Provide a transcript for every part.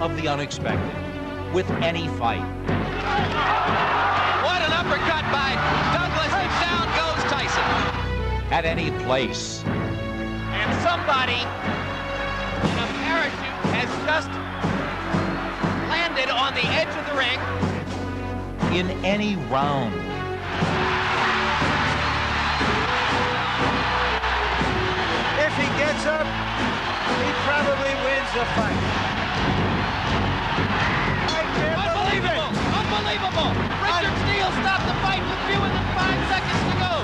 of the unexpected with any fight. What an uppercut by Douglas, and down goes Tyson. At any place. And somebody in a parachute has just landed on the edge of the ring. In any round. If he gets up, he probably wins the fight. Unbelievable! Unbelievable! Richard Steele stopped the fight with fewer than 5 seconds to go.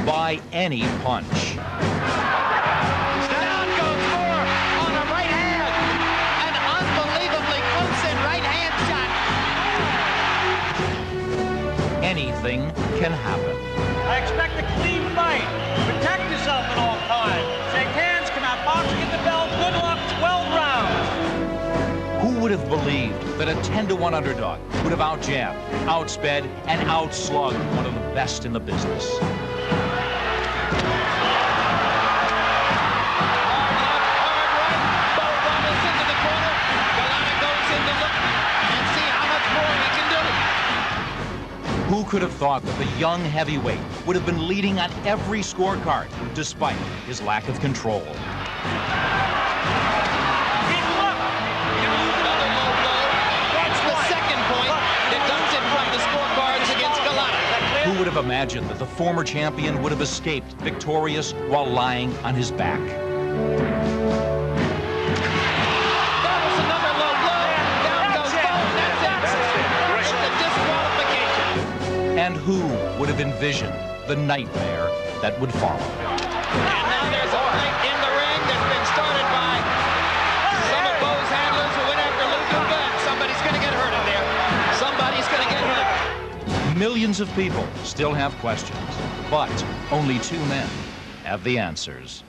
By any punch. Down goes Moore on a right hand. An unbelievably close-in right hand shot. Anything can happen. I expect a clean fight. Protect yourself at all times. Shake hands, come out boxing at the bell. Good luck, 12 rounds. Who would have believed that a 10-to-1 underdog would have outjabbed, outsped, and outslugged one of the best in the business? Who could have thought that the young heavyweight would have been leading on every scorecard, despite his lack of control? That's the second point deducted from the scorecards against Golota. Who would have imagined that the former champion would have escaped victorious while lying on his back? That was another low blow. Down goes Bowe. That's it. It's a disqualification. And who would have envisioned the nightmare that would follow? And now there's a fight in the ring that's been started by some of Bowe's handlers who went after Lou Duca, and somebody's going to get hurt in there. Somebody's going to get hurt. Millions of people still have questions, but only 2 men have the answers.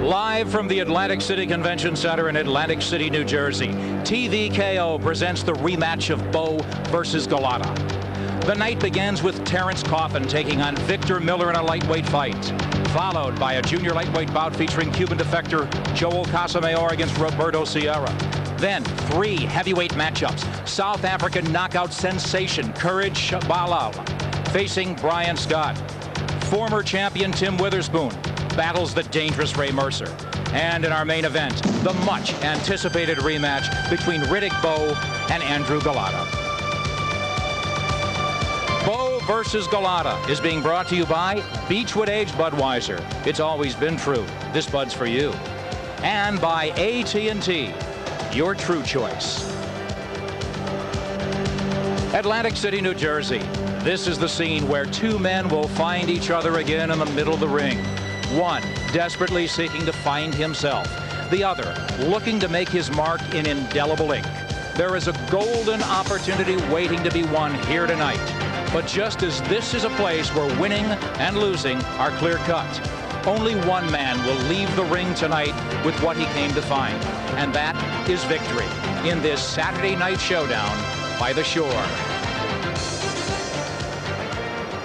Live from the Atlantic City Convention Center in Atlantic City, New Jersey, TVKO presents the rematch of Bowe versus Golota. The night begins with Terrence Coffin taking on Victor Miller in a lightweight fight, followed by a junior lightweight bout featuring Cuban defector Joel Casamayor against Roberto Sierra. Then 3 heavyweight matchups. South African knockout sensation Courage Shabalala facing Brian Scott. Former champion Tim Witherspoon battles the dangerous Ray Mercer. And in our main event, the much anticipated rematch between Riddick Bowe and Andrew Golota. Bowe versus Golota is being brought to you by Beechwood Aged Budweiser. It's always been true. This Bud's for you. And by AT&T, your true choice. Atlantic City, New Jersey. This is the scene where 2 men will find each other again in the middle of the ring. One desperately seeking to find himself. The other looking to make his mark in indelible ink. There is a golden opportunity waiting to be won here tonight. But just as this is a place where winning and losing are clear-cut, only one man will leave the ring tonight with what he came to find, and that is victory in this Saturday night showdown by the shore.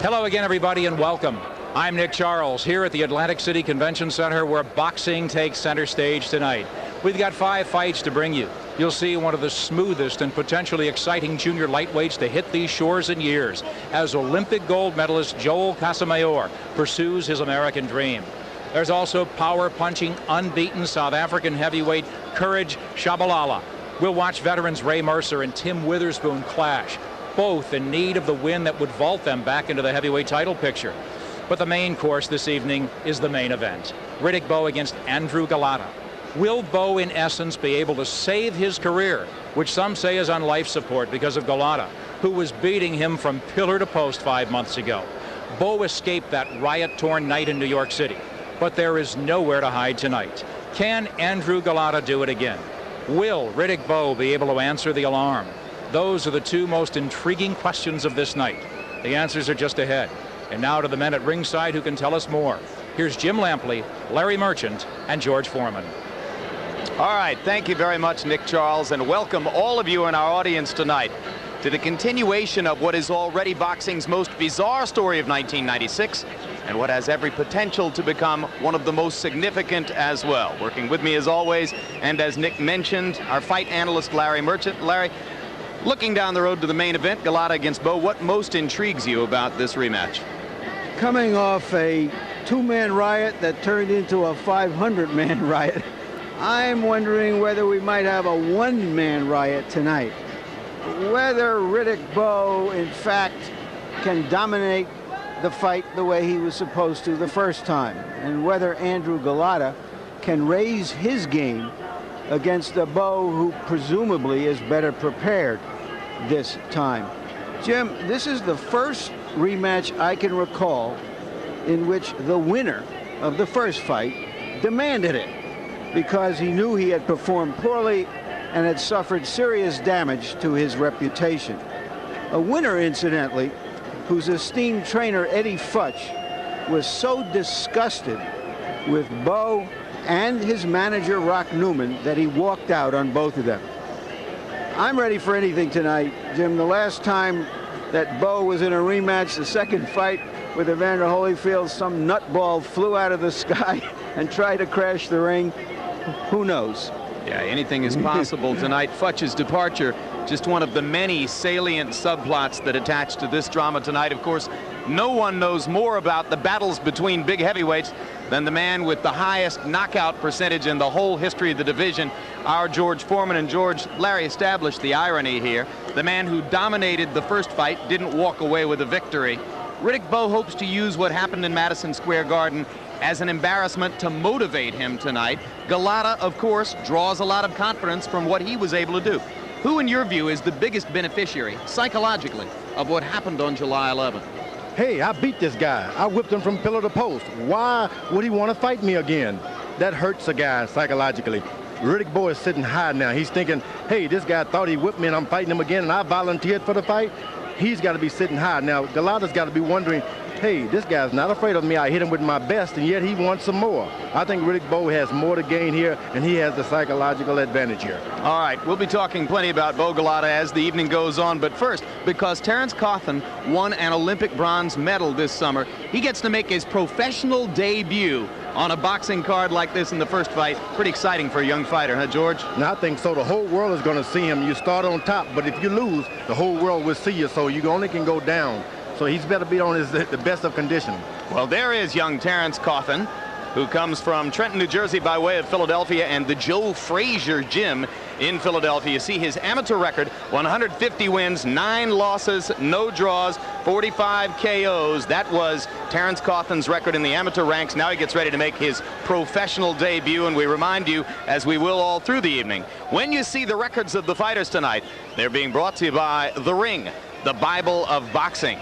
Hello again, everybody, and welcome. I'm Nick Charles here at the Atlantic City Convention Center, where boxing takes center stage tonight. We've got 5 fights to bring you. You'll see one of the smoothest and potentially exciting junior lightweights to hit these shores in years, as Olympic gold medalist Joel Casamayor pursues his American dream. There's also power-punching, unbeaten South African heavyweight Courage Shabalala. We'll watch veterans Ray Mercer and Tim Witherspoon clash, both in need of the win that would vault them back into the heavyweight title picture. But the main course this evening is the main event. Riddick Bowe against Andrew Golota. Will Bowe, in essence, be able to save his career, which some say is on life support because of Golota, who was beating him from pillar to post 5 months ago? Bowe escaped that riot-torn night in New York City, but there is nowhere to hide tonight. Can Andrew Golota do it again? Will Riddick Bowe be able to answer the alarm? Those are the 2 most intriguing questions of this night. The answers are just ahead. And now to the men at ringside who can tell us more. Here's Jim Lampley, Larry Merchant, and George Foreman. All right, thank you very much, Nick Charles, and welcome all of you in our audience tonight to the continuation of what is already boxing's most bizarre story of 1996, and what has every potential to become one of the most significant as well. Working with me as always, and as Nick mentioned, our fight analyst Larry Merchant. Larry, looking down the road to the main event, Golota against Bowe, what most intrigues you about this rematch? Coming off a two-man riot that turned into a 500-man riot, I'm wondering whether we might have a one-man riot tonight. Whether Riddick Bowe, in fact, can dominate the fight the way he was supposed to the first time, and whether Andrew Golota can raise his game against a Bowe who presumably is better prepared this time. Jim, this is the first rematch I can recall in which the winner of the first fight demanded it because he knew he had performed poorly and had suffered serious damage to his reputation. A winner, incidentally, whose esteemed trainer Eddie Futch was so disgusted with Bowe and his manager Rock Newman that he walked out on both of them. I'm ready for anything tonight, Jim. The last time that Bowe was in a rematch, the second fight with Evander Holyfield, some nutball flew out of the sky and tried to crash the ring. Who knows? Yeah, anything is possible tonight. Futch's departure, just one of the many salient subplots that attach to this drama tonight. Of course, no one knows more about the battles between big heavyweights than the man with the highest knockout percentage in the whole history of the division, our George Foreman. And George, Larry established the irony here. The man who dominated the first fight didn't walk away with a victory. Riddick Bowe hopes to use what happened in Madison Square Garden as an embarrassment to motivate him tonight. Golota, of course, draws a lot of confidence from what he was able to do. Who, in your view, is the biggest beneficiary, psychologically, of what happened on July 11th? Hey, I beat this guy. I whipped him from pillar to post. Why would he want to fight me again? That hurts a guy psychologically. Riddick Bowe is sitting high now. He's thinking, hey, this guy thought he whipped me and I'm fighting him again and I volunteered for the fight. He's got to be sitting high. Now, Golota's got to be wondering, hey, this guy's not afraid of me. I hit him with my best, and yet he wants some more. I think Riddick Bowe has more to gain here, and he has the psychological advantage here. All right, we'll be talking plenty about Bowe Golota as the evening goes on. But first, because Terence Cawthon won an Olympic bronze medal this summer, he gets to make his professional debut on a boxing card like this in the first fight. Pretty exciting for a young fighter, huh, George? Now, I think so. The whole world is going to see him. You start on top, but if you lose, the whole world will see you, so you only can go down. So he's better be on the best of condition. Well, there is young Terence Cawthon, who comes from Trenton, New Jersey by way of Philadelphia and the Joe Frazier Gym in Philadelphia. You see his amateur record, 150 wins, 9 losses, no draws, 45 KOs. That was Terence Cawthon's record in the amateur ranks. Now he gets ready to make his professional debut, and we remind you, as we will all through the evening, when you see the records of the fighters tonight, they're being brought to you by The Ring, the Bible of boxing.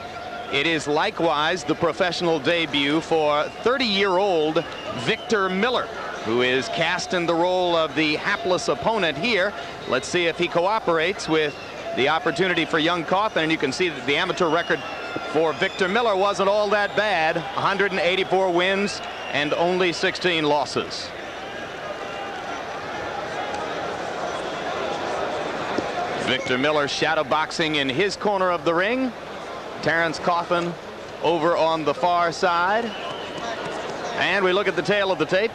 It is likewise the professional debut for 30-year-old Victor Miller, who is cast in the role of the hapless opponent here. Let's see if he cooperates with the opportunity for young Cawthon. And you can see that the amateur record for Victor Miller wasn't all that bad. 184 wins and only 16 losses. Victor Miller shadow boxing in his corner of the ring. Terence Cawthon over on the far side. And we look at the tail of the tape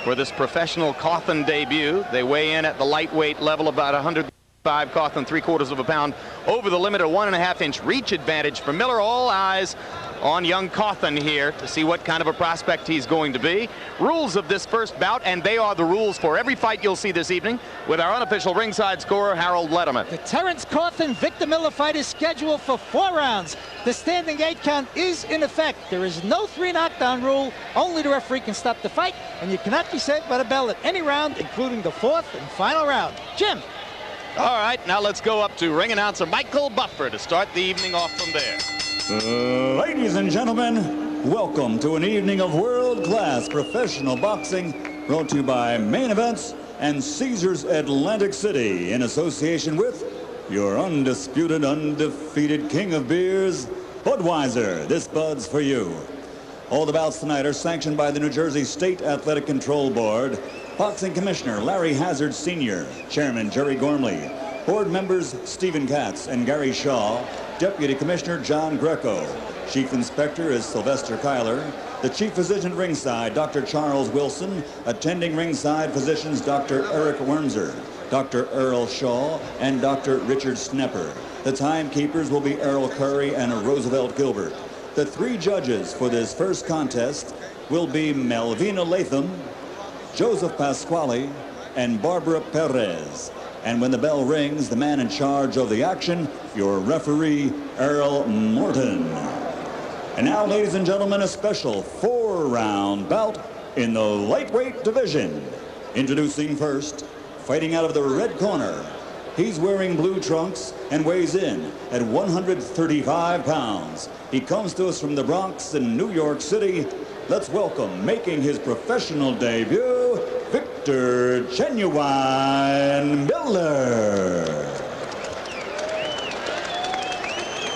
for this professional Cawthon debut. They weigh in at the lightweight level, about 105. Cawthon 3/4 of a pound over the limit, a 1.5-inch reach advantage for Miller. All eyes on young Cawthon here to see what kind of a prospect he's going to be. Rules of this first bout, and they are the rules for every fight you'll see this evening, with our unofficial ringside scorer, Harold Letterman. The Terence Cawthon-Victor Miller fight is scheduled for 4 rounds. The standing 8 count is in effect. There is no 3 knockdown rule. Only the referee can stop the fight, and you cannot be saved by the bell at any round, including the 4th and final round. Jim. All right, now let's go up to ring announcer Michael Buffer to start the evening off from there. Ladies and gentlemen, welcome to an evening of world-class professional boxing brought to you by Main Events and Caesars Atlantic City in association with your undisputed, undefeated king of beers, Budweiser. This Bud's for you. All the bouts tonight are sanctioned by the New Jersey State Athletic Control Board. Boxing Commissioner Larry Hazard Sr., Chairman Jerry Gormley, Board members Stephen Katz and Gary Shaw, Deputy Commissioner John Greco. Chief Inspector is Sylvester Kyler. The Chief Physician at ringside, Dr. Charles Wilson. Attending ringside physicians, Dr. Eric Wormser, Dr. Earl Shaw, and Dr. Richard Snepper. The timekeepers will be Errol Curry and Roosevelt Gilbert. The 3 judges for this first contest will be Melvina Latham, Joseph Pasquale, and Barbara Perez. And when the bell rings, the man in charge of the action, your referee, Earl Morton. And now, ladies and gentlemen, a special 4-round bout in the lightweight division. Introducing first, fighting out of the red corner. He's wearing blue trunks and weighs in at 135 pounds. He comes to us from the Bronx in New York City. Let's welcome, making his professional debut, Victor Genuine Miller.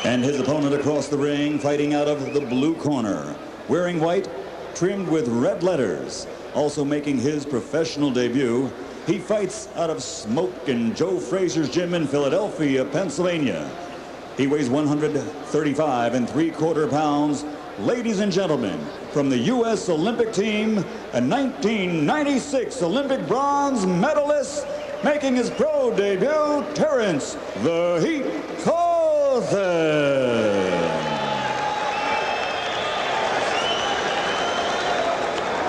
And his opponent across the ring, fighting out of the blue corner, wearing white, trimmed with red letters. Also making his professional debut, he fights out of Smoke and Joe Frazier's gym in Philadelphia, Pennsylvania. He weighs 135 3/4 pounds. Ladies and gentlemen, from the U.S. Olympic team, a 1996 Olympic bronze medalist, making his pro debut, Terrence "The Heat" Coffin.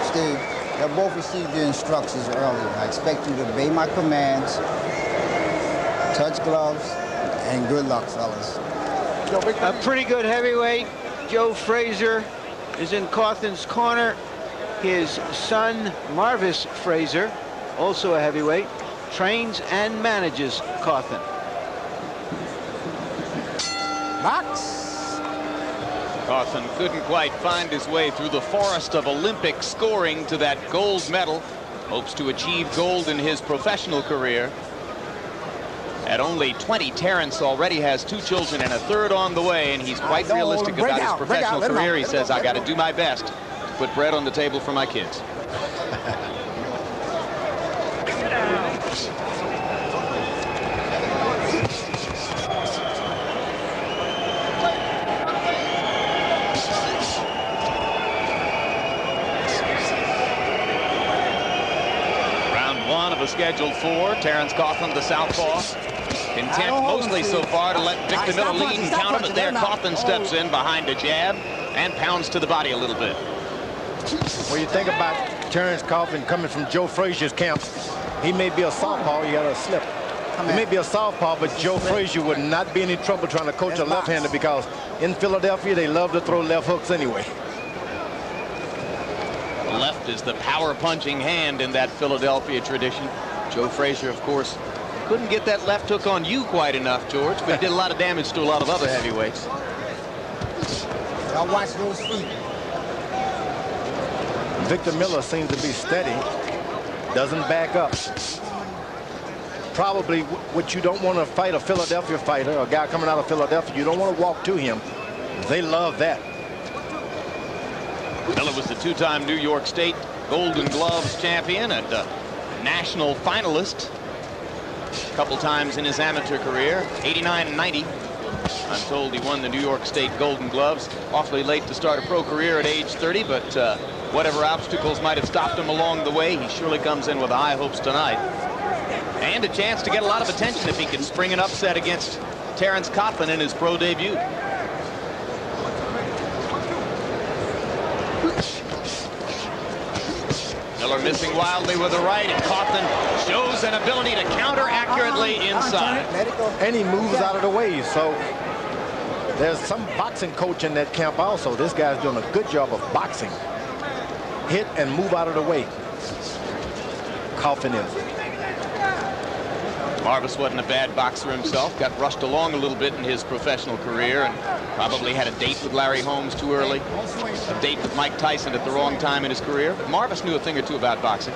Steve, you both received your instructions earlier. I expect you to obey my commands, touch gloves, and good luck, fellas. A pretty good heavyweight. Joe Frazier is in Cawthon's corner. His son, Marvis Frazier, also a heavyweight, trains and manages Cawthon. Box. Cawthon couldn't quite find his way through the forest of Olympic scoring to that gold medal. Hopes to achieve gold in his professional career. At only 20, Terrence already has 2 children and a 3rd on the way, and he's quite realistic about his professional career. He says, I got to do my best to put bread on the table for my kids. Round 1 of the scheduled 4. Terrence Cawthon, the southpaw. Content mostly so far to let Victor Miller lead and counter, but there Cawthon steps in behind a jab and pounds to the body a little bit. When you think about Terrence Cawthon coming from Joe Frazier's camp, he may be a southpaw, you got to slip. He may be a southpaw, but Joe Frazier would not be in any trouble trying to coach a left-hander because in Philadelphia, they love to throw left hooks anyway. The left is the power-punching hand in that Philadelphia tradition. Joe Frazier, of course, couldn't get that left hook on you quite enough, George, but he did a lot of damage to a lot of other heavyweights. Y'all watch those feet. Victor Miller seems to be steady, doesn't back up. Probably what you don't want to fight a Philadelphia fighter, a guy coming out of Philadelphia, you don't want to walk to him. They love that. Miller was the 2-time New York State Golden Gloves champion and national finalist a couple times in his amateur career, 89 and 90. I'm told he won the New York State Golden Gloves. Awfully late to start a pro career at age 30, but whatever obstacles might have stopped him along the way, he surely comes in with high hopes tonight. And a chance to get a lot of attention if he can spring an upset against Terrence Cawthon in his pro debut. Miller missing wildly with the right, and Cawthon shows an ability to counter accurately inside. And he moves out of the way, so there's some boxing coach in that camp also. This guy's doing a good job of boxing. Hit and move out of the way. Cawthon is. Marvis wasn't a bad boxer himself. Got rushed along a little bit in his professional career and probably had a date with Larry Holmes too early. A date with Mike Tyson at the wrong time in his career. But Marvis knew a thing or two about boxing.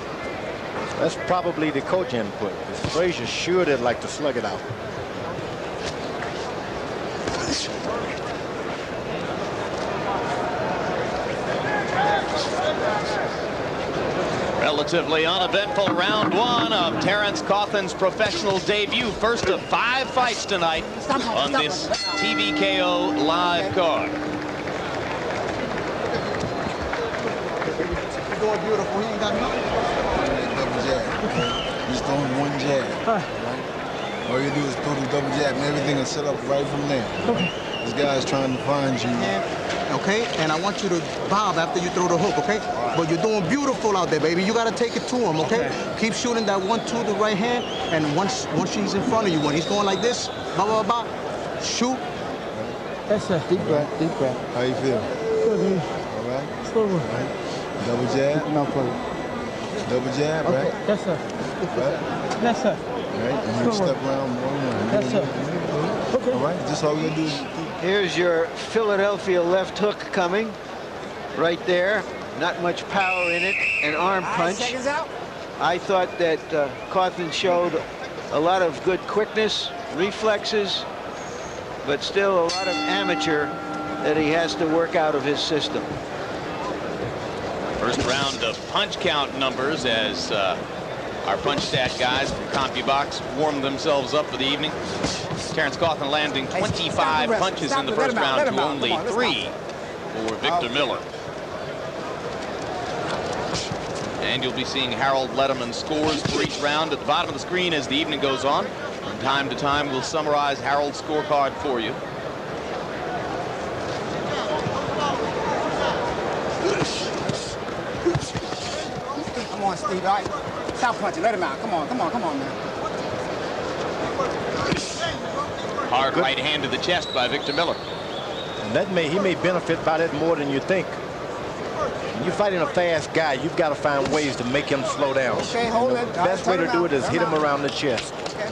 That's probably the coach input. Frazier sure did like to slug it out. Relatively uneventful round one of Terrence Cawthon's professional debut. First of 5 fights tonight on this TVKO live card. He's doing beautiful. He ain't got nothing. Double jab. He's throwing one jab. Right? All you do is throw the double jab, and everything is set up right from there. Right? This guy's trying to find you. Okay, and I want you to bob after you throw the hook, okay? Right. But you're doing beautiful out there, baby. You gotta take it to him, okay? Keep shooting that 1-2 the right hand, and once he's in front of you, when he's going like this, shoot. That's a deep breath, deep breath. How you feel? Good. All right. Good. Right. Double jab. No problem. Double jab, Okay. right? Yes, sir. Right. Yes, sir. Right. And you step around one. Yes, sir. Okay. All right. Just all you do is. Here's your Philadelphia left hook coming. Right there. Not much power in it. An arm punch. I thought that Cawthon showed a lot of good quickness, reflexes, but still a lot of amateur that he has to work out of his system. First round of punch count numbers as our punch stat guys from CompuBox warmed themselves up for the evening. Terrence Cawthon landing 25 punches in the first round to only 3 for Victor Miller. And you'll be seeing Harold Letterman's scores for each round at the bottom of the screen as the evening goes on. From time to time, we'll summarize Harold's scorecard for you. Come on, Steve, all right? Stop punching, let him out. Come on, man. Hard right hand to the chest by Victor Miller. And he may benefit by that more than you think. When you're fighting a fast guy, you've got to find ways to make him slow down. Okay, hold it. The best way to do it is hit him around the chest. Okay.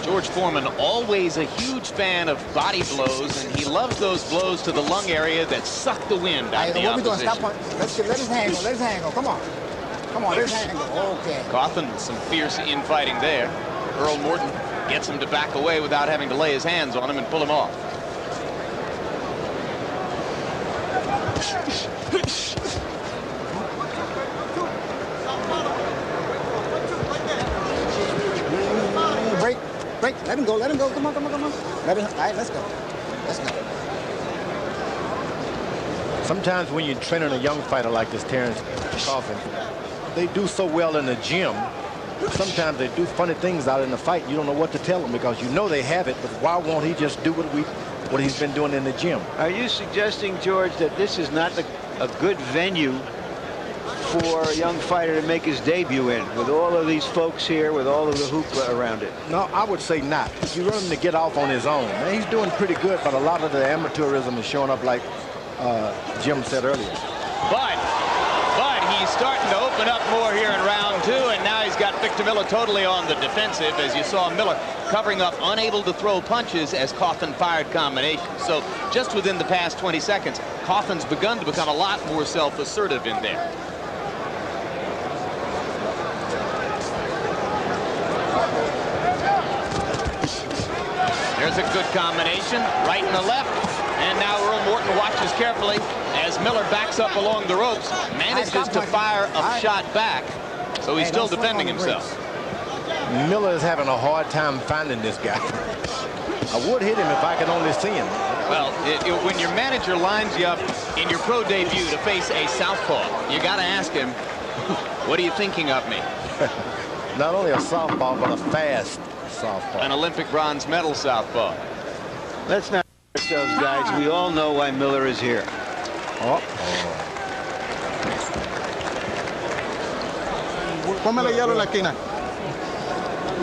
George Foreman, always a huge fan of body blows, and he loves those blows to the lung area that suck the wind out of the opposition. Stop punching. Let his hand go. Let his hand go. Come on. Come on, let his hand go. Okay. Cawthon with some fierce infighting there. Earl Morton gets him to back away without having to lay his hands on him and pull him off. Break. Let him go. Come on. All right, let's go. Sometimes when you're training a young fighter like this Terrence Cawthon, they do so well in the gym. Sometimes they do funny things out in the fight. You don't know what to tell them because you know they have it, but why won't he just do what he's been doing in the gym? Are you suggesting, George, that this is not a good venue for a young fighter to make his debut in, with all of these folks here, with all of the hoopla around it? No, I would say not. You want him to get off on his own. Man, he's doing pretty good, but a lot of the amateurism is showing up like Jim said earlier. But he's starting to open up more here in round 2, and now he's got Victor Miller totally on the defensive, as you saw Miller covering up, unable to throw punches as Cawthon fired combinations. So just within the past 20 seconds, Cawthon's begun to become a lot more self-assertive in there. There's a good combination, right and the left. And now Earl Morton watches carefully as Miller backs up along the ropes, manages to fire a shot back. So he's still defending himself. Miller is having a hard time finding this guy. I would hit him if I could only see him. Well, when your manager lines you up in your pro debut to face a southpaw, you got to ask him, what are you thinking of me? Not only a southpaw, but a fast southpaw. An Olympic bronze medal southpaw. Let's not ourselves, guys. We all know why Miller is here. Póngale hielo en la esquina.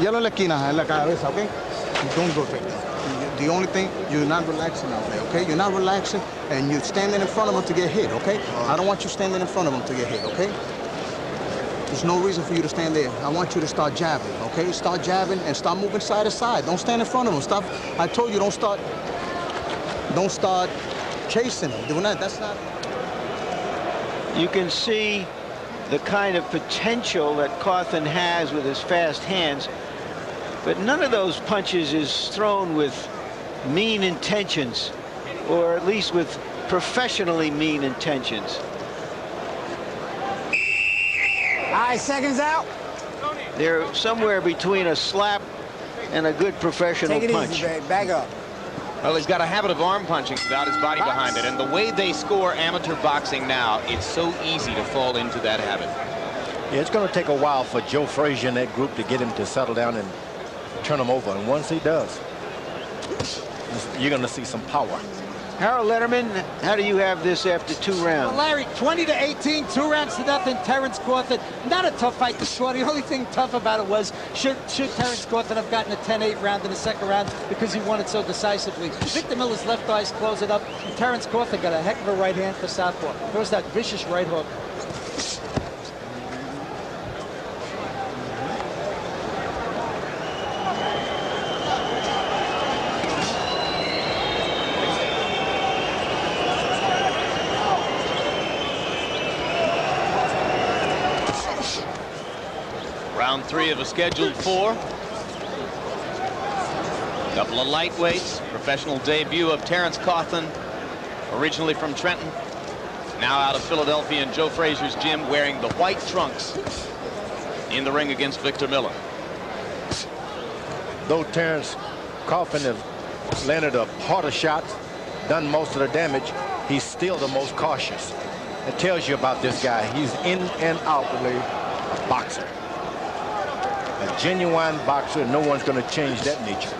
Hielo en la esquina, en la cabeza, okay? Don't go there. The only thing, you're not relaxing out there, okay? You're not relaxing, and you're standing in front of him to get hit, okay? I don't want you standing in front of him to get hit, okay? There's no reason for you to stand there. I want you to start jabbing, okay? Start jabbing and start moving side to side. Don't stand in front of him. Stop. I told you, don't start chasing him. Doing that, that's not. You can see the kind of potential that Cawthon has with his fast hands, but none of those punches is thrown with mean intentions, or at least with professionally mean intentions. 5 seconds out. They're somewhere between a slap and a good professional Take it punch. easy, babe. Back up. Well, he's got a habit of arm punching without his body behind it. And the way they score amateur boxing now, it's so easy to fall into that habit. Yeah, it's going to take a while for Joe Frazier and that group to get him to settle down and turn him over. And once he does, you're going to see some power. Harold Letterman, how do you have this after 2 rounds? Well, Larry, 20-18, 2 rounds to nothing. Terence Cawthon, not a tough fight to score. The only thing tough about it was should Terence Cawthon have gotten a 10-8 round in the second round because he won it so decisively. Victor Miller's left eyes close it up, and Terence Cawthon got a heck of a right hand for southpaw. There was that vicious right hook. Round 3 of a scheduled 4. Couple of lightweights. Professional debut of Terence Cawthon, originally from Trenton, now out of Philadelphia in Joe Frazier's gym, wearing the white trunks in the ring against Victor Miller. Though Terence Cawthon has landed a harder shot, done most of the damage, he's still the most cautious. It tells you about this guy. He's in and out of a boxer. A genuine boxer, no one's going to change that nature.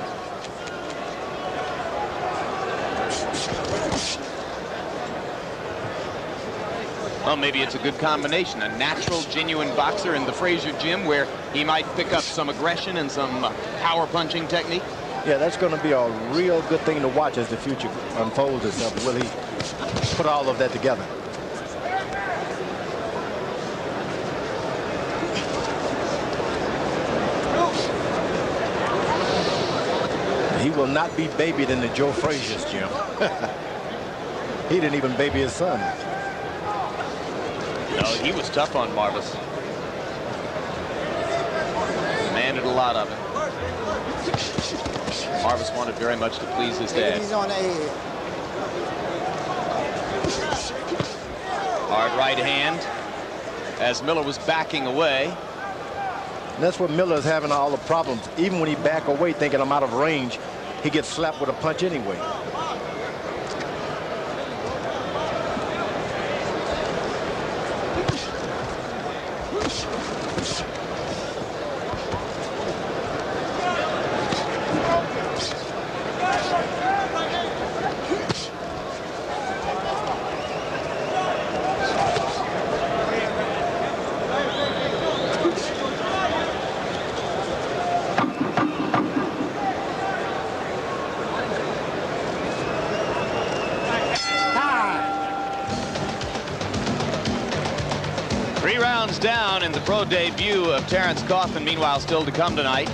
Well, maybe it's a good combination. A natural, genuine boxer in the Frazier gym where he might pick up some aggression and some power punching technique. Yeah, that's going to be a real good thing to watch as the future unfolds itself. Will he put all of that together? He will not be babied in the Joe Frazier's gym. He didn't even baby his son. No, he was tough on Marvis. Demanded a lot of him. Marvis wanted very much to please his dad. He's on the head. Hard right hand as Miller was backing away. And that's what Miller's having all the problems. Even when he back away thinking I'm out of range, he gets slapped with a punch anyway. Down in the pro debut of Terence Cawthon. Meanwhile, still to come tonight,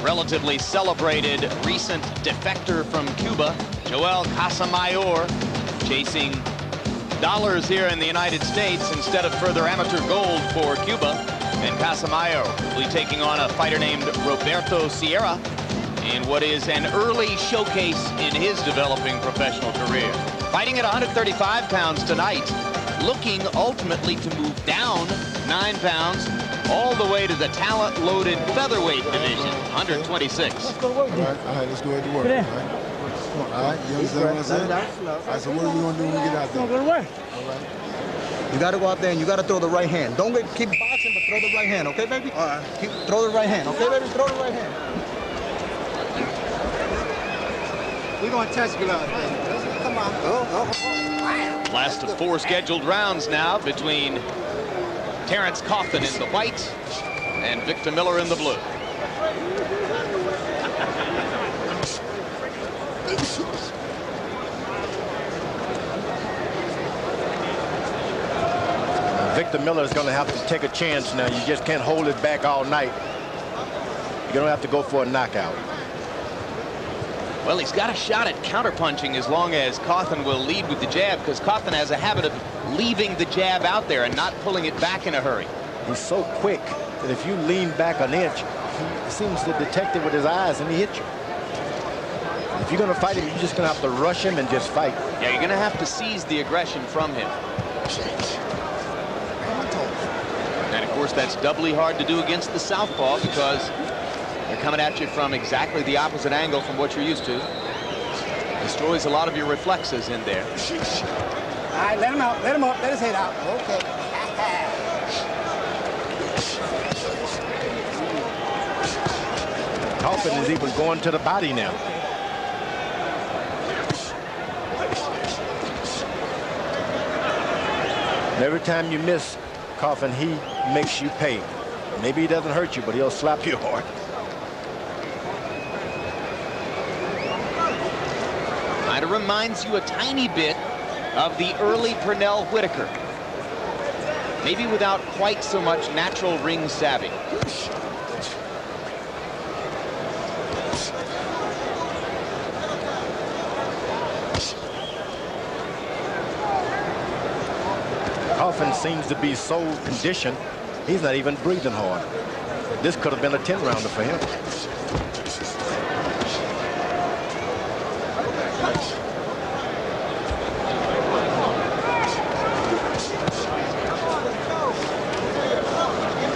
relatively celebrated recent defector from Cuba, Joel Casamayor, chasing dollars here in the United States instead of further amateur gold for Cuba. And Casamayor will be taking on a fighter named Roberto Sierra in what is an early showcase in his developing professional career. Fighting at 135 pounds tonight, looking ultimately to move down 9 pounds all the way to the talent-loaded featherweight division, 126. All right, let's go ahead to work. All right, you understand what I said? All right, so what are we going to do when we get out there? Go to work. All right. You got to go out there and you got to throw the right hand. Don't keep boxing, but throw the right hand, okay, baby? All right. Throw the right hand, okay, baby? Throw the right hand. We're going to test you out. Come on. Last of 4 scheduled rounds now between Terence Cawthon in the white and Victor Miller in the blue. Victor Miller is going to have to take a chance now. You just can't hold it back all night. You're going to have to go for a knockout. Well, he's got a shot at counterpunching as long as Cawthon will lead with the jab, because Cawthon has a habit of leaving the jab out there and not pulling it back in a hurry. He's so quick that if you lean back an inch, he seems to detect it with his eyes and he hits you. If you're going to fight him, you're just going to have to rush him and just fight. Yeah, you're going to have to seize the aggression from him. And of course, that's doubly hard to do against the southpaw because they're coming at you from exactly the opposite angle from what you're used to. Destroys a lot of your reflexes in there. All right, let him out, let him up, let his head out. Okay. Coffin is even going to the body now. Every time you miss Coffin, he makes you pay. Maybe he doesn't hurt you, but he'll slap you hard. Kind of reminds you a tiny bit of the early Pernell Whitaker. Maybe without quite so much natural ring savvy. Coffin seems to be so conditioned, he's not even breathing hard. This could have been a 10-rounder for him.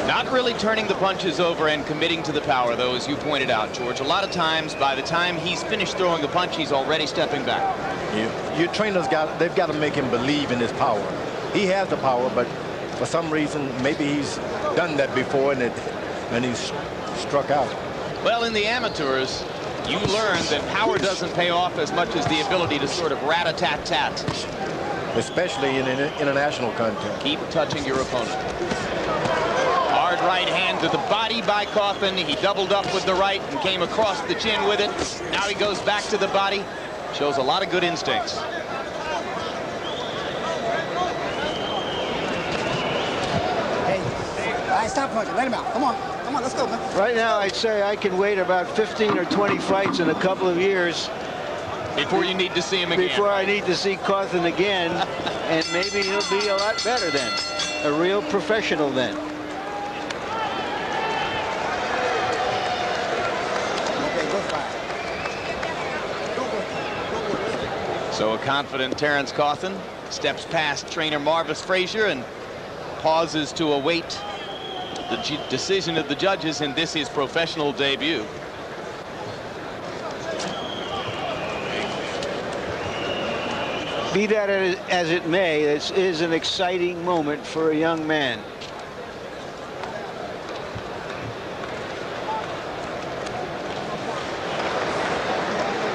Not really turning the punches over and committing to the power, though, as you pointed out, George. A lot of times, by the time he's finished throwing a punch, he's already stepping back. Your trainers they've got to make him believe in his power. He has the power, but for some reason, maybe he's done that before and he's struck out. Well, in the amateurs, you learn that power doesn't pay off as much as the ability to sort of rat-a-tat-tat. Especially in an international contest. Keep touching your opponent. Hard right hand to the body by Coffin. He doubled up with the right and came across the chin with it. Now he goes back to the body. Shows a lot of good instincts. Stop punching. Let him out. Come on. Come on. Let's go, man. Right now, I'd say I can wait about 15 or 20 fights in a couple of years. Before you need to see him again. Before I need to see Coffin again. And maybe he'll be a lot better then. A real professional then. So a confident Terrence Coffin steps past trainer Marvis Frazier and pauses to await the decision of the judges in this his professional debut. Be that as it may, this is an exciting moment for a young man.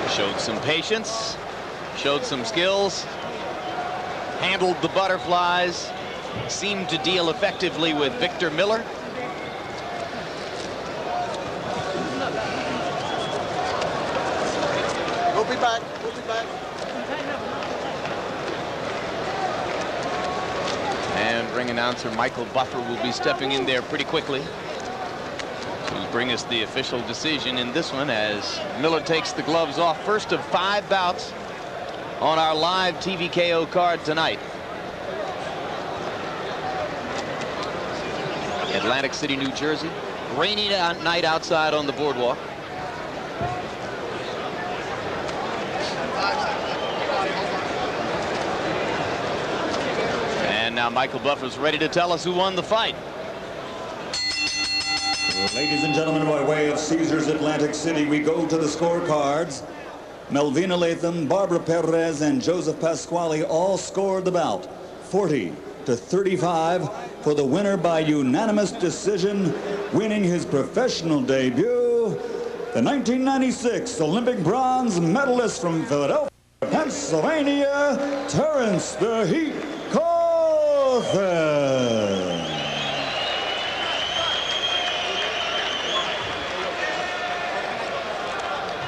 Showed some patience, showed some skills, handled the butterflies, seemed to deal effectively with Victor Miller. We'll be back. We'll be back. And ring announcer Michael Buffer will be stepping in there pretty quickly to bring us the official decision in this one as Miller takes the gloves off. First of 5 bouts on our live TVKO card tonight. Atlantic City, New Jersey. Rainy night outside on the boardwalk. And now Michael Buffer's ready to tell us who won the fight. Ladies and gentlemen, by way of Caesars Atlantic City, we go to the scorecards. Melvina Latham, Barbara Perez, and Joseph Pasquale all scored the bout 40-35 for the winner by unanimous decision, winning his professional debut, the 1996 Olympic bronze medalist from Philadelphia, Pennsylvania, Terrence "The Heat" Coffin.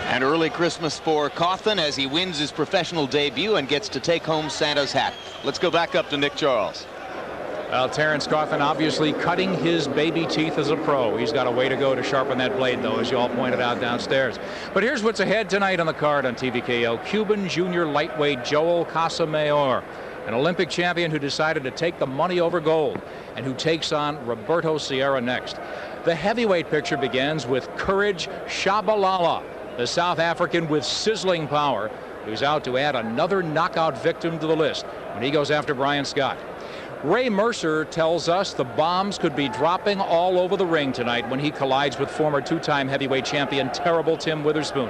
An early Christmas for Coffin as he wins his professional debut and gets to take home Santa's hat. Let's go back up to Nick Charles. Well, Terrence Coffin obviously cutting his baby teeth as a pro. He's got a way to go to sharpen that blade, though, as you all pointed out downstairs. But here's what's ahead tonight on the card on TVKO. Cuban junior lightweight Joel Casamayor, an Olympic champion who decided to take the money over gold and who takes on Roberto Sierra next. The heavyweight picture begins with Courage Shabalala, the South African with sizzling power, who's out to add another knockout victim to the list when he goes after Brian Scott. Ray Mercer tells us the bombs could be dropping all over the ring tonight when he collides with former two-time heavyweight champion terrible Tim Witherspoon.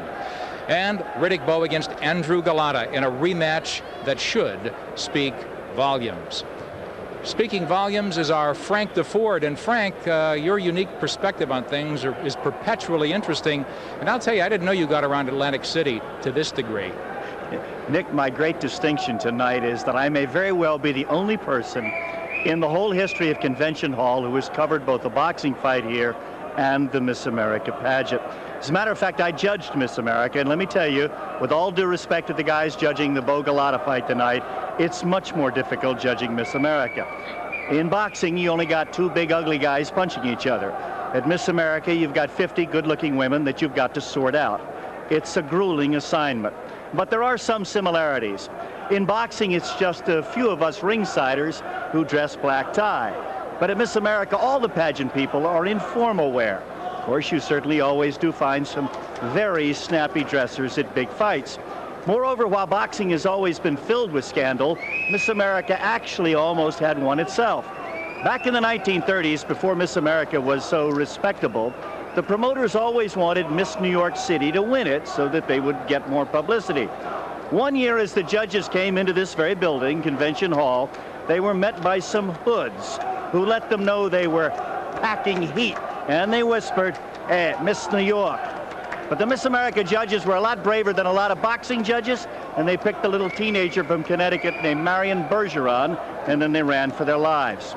And Riddick Bowe against Andrew Golota in a rematch that should speak volumes. Speaking volumes is our Frank DeFord. And Frank, your unique perspective on things is perpetually interesting. And I'll tell you, I didn't know you got around Atlantic City to this degree. Nick, my great distinction tonight is that I may very well be the only person in the whole history of Convention Hall who has covered both a boxing fight here and the Miss America pageant. As a matter of fact, I judged Miss America, and let me tell you, with all due respect to the guys judging the Bowe Golota fight tonight, it's much more difficult judging Miss America. In boxing, you only got two big ugly guys punching each other. At Miss America, you've got 50 good-looking women that you've got to sort out. It's a grueling assignment. But there are some similarities. In boxing, it's just a few of us ringsiders who dress black tie. But at Miss America, all the pageant people are in formal wear. Of course, you certainly always do find some very snappy dressers at big fights. Moreover, while boxing has always been filled with scandal, Miss America actually almost had one itself. Back in the 1930s, before Miss America was so respectable, the promoters always wanted Miss New York City to win it so that they would get more publicity. One year, as the judges came into this very building, Convention Hall, they were met by some hoods who let them know they were packing heat. And they whispered, "Hey, Miss New York." But the Miss America judges were a lot braver than a lot of boxing judges, and they picked a little teenager from Connecticut named Marion Bergeron, and then they ran for their lives.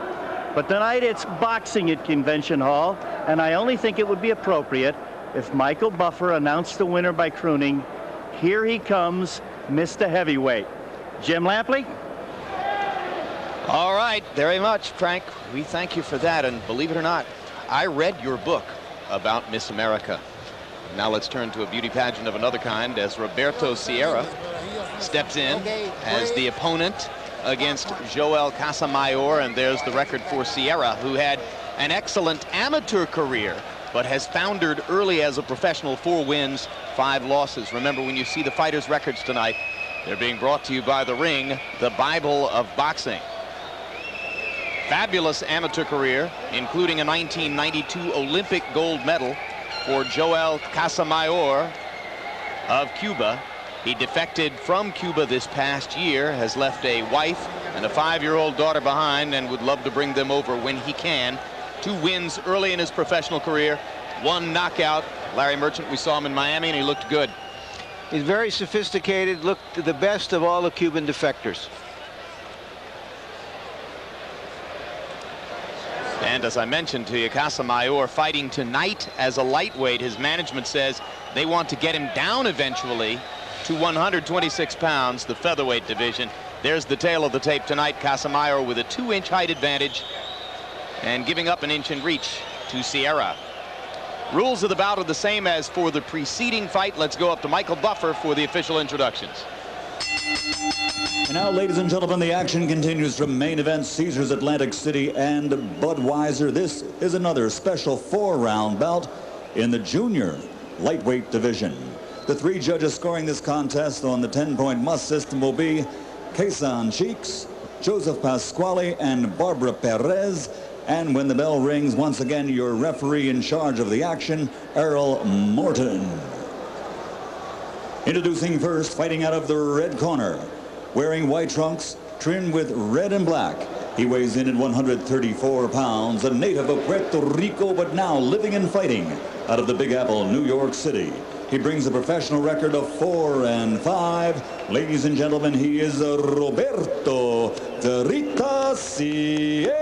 But tonight it's boxing at Convention Hall, and I only think it would be appropriate if Michael Buffer announced the winner by crooning, "Here he comes, Mr. Heavyweight." Jim Lampley? All right, very much, Frank. We thank you for that, and believe it or not, I read your book about Miss America. Now let's turn to a beauty pageant of another kind as Roberto Sierra steps in as the opponent against Joel Casamayor, and there's the record for Sierra, who had an excellent amateur career but has foundered early as a professional. 4 wins, 5 losses. Remember, when you see the fighters' records tonight, they're being brought to you by The Ring, the Bible of boxing. Fabulous amateur career, including a 1992 Olympic gold medal for Joel Casamayor of Cuba. He defected from Cuba this past year, has left a wife and a 5-year-old daughter behind, and would love to bring them over when he can. 2 wins early in his professional career, 1 knockout. Larry Merchant, we saw him in Miami, and he looked good. He's very sophisticated, looked the best of all the Cuban defectors. And as I mentioned to you, Casamayor fighting tonight as a lightweight. His management says they want to get him down eventually to 126 pounds, the featherweight division. There's the tail of the tape tonight. Casamayor with a 2-inch height advantage and giving up an inch in reach to Sierra. Rules of the bout are the same as for the preceding fight. Let's go up to Michael Buffer for the official introductions. And now, ladies and gentlemen, the action continues from Main Event, Caesars Atlantic City and Budweiser. This is another special 4-round bout in the junior lightweight division. The 3 judges scoring this contest on the 10-point must system will be Quezon Cheeks, Joseph Pasquale, and Barbara Perez. And when the bell rings, once again, your referee in charge of the action, Errol Morton. Introducing first, fighting out of the red corner, wearing white trunks trimmed with red and black. He weighs in at 134 pounds, a native of Puerto Rico, but now living and fighting out of the Big Apple, New York City. He brings a professional record of 4-5. Ladies and gentlemen, he is Roberto "The Rita" Sierra.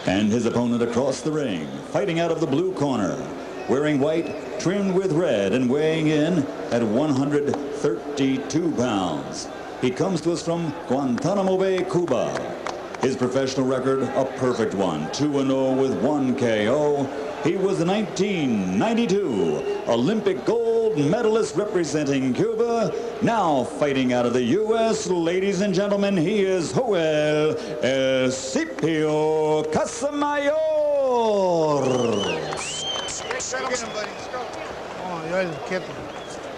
And his opponent across the ring, fighting out of the blue corner, wearing white, trimmed with red, and weighing in at 132 pounds. He comes to us from Guantanamo Bay, Cuba. His professional record, a perfect one, 2-0 with 1 KO. He was the 1992 Olympic gold medalist representing Cuba. Now fighting out of the U.S., ladies and gentlemen, he is Joel Escipio Casamayor. Let's get him, buddy. Let's go. Come on, Joel, get him.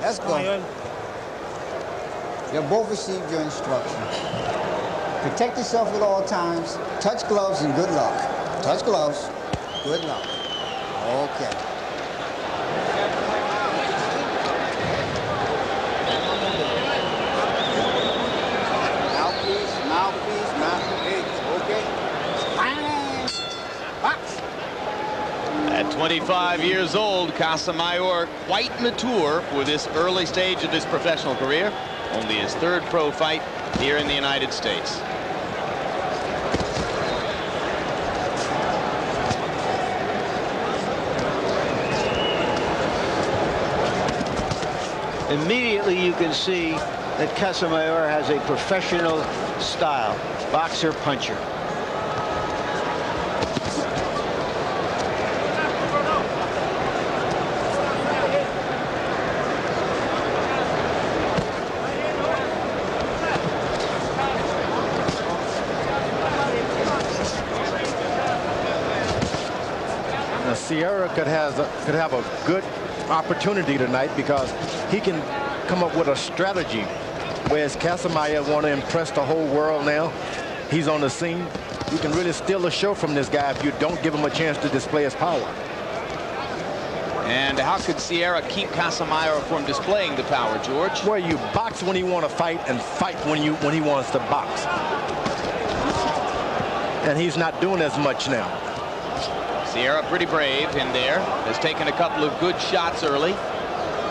Let's go. You both received your instruction. Protect yourself at all times. Touch gloves and good luck. Touch gloves. Good luck. Okay. Mouthpiece. Okay. Box. At 25 years old, Casamayor quite mature for this early stage of his professional career. Only his third pro fight here in the United States. Immediately you can see that Casamayor has a professional style, boxer puncher. Now, Sierra could have a good opportunity tonight because he can come up with a strategy, whereas Casamayor want to impress the whole world now. He's on the scene. You can really steal the show from this guy if you don't give him a chance to display his power. And how could Sierra keep Casamayor from displaying the power, George? Well, you box when you want to fight and fight when he wants to box. And he's not doing as much now. Sierra pretty brave in there. Has taken a couple of good shots early.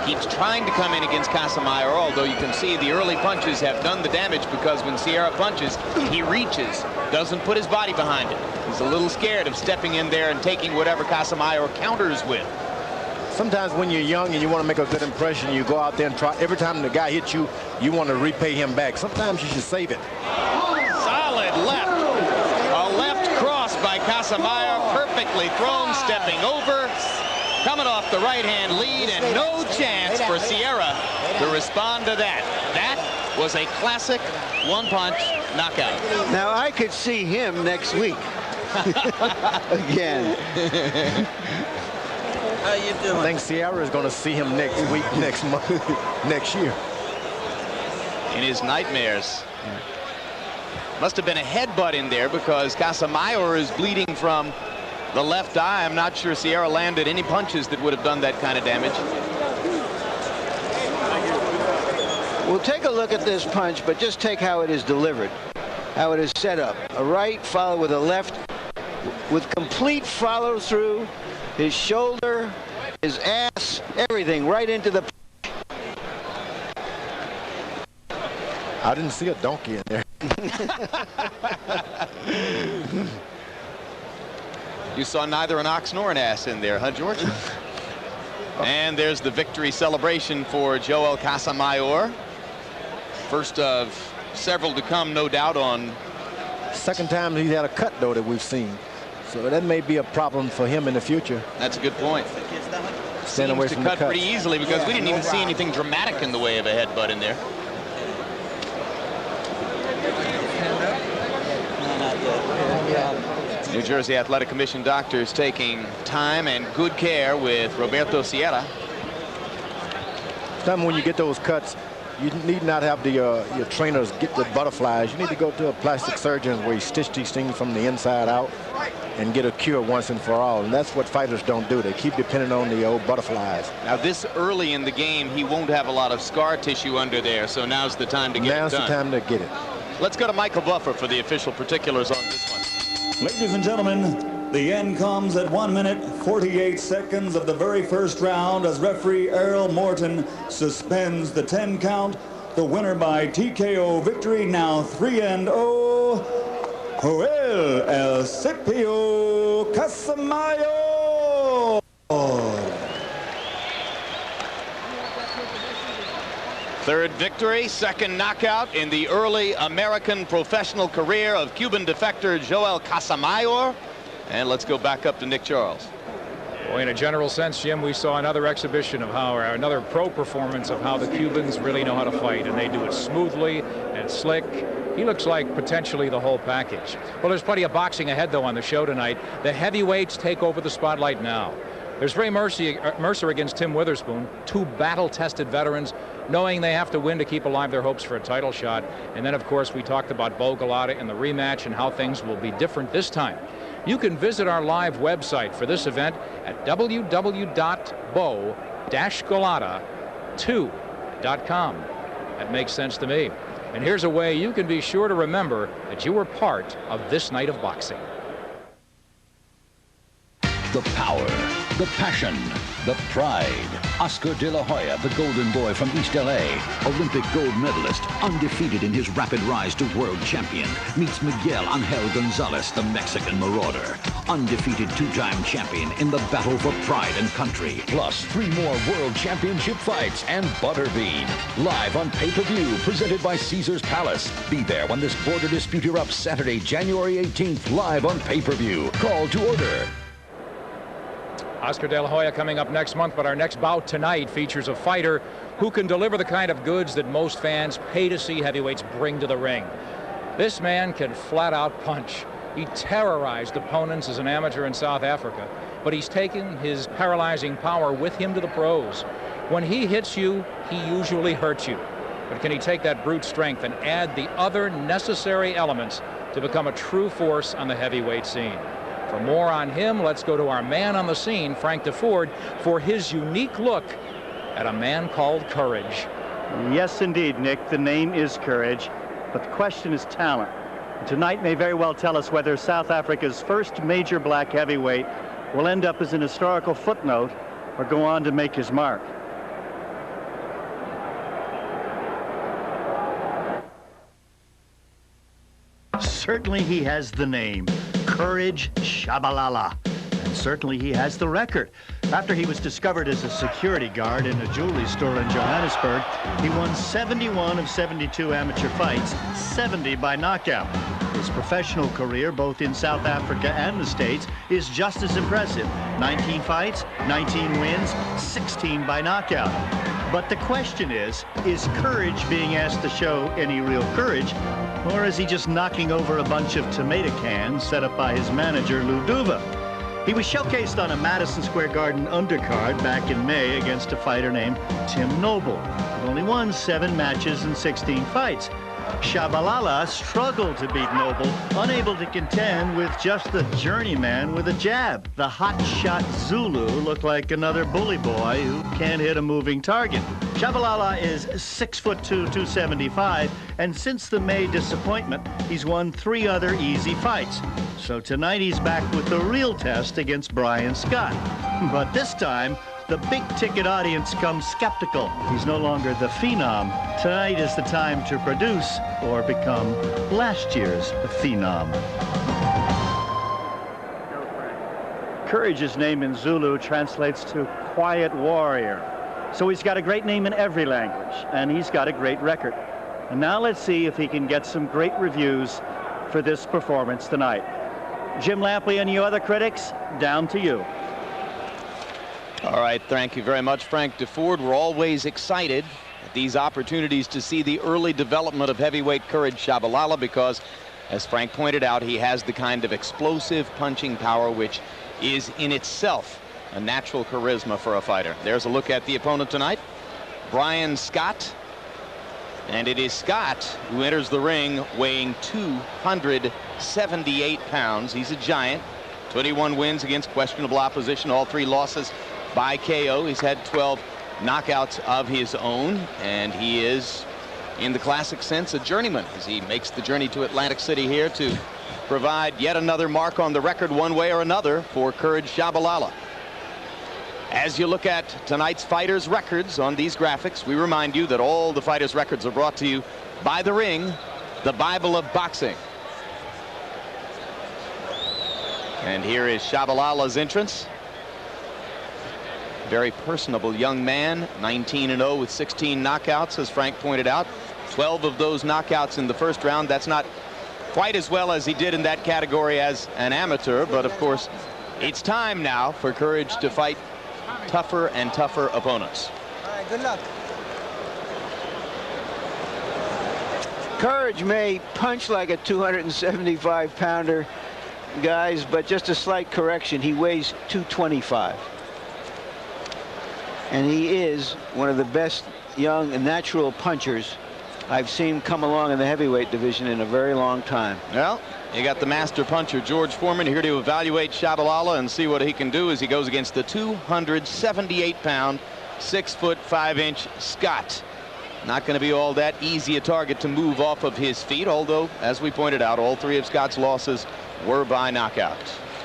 Keeps trying to come in against Casamayor, although you can see the early punches have done the damage because when Sierra punches, he reaches, doesn't put his body behind it. He's a little scared of stepping in there and taking whatever Casamayor counters with. Sometimes when you're young and you want to make a good impression, you go out there and try. Every time the guy hits you, you want to repay him back. Sometimes you should save it. Solid left. A left cross by Casamayor, perfectly thrown, stepping over. Coming off the right-hand lead, and no chance for Sierra to respond to that. That was a classic one-punch knockout. Now, I could see him next week. Again. How you doing? I think Sierra is going to see him next week, next month, next year. In his nightmares. Must have been a headbutt in there because Casamayor is bleeding from the left eye. I'm not sure Sierra landed any punches that would have done that kind of damage. We'll take a look at this punch, but just take how it is delivered, how it is set up. A right followed with a left with complete follow through. His shoulder, his ass, everything right into the. I didn't see a donkey in there. You saw neither an ox nor an ass in there, huh, George? And there's the victory celebration for Joel Casamayor. First of several to come, no doubt, on. Second time he's had a cut, though, that we've seen. So that may be a problem for him in the future. That's a good point. Stand away from the cut pretty easily because we didn't even see anything dramatic in the way of a headbutt in there. New Jersey Athletic Commission doctors taking time and good care with Roberto Sierra. Sometimes when you get those cuts, you need not have the your trainers get the butterflies. You need to go to a plastic surgeon where you stitch these things from the inside out and get a cure once and for all. And that's what fighters don't do. They keep depending on the old butterflies. Now, this early in the game, he won't have a lot of scar tissue under there, so now's the time to get it done. Now's the time to get it. Let's go to Michael Buffer for the official particulars on this one. Ladies and gentlemen, the end comes at 1 minute, 48 seconds of the very first round as referee Earl Morton suspends the 10 count. The winner by TKO victory, now 3-0, Joel El Scipio Casamayor. Third victory, second knockout in the early American professional career of Cuban defector Joel Casamayor. And let's go back up to Nick Charles. Well, in a general sense, Jim, we saw another exhibition of how, or another pro performance of how the Cubans really know how to fight, and they do it smoothly and slick. He looks like potentially the whole package. Well, there's plenty of boxing ahead, though, on the show tonight. The heavyweights take over the spotlight now. There's Ray Mercer against Tim Witherspoon, two battle-tested veterans. knowing they have to win to keep alive their hopes for a title shot. And then, of course, we talked about Bowe Golota and the rematch and how things will be different this time. You can visit our live website for this event at www.bow-golota2.com. That makes sense to me. And here's a way you can be sure to remember that you were part of this night of boxing. The power, the passion, the pride. Oscar De La Hoya, the golden boy from East L.A., Olympic gold medalist, undefeated in his rapid rise to world champion, meets Miguel Angel Gonzalez, the Mexican marauder, undefeated two-time champion in the battle for pride and country. Plus 3 more world championship fights and Butterbean. Live on pay-per-view, presented by Caesar's Palace. Be there when this border dispute erupts Saturday, January 18th, live on pay-per-view. Call to order. Oscar De La Hoya coming up next month, but our next bout tonight features a fighter who can deliver the kind of goods that most fans pay to see heavyweights bring to the ring. This man can flat out punch. He terrorized opponents as an amateur in South Africa, but he's taken his paralyzing power with him to the pros. When he hits you, he usually hurts you. But can he take that brute strength and add the other necessary elements to become a true force on the heavyweight scene? For more on him, let's go to our man on the scene, Frank DeFord, for his unique look at a man called Courage. Yes, indeed, Nick. The name is Courage, but the question is talent. Tonight may very well tell us whether South Africa's first major black heavyweight will end up as an historical footnote or go on to make his mark. Certainly he has the name, Courage Shabalala. And certainly he has the record. After he was discovered as a security guard in a jewelry store in Johannesburg, he won 71 of 72 amateur fights, 70 by knockout. His professional career, both in South Africa and the States, is just as impressive. 19 fights, 19 wins, 16 by knockout. But the question is Courage being asked to show any real courage, or is he just knocking over a bunch of tomato cans set up by his manager, Lou Duva? He was showcased on a Madison Square Garden undercard back in May against a fighter named Tim Noble. He only won 7 matches and 16 fights. Shabalala struggled to beat Noble, unable to contend with just the journeyman with a jab. The hot-shot Zulu looked like another bully boy who can't hit a moving target. Shabalala is 6'2", 275, and since the May disappointment, he's won 3 other easy fights. So tonight he's back with the real test against Brian Scott. But this time, the big-ticket audience comes skeptical. He's no longer the phenom. Tonight is the time to produce or become last year's phenom. Courage's name in Zulu translates to quiet warrior. So he's got a great name in every language, and he's got a great record. And now let's see if he can get some great reviews for this performance tonight. Jim Lampley and you other critics, down to you. All right, thank you very much, Frank DeFord. We're always excited at these opportunities to see the early development of heavyweight Courage Shabalala because, as Frank pointed out, he has the kind of explosive punching power which is in itself a natural charisma for a fighter. There's a look at the opponent tonight, Brian Scott. And it is Scott who enters the ring weighing 278 pounds. He's a giant. 21 wins against questionable opposition, all 3 losses by KO. He's had 12 knockouts of his own, and he is, in the classic sense, a journeyman as he makes the journey to Atlantic City here to provide yet another mark on the record one way or another for Courage Shabalala. As you look at tonight's fighters' records on these graphics, we remind you that all the fighters' records are brought to you by The Ring, the Bible of boxing. And here is Shabalala's entrance. Very personable young man, 19-0 with 16 knockouts, as Frank pointed out. 12 of those knockouts in the first round. That's not quite as well as he did in that category as an amateur, but of course, it's time now for Courage to fight tougher and tougher opponents. All right, good luck. Courage may punch like a 275-pounder, guys, but just a slight correction. He weighs 225. And he is one of the best young natural punchers I've seen come along in the heavyweight division in a very long time. Well, you got the master puncher, George Foreman, here to evaluate Shabalala and see what he can do as he goes against the 278-pound, 6'5" Scott. Not going to be all that easy a target to move off of his feet, although, as we pointed out, all three of Scott's losses were by knockout.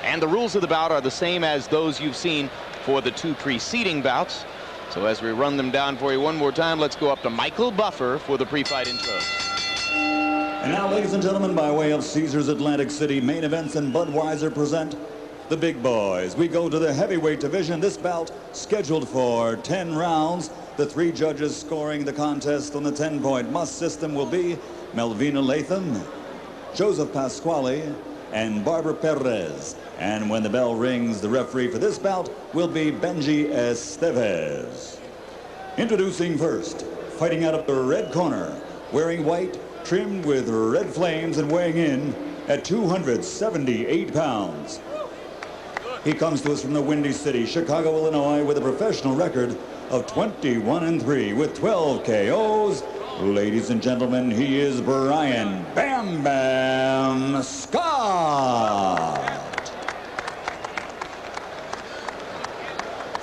And the rules of the bout are the same as those you've seen for the two preceding bouts. So as we run them down for you one more time, let's go up to Michael Buffer for the pre-fight intro. And now, ladies and gentlemen, by way of Caesars Atlantic City Main Events and Budweiser present the big boys. We go to the heavyweight division. This bout scheduled for 10 rounds. The three judges scoring the contest on the 10-point must system will be Melvina Latham, Joseph Pasquale, and Barbara Perez. And when the bell rings, the referee for this bout will be Benji Estevez. Introducing first, fighting out of the red corner, wearing white, trimmed with red flames and weighing in at 278 pounds. He comes to us from the Windy City, Chicago, Illinois, with a professional record of 21-3 with 12 KOs. Ladies and gentlemen, he is Brian Bam Bam Scott.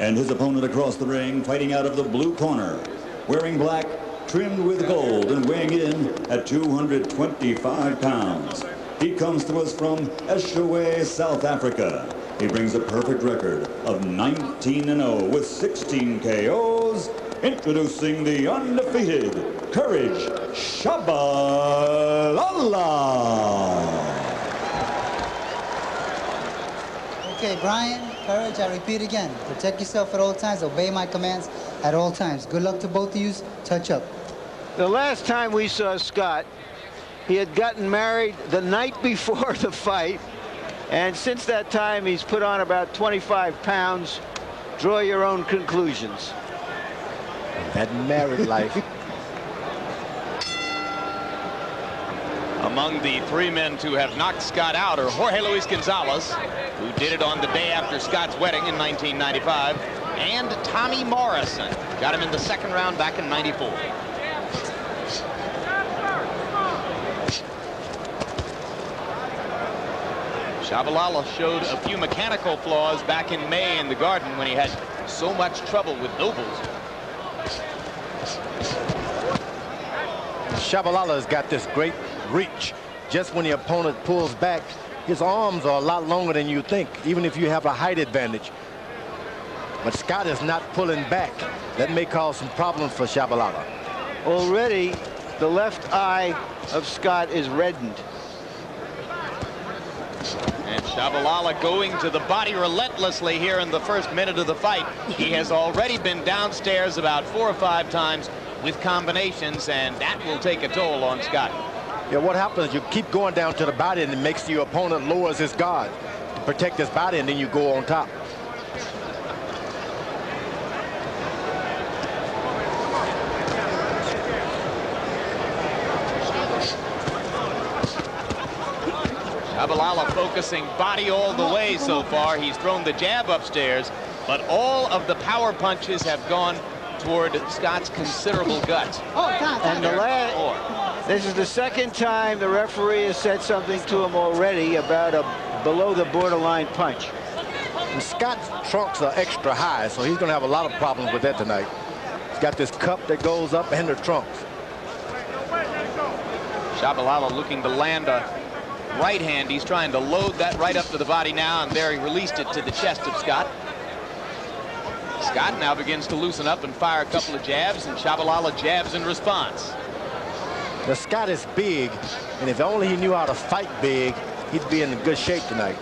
And his opponent across the ring, fighting out of the blue corner, wearing black, trimmed with gold and weighing in at 225 pounds. He comes to us from Eshowe, South Africa. He brings a perfect record of 19-0 with 16 KOs. Introducing the undefeated Courage Shabalala. Okay, Brian, Courage, I repeat again. Protect yourself at all times. Obey my commands at all times. Good luck to both of you. Touch up. The last time we saw Scott, he had gotten married the night before the fight. And since that time, he's put on about 25 pounds. Draw your own conclusions. That married life. Among the three men to have knocked Scott out are Jorge Luis Gonzalez, who did it on the day after Scott's wedding in 1995, and Tommy Morrison. Got him in the second round back in '94. Shabalala showed a few mechanical flaws back in May in the Garden when he had so much trouble with Nobles. Shabalala's got this great reach. Just when the opponent pulls back, his arms are a lot longer than you think, even if you have a height advantage. But Scott is not pulling back. That may cause some problems for Shabalala. Already, the left eye of Scott is reddened. And Shabalala going to the body relentlessly here in the first minute of the fight. He has already been downstairs about 4 or 5 times with combinations, and that will take a toll on Scott. Yeah, what happens, you keep going down to the body and it makes your opponent lowers his guard to protect his body, and then you go on top. Shabalala focusing body all the way so far. He's thrown the jab upstairs, but all of the power punches have gone toward Scott's considerable guts. And this is the second time the referee has said something to him already about a below the borderline punch. And Scott's trunks are extra high, so he's going to have a lot of problems with that tonight. He's got this cup that goes up and the trunks. Shabalala looking to land a right hand. He's trying to load that right up to the body now, and there he released it to the chest of Scott. Scott now begins to loosen up and fire a couple of jabs, and Shabalala jabs in response. The Scott is big, and if only he knew how to fight big, he'd be in good shape tonight.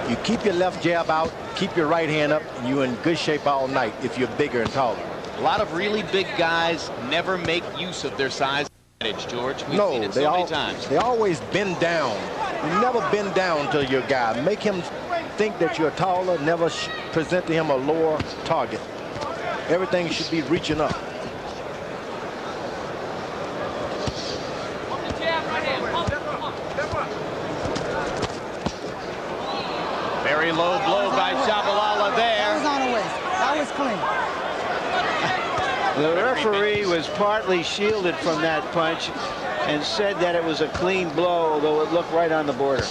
You keep your left jab out, keep your right hand up, and you're in good shape all night if you're bigger and taller. A lot of really big guys never make use of their size advantage, George. We've seen it so many times. They always bend down. You never bend down to your guy. Make him think that you're taller, never present to him a lower target. Everything should be reaching up. Very low blow by Shabalala there. That was on the waist. That was clean. The referee was partly shielded from that punch and said that it was a clean blow, although it looked right on the border.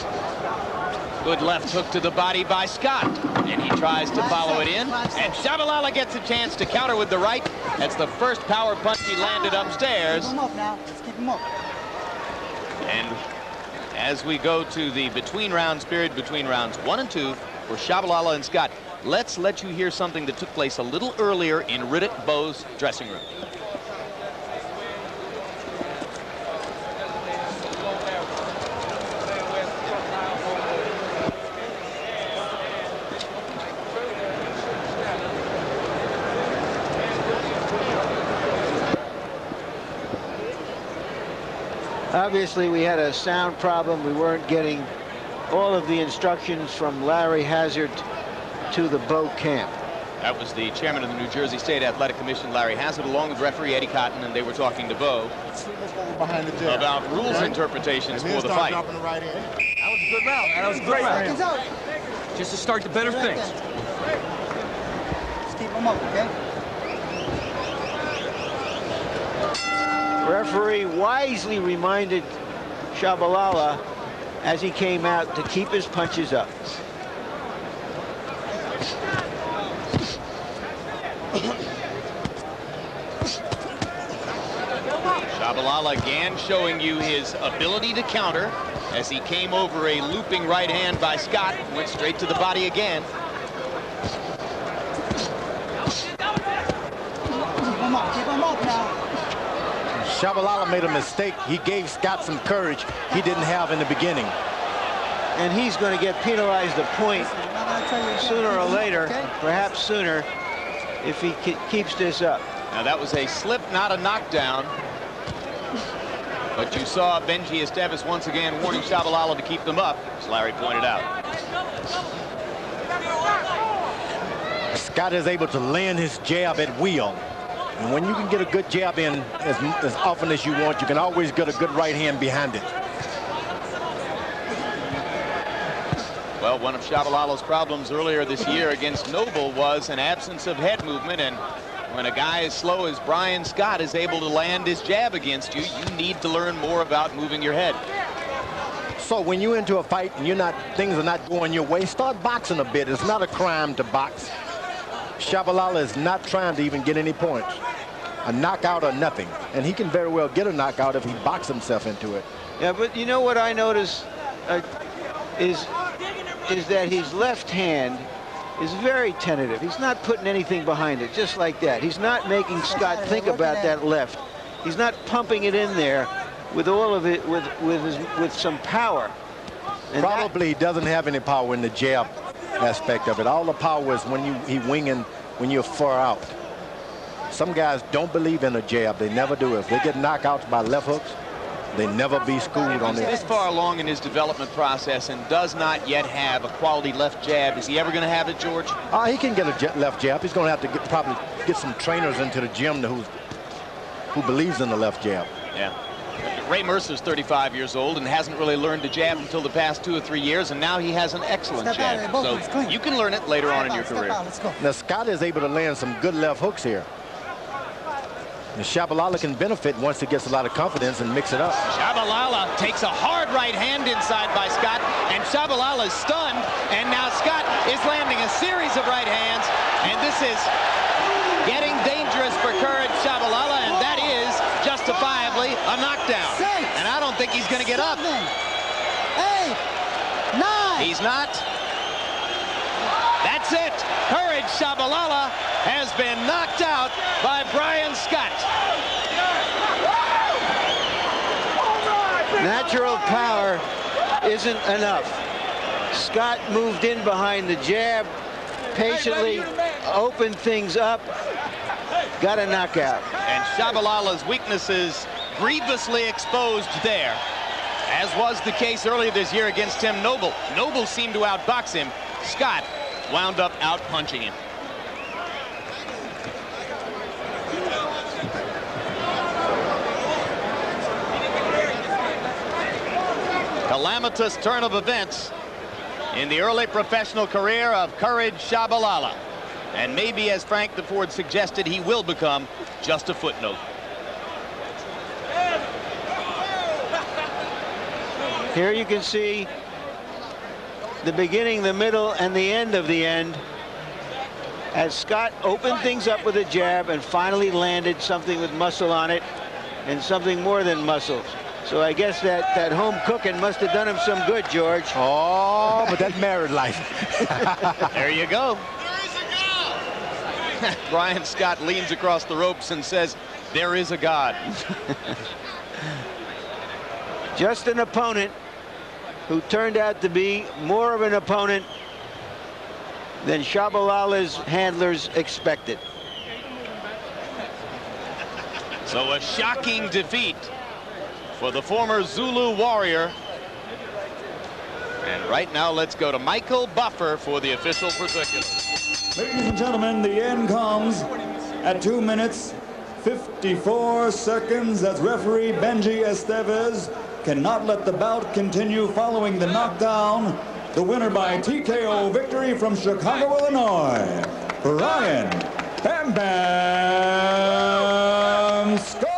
Good left hook to the body by Scott, and he tries to follow it in, and Shabalala gets a chance to counter with the right. That's the first power punch he landed upstairs. Keep him up now. Let's keep him up. And as we go to the between rounds period, between rounds 1 and 2 for Shabalala and Scott, let's let you hear something that took place a little earlier in Riddick Bowe's dressing room. Obviously, we had a sound problem. We weren't getting all of the instructions from Larry Hazard to the Bowe camp. That was the chairman of the New Jersey State Athletic Commission, Larry Hazard, along with referee Eddie Cotton, and they were talking to Bowe about rules interpretations for the fight. That was a good round, man. That was a great round. Just to start the better things. Let's keep him up, okay? Referee wisely reminded Shabalala as he came out to keep his punches up. Shabalala again showing you his ability to counter as he came over a looping right hand by Scott, went straight to the body again. Keep him up now. Shabalala made a mistake. He gave Scott some courage he didn't have in the beginning. And he's going to get penalized a point sooner or later, perhaps sooner, if he keeps this up. Now that was a slip, not a knockdown. But you saw Benji Esteves once again warning Shabalala to keep them up, as Larry pointed out. Scott is able to land his jab at will. And when you can get a good jab in as often as you want, you can always get a good right hand behind it. Well, one of Shabalala's problems earlier this year against Noble was an absence of head movement, and when a guy as slow as Brian Scott is able to land his jab against you, you need to learn more about moving your head. So when you're into a fight and things are not going your way, start boxing a bit. It's not a crime to box. Shabalala is not trying to even get any points. A knockout or nothing. And he can very well get a knockout if he boxes himself into it. Yeah, but you know what I notice is that his left hand is very tentative. He's not putting anything behind it, just like that. He's not making Scott think about that left. He's not pumping it in there with all of it, with some power. And probably he doesn't have any power in the jab aspect of it. All the power is when he winging when you're far out. Some guys don't believe in a jab. They never do. If they get knockouts by left hooks, they never be schooled on He's it. this far along in his development process and does not yet have a quality left jab. Is he ever going to have it, George? He can get a left jab. He's going to have to probably get some trainers into the gym who believes in the left jab. Yeah. Ray Mercer's 35 years old and hasn't really learned to jab until the past 2 or 3 years, and now he has an excellent jab. So you can learn it later on in your career. Now Scott is able to land some good left hooks here. And Shabalala can benefit once he gets a lot of confidence and mix it up. Shabalala takes a hard right hand inside by Scott, and Shabalala is stunned, and now Scott is landing a series of right hands, and this is getting dangerous for Courage Shabalala, and that is justifiably a knockdown. And I don't think he's going to get up. 8, 9. He's not. That's it. Courage Shabalala has been knocked out by Brian Scott. Natural power isn't enough. Scott moved in behind the jab, patiently opened things up, got a knockout. And Shabalala's weaknesses grievously exposed there, as was the case earlier this year against Tim Noble. Noble seemed to outbox him. Scott wound up out-punching him. Calamitous turn of events in the early professional career of Courage Shabalala. And maybe, as Frank DeFord suggested, he will become just a footnote. Here you can see the beginning, the middle, and the end of the end as Scott opened things up with a jab and finally landed something with muscle on it and something more than muscle. So I guess that home cooking must have done him some good, George. Oh, but that married life. There you go. Brian Scott leans across the ropes and says, "There is a God." Just an opponent who turned out to be more of an opponent than Shabalala's handlers expected. So a shocking defeat for the former Zulu Warrior. And right now, let's go to Michael Buffer for the official particulars. Ladies and gentlemen, the end comes at 2 minutes, 54 seconds. As referee Benji Estevez cannot let the bout continue following the knockdown. The winner by TKO victory from Chicago, Illinois, Brian Bam Bam Scott.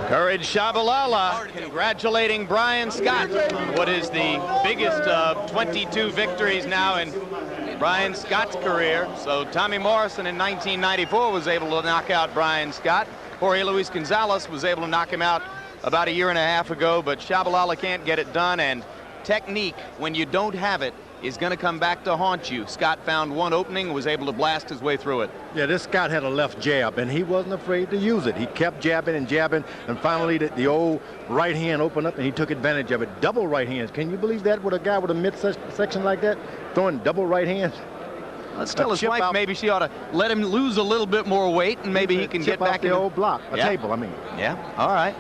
Courage Shabalala congratulating Brian Scott on what is the biggest of 22 victories now in Brian Scott's career. So Tommy Morrison in 1994 was able to knock out Brian Scott. Jorge Luis Gonzalez was able to knock him out about 1.5 years ago, but Shabalala can't get it done, and technique, when you don't have it, is going to come back to haunt you. Scott found one opening and was able to blast his way through it. Yeah, this Scott had a left jab, and he wasn't afraid to use it. He kept jabbing and jabbing, and finally the old right hand opened up, and he took advantage of it. Double right hands. Can you believe that with a guy with a midsection like that? Throwing double right hands? Let's tell his wife maybe she ought to let him lose a little bit more weight, and maybe he can get back in the old block, table, I mean. Yeah, all right.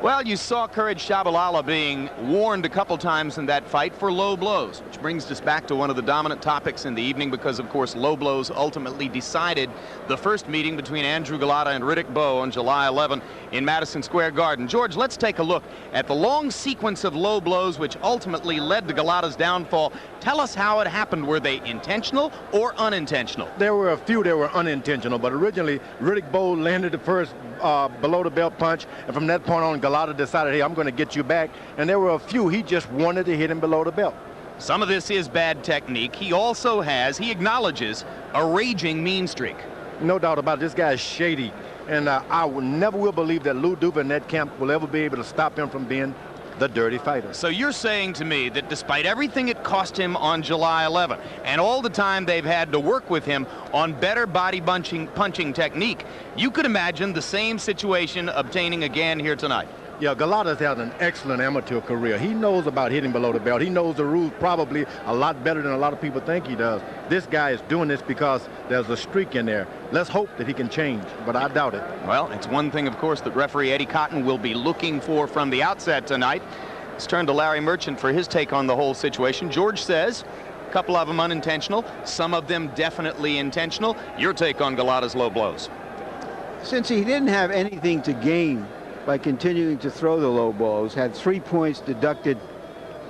Well, you saw Courage Shabalala being warned a couple times in that fight for low blows, which brings us back to one of the dominant topics in the evening because, of course, low blows ultimately decided the first meeting between Andrew Golota and Riddick Bowe on July 11 in Madison Square Garden. George, let's take a look at the long sequence of low blows which ultimately led to Golota's downfall. Tell us how it happened. Were they intentional or unintentional? There were a few that were unintentional, but originally Riddick Bowe landed the first below the belt punch, and from that point on Golota decided, hey, I'm going to get you back, and there were a few he just wanted to hit him below the belt. Some of this is bad technique. He also has, he acknowledges, a raging mean streak. No doubt about it. This guy is shady, and I never will believe that Lou Duva in that camp will ever be able to stop him from being the dirty fighter. So you're saying to me that despite everything it cost him on July 11 and all the time they've had to work with him on better body punching technique, you could imagine the same situation obtaining again here tonight? Yeah, Golota's had an excellent amateur career. He knows about hitting below the belt. He knows the rules probably a lot better than a lot of people think he does. This guy is doing this because there's a streak in there. Let's hope that he can change, but I doubt it. Well, it's one thing, of course, that referee Eddie Cotton will be looking for from the outset tonight. Let's turn to Larry Merchant for his take on the whole situation. George says a couple of them unintentional, some of them definitely intentional. Your take on Golota's low blows? Since he didn't have anything to gain by continuing to throw the low blows, had 3 points deducted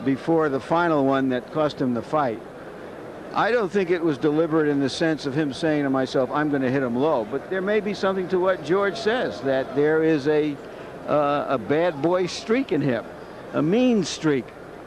before the final one that cost him the fight. I don't think it was deliberate in the sense of him saying to myself, I'm going to hit him low, but there may be something to what George says, that there is a bad boy streak in him, a mean streak.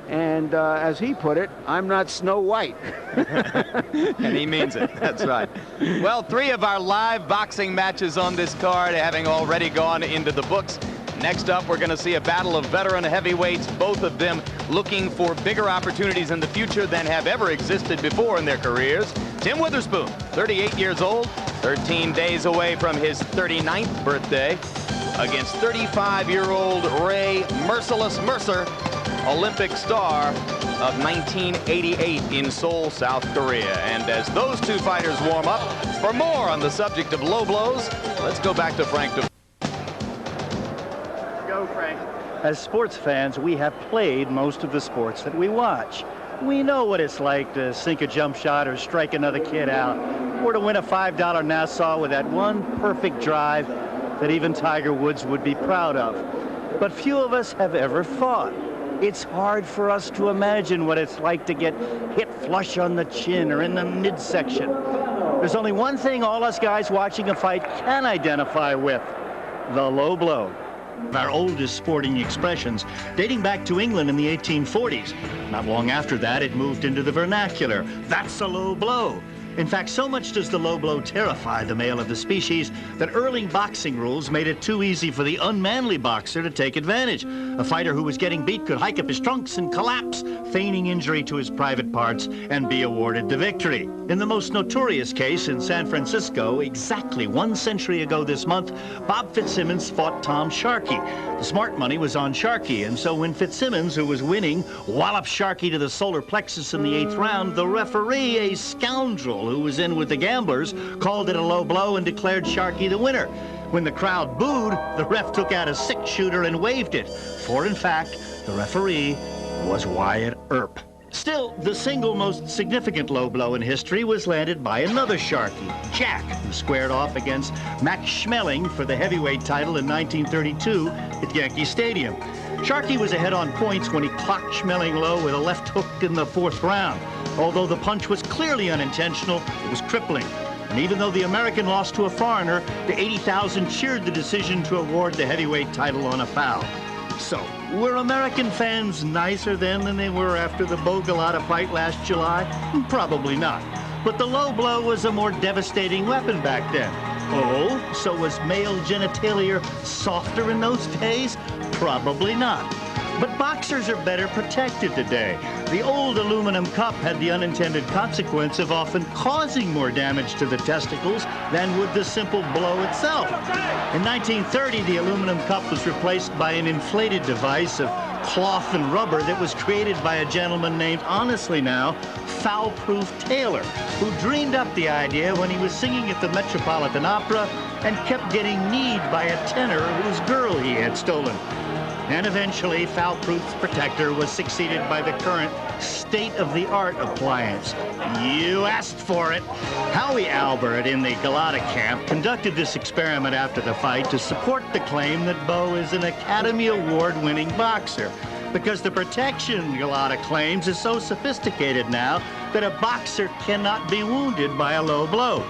And as he put it, I'm not Snow White. And he means it. That's right. Well, 3 of our live boxing matches on this card having already gone into the books. Next up, we're going to see a battle of veteran heavyweights, both of them looking for bigger opportunities in the future than have ever existed before in their careers. Tim Witherspoon, 38 years old, 13 days away from his 39th birthday, against 35-year-old Ray Merciless Mercer, Olympic star of 1988 in Seoul, South Korea. And as those two fighters warm up, for more on the subject of low blows, let's go back to Frank. Go, Frank. As sports fans, we have played most of the sports that we watch. We know what it's like to sink a jump shot or strike another kid out, or to win a $5 Nassau with that one perfect drive that even Tiger Woods would be proud of. but few of us have ever fought. It's hard for us to imagine what it's like to get hit flush on the chin or in the midsection. There's only one thing all us guys watching a fight can identify with: the low blow. Our oldest sporting expressions, dating back to England in the 1840s. Not long after that, it moved into the vernacular. That's a low blow. In fact, so much does the low blow terrify the male of the species that early boxing rules made it too easy for the unmanly boxer to take advantage. A fighter who was getting beat could hike up his trunks and collapse, feigning injury to his private parts, and be awarded the victory. In the most notorious case in San Francisco, exactly 1 century ago this month, Bob Fitzsimmons fought Tom Sharkey. The smart money was on Sharkey, and so when Fitzsimmons, who was winning, walloped Sharkey to the solar plexus in the 8th round, the referee, a scoundrel who was in with the gamblers, called it a low blow and declared Sharkey the winner. When the crowd booed, the ref took out a 6-shooter and waved it, for in fact, the referee was Wyatt Earp. Still, the single most significant low blow in history was landed by another Sharkey, Jack, who squared off against Max Schmeling for the heavyweight title in 1932 at Yankee Stadium. Sharkey was ahead on points when he clocked Schmeling low with a left hook in the 4th round. Although the punch was clearly unintentional, it was crippling. And even though the American lost to a foreigner, the 80,000 cheered the decision to award the heavyweight title on a foul. So, were American fans nicer then than they were after the Bowe Golota fight last July? Probably not. But the low blow was a more devastating weapon back then. Oh, so was male genitalia softer in those days? Probably not. But boxers are better protected today. The old aluminum cup had the unintended consequence of often causing more damage to the testicles than would the simple blow itself. In 1930, the aluminum cup was replaced by an inflated device of cloth and rubber that was created by a gentleman named, honestly now, Foul-Proof Taylor, who dreamed up the idea when he was singing at the Metropolitan Opera and kept getting kneed by a tenor whose girl he had stolen. And eventually, Foul-Proof's protector was succeeded by the current state-of-the-art appliance. You asked for it. Howie Albert in the Golota camp conducted this experiment after the fight to support the claim that Bowe is an Academy Award-winning boxer, because the protection Golota claims is so sophisticated now that a boxer cannot be wounded by a low blow.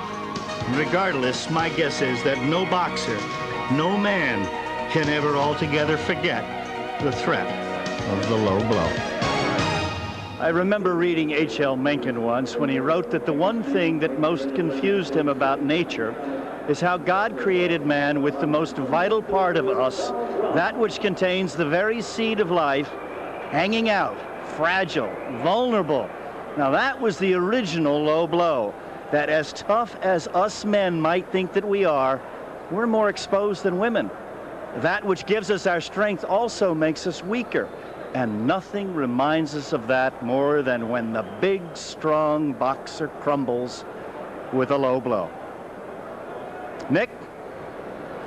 Regardless, my guess is that no boxer, no man, can ever altogether forget the threat of the low blow. I remember reading H.L. Mencken once when he wrote that the one thing that most confused him about nature is how God created man with the most vital part of us, that which contains the very seed of life, hanging out, fragile, vulnerable. Now that was the original low blow, that as tough as us men might think that we are, we're more exposed than women. That which gives us our strength also makes us weaker. And nothing reminds us of that more than when the big, strong boxer crumbles with a low blow. Nick?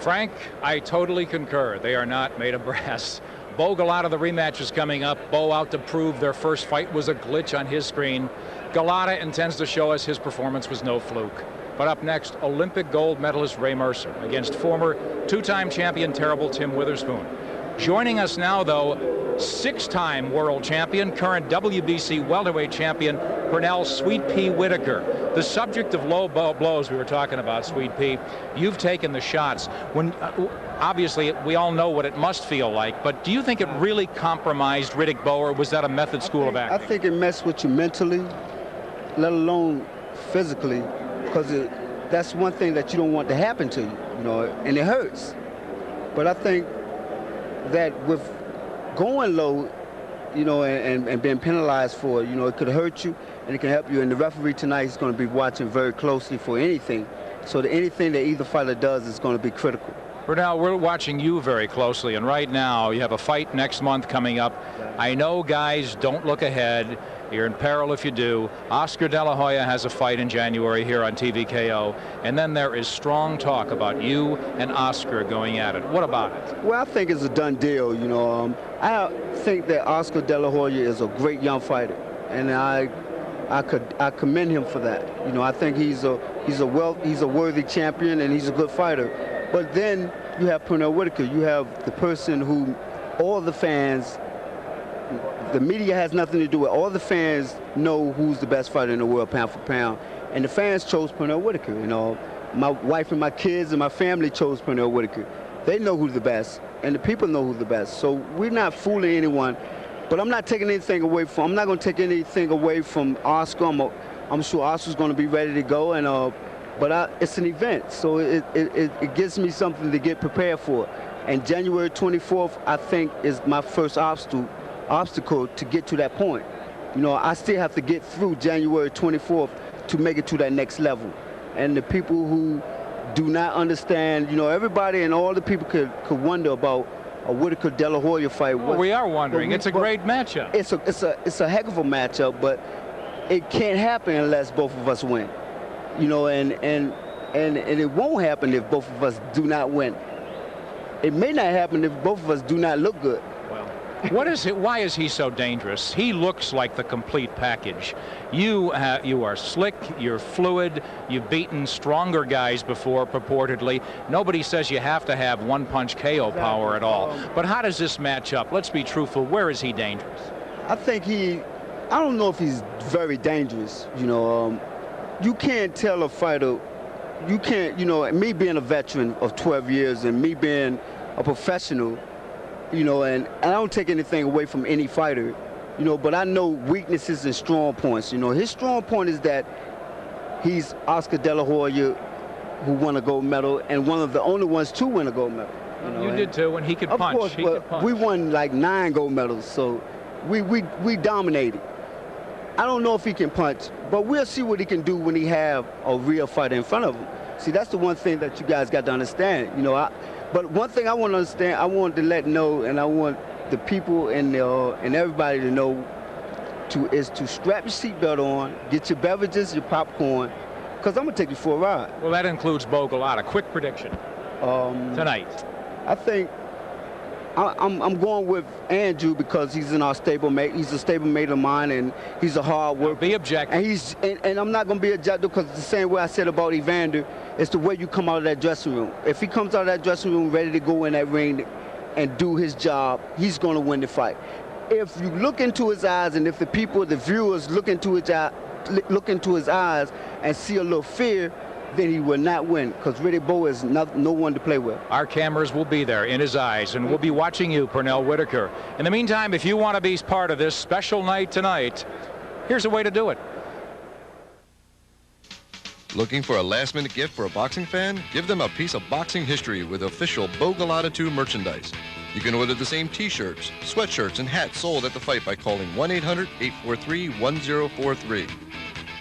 Frank, I totally concur. They are not made of brass. Bowe Golota, the rematch is coming up. Bowe out to prove their first fight was a glitch on his screen. Golota intends to show us his performance was no fluke. But up next, Olympic gold medalist Ray Mercer against former 2-time champion terrible Tim Witherspoon. Joining us now, though, 6-time world champion, current WBC welterweight champion, Pernell Sweet Pea Whitaker. The subject of low blows we were talking about, Sweet Pea, you've taken the shots. When obviously, we all know what it must feel like, but do you think it really compromised Riddick Bowe, or was that a method school of acting? I think it messed with you mentally, let alone physically, because that's one thing that you don't want to happen to you, you know, and it hurts. But I think that with going low, you know, and being penalized for it, you know, it could hurt you and it can help you. And the referee tonight is going to be watching very closely for anything. So that anything that either fighter does is going to be critical. Pernell, we're watching you very closely, and right now you have a fight next month coming up. I know, guys, don't look ahead. You're in peril if you do. Oscar De La Hoya has a fight in January here on TVKO, and then there is strong talk about you and Oscar going at it. What about it? Well, I think it's a done deal, you know. I think that Oscar De La Hoya is a great young fighter, and I commend him for that. You know, I think he's a worthy champion and he's a good fighter. But then you have Pernell Whitaker. You have the person who all the fans, the media has nothing to do with. All the fans know who's the best fighter in the world, pound for pound. And the fans chose Pernell Whitaker. You know, my wife and my kids and my family chose Pernell Whitaker. They know who's the best, and the people know who's the best. So we're not fooling anyone. But I'm not taking anything away from. I'm not going to take anything away from Oscar. I'm sure Oscar's going to be ready to go, and it's an event, so it gives me something to get prepared for. And January 24th, I think, is my first obstacle to get to that point. You know, I still have to get through January 24th to make it to that next level. And the people who do not understand, you know, everybody and all the people could wonder about a Whitaker De La Hoya fight. Well, we are wondering. It's a great matchup. It's a heck of a matchup, but it can't happen unless both of us win. You know, and it won't happen if both of us do not win. It may not happen if both of us do not look good. What is it? Why is he so dangerous? He looks like the complete package. You are slick, you're fluid, you've beaten stronger guys before, purportedly. Nobody says you have to have one-punch KO power at all. But how does this match up? Let's be truthful. Where is he dangerous? I think I don't know if he's very dangerous. You know, you can't tell a fighter, you can't, you know, me being a veteran of 12 years and me being a professional, you know, and I don't take anything away from any fighter, you know, but I know weaknesses and strong points. You know, his strong point is that he's Oscar De La Hoya, who won a gold medal, and one of the only ones to win a gold medal. You did too, and he could punch. Of course, but we won like 9 gold medals, so we dominated. I don't know if he can punch, but we'll see what he can do when he have a real fighter in front of him. See, that's the one thing that you guys got to understand. You know, but one thing I want to understand, I want to let know, and I want the people and everybody to know, is to strap your seatbelt on, get your beverages, your popcorn, because I'm going to take you for a ride. Well, that includes Bowe Golota. Quick prediction tonight. I think I'm going with Andrew because he's in our stablemate. He's a stablemate of mine, and he's a hard worker. Be objective. And I'm not going to be objective because the same way I said about Evander, it's the way you come out of that dressing room. If he comes out of that dressing room ready to go in that ring and do his job, he's going to win the fight. If you look into his eyes, and if the people, the viewers, look into his eyes and see a little fear, then he will not win, because Riddick Bowe is no one to play with. Our cameras will be there in his eyes, and we'll be watching you, Pernell Whitaker. In the meantime, if you want to be part of this special night tonight, here's a way to do it. Looking for a last-minute gift for a boxing fan? Give them a piece of boxing history with official Bowe Golota II merchandise. You can order the same T-shirts, sweatshirts, and hats sold at the fight by calling 1-800-843-1043.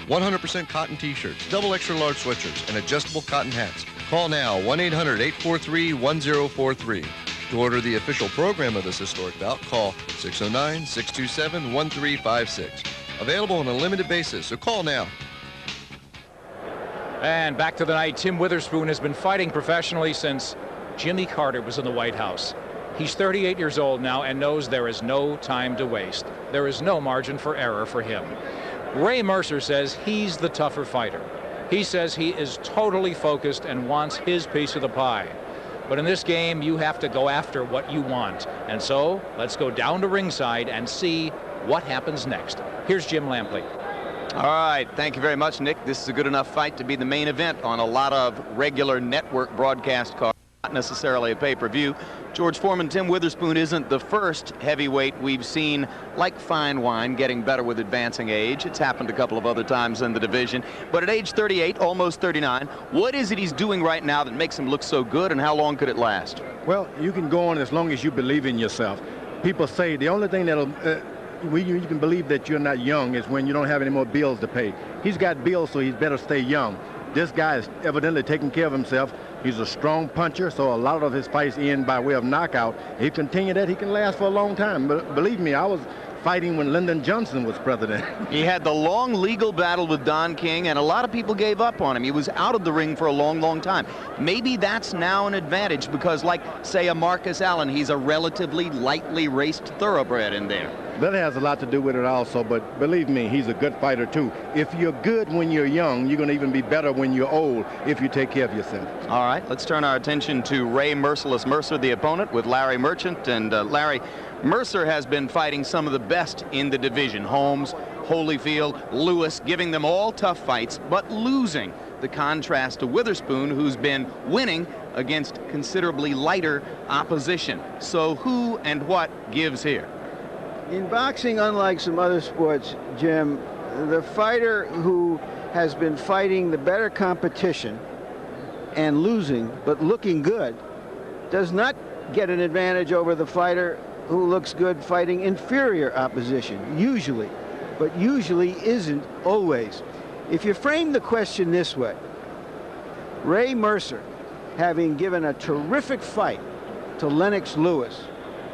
100% cotton T-shirts, double extra large sweatshirts, and adjustable cotton hats. Call now, 1-800-843-1043. To order the official program of this historic bout, call 609-627-1356. Available on a limited basis, so call now. And back to the night. Tim Witherspoon has been fighting professionally since Jimmy Carter was in the White House. He's 38 years old now and knows there is no time to waste. There is no margin for error for him. Ray Mercer says he's the tougher fighter. He says he is totally focused and wants his piece of the pie. But in this game, you have to go after what you want. And so let's go down to ringside and see what happens next. Here's Jim Lampley. All right, thank you very much, Nick. This is a good enough fight to be the main event on a lot of regular network broadcast cards, not necessarily a pay-per-view. George Foreman, Tim Witherspoon isn't the first heavyweight we've seen, like fine wine, getting better with advancing age. It's happened a couple of other times in the division. But at age 38, almost 39, what is it he's doing right now that makes him look so good, and how long could it last? Well, you can go on as long as you believe in yourself. People say the only thing that'll you can believe that you're not young is when you don't have any more bills to pay. He's got bills, so he's better stay young. This guy is evidently taking care of himself. He's a strong puncher, so a lot of his fights end by way of knockout. If he continue that, he can last for a long time. But believe me, I was fighting when Lyndon Johnson was president. He had the long legal battle with Don King, and a lot of people gave up on him. He was out of the ring for a long, long time. Maybe that's now an advantage because, like, say, a Marcus Allen, he's a relatively lightly raced thoroughbred in there. That has a lot to do with it also, but believe me, he's a good fighter too. If you're good when you're young, you're going to even be better when you're old if you take care of yourself. All right, let's turn our attention to Ray Merciless Mercer, the opponent, with Larry Merchant. And Larry, Mercer has been fighting some of the best in the division. Holmes, Holyfield, Lewis, giving them all tough fights, but losing. The contrast to Witherspoon, who's been winning against considerably lighter opposition. So who and what gives here? In boxing, unlike some other sports, Jim, the fighter who has been fighting the better competition and losing, but looking good, does not get an advantage over the fighter who looks good fighting inferior opposition, usually, but usually isn't always. If you frame the question this way, Ray Mercer, having given a terrific fight to Lennox Lewis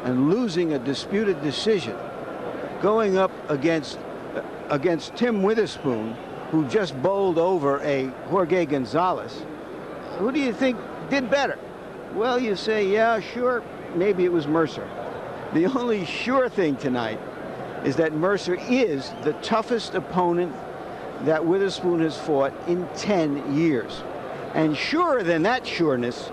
and losing a disputed decision, going up against Tim Witherspoon, who just bowled over a Jorge Gonzalez, who do you think did better? Well, you say, yeah, sure, maybe it was Mercer. The only sure thing tonight is that Mercer is the toughest opponent that Witherspoon has fought in 10 years. And surer than that sureness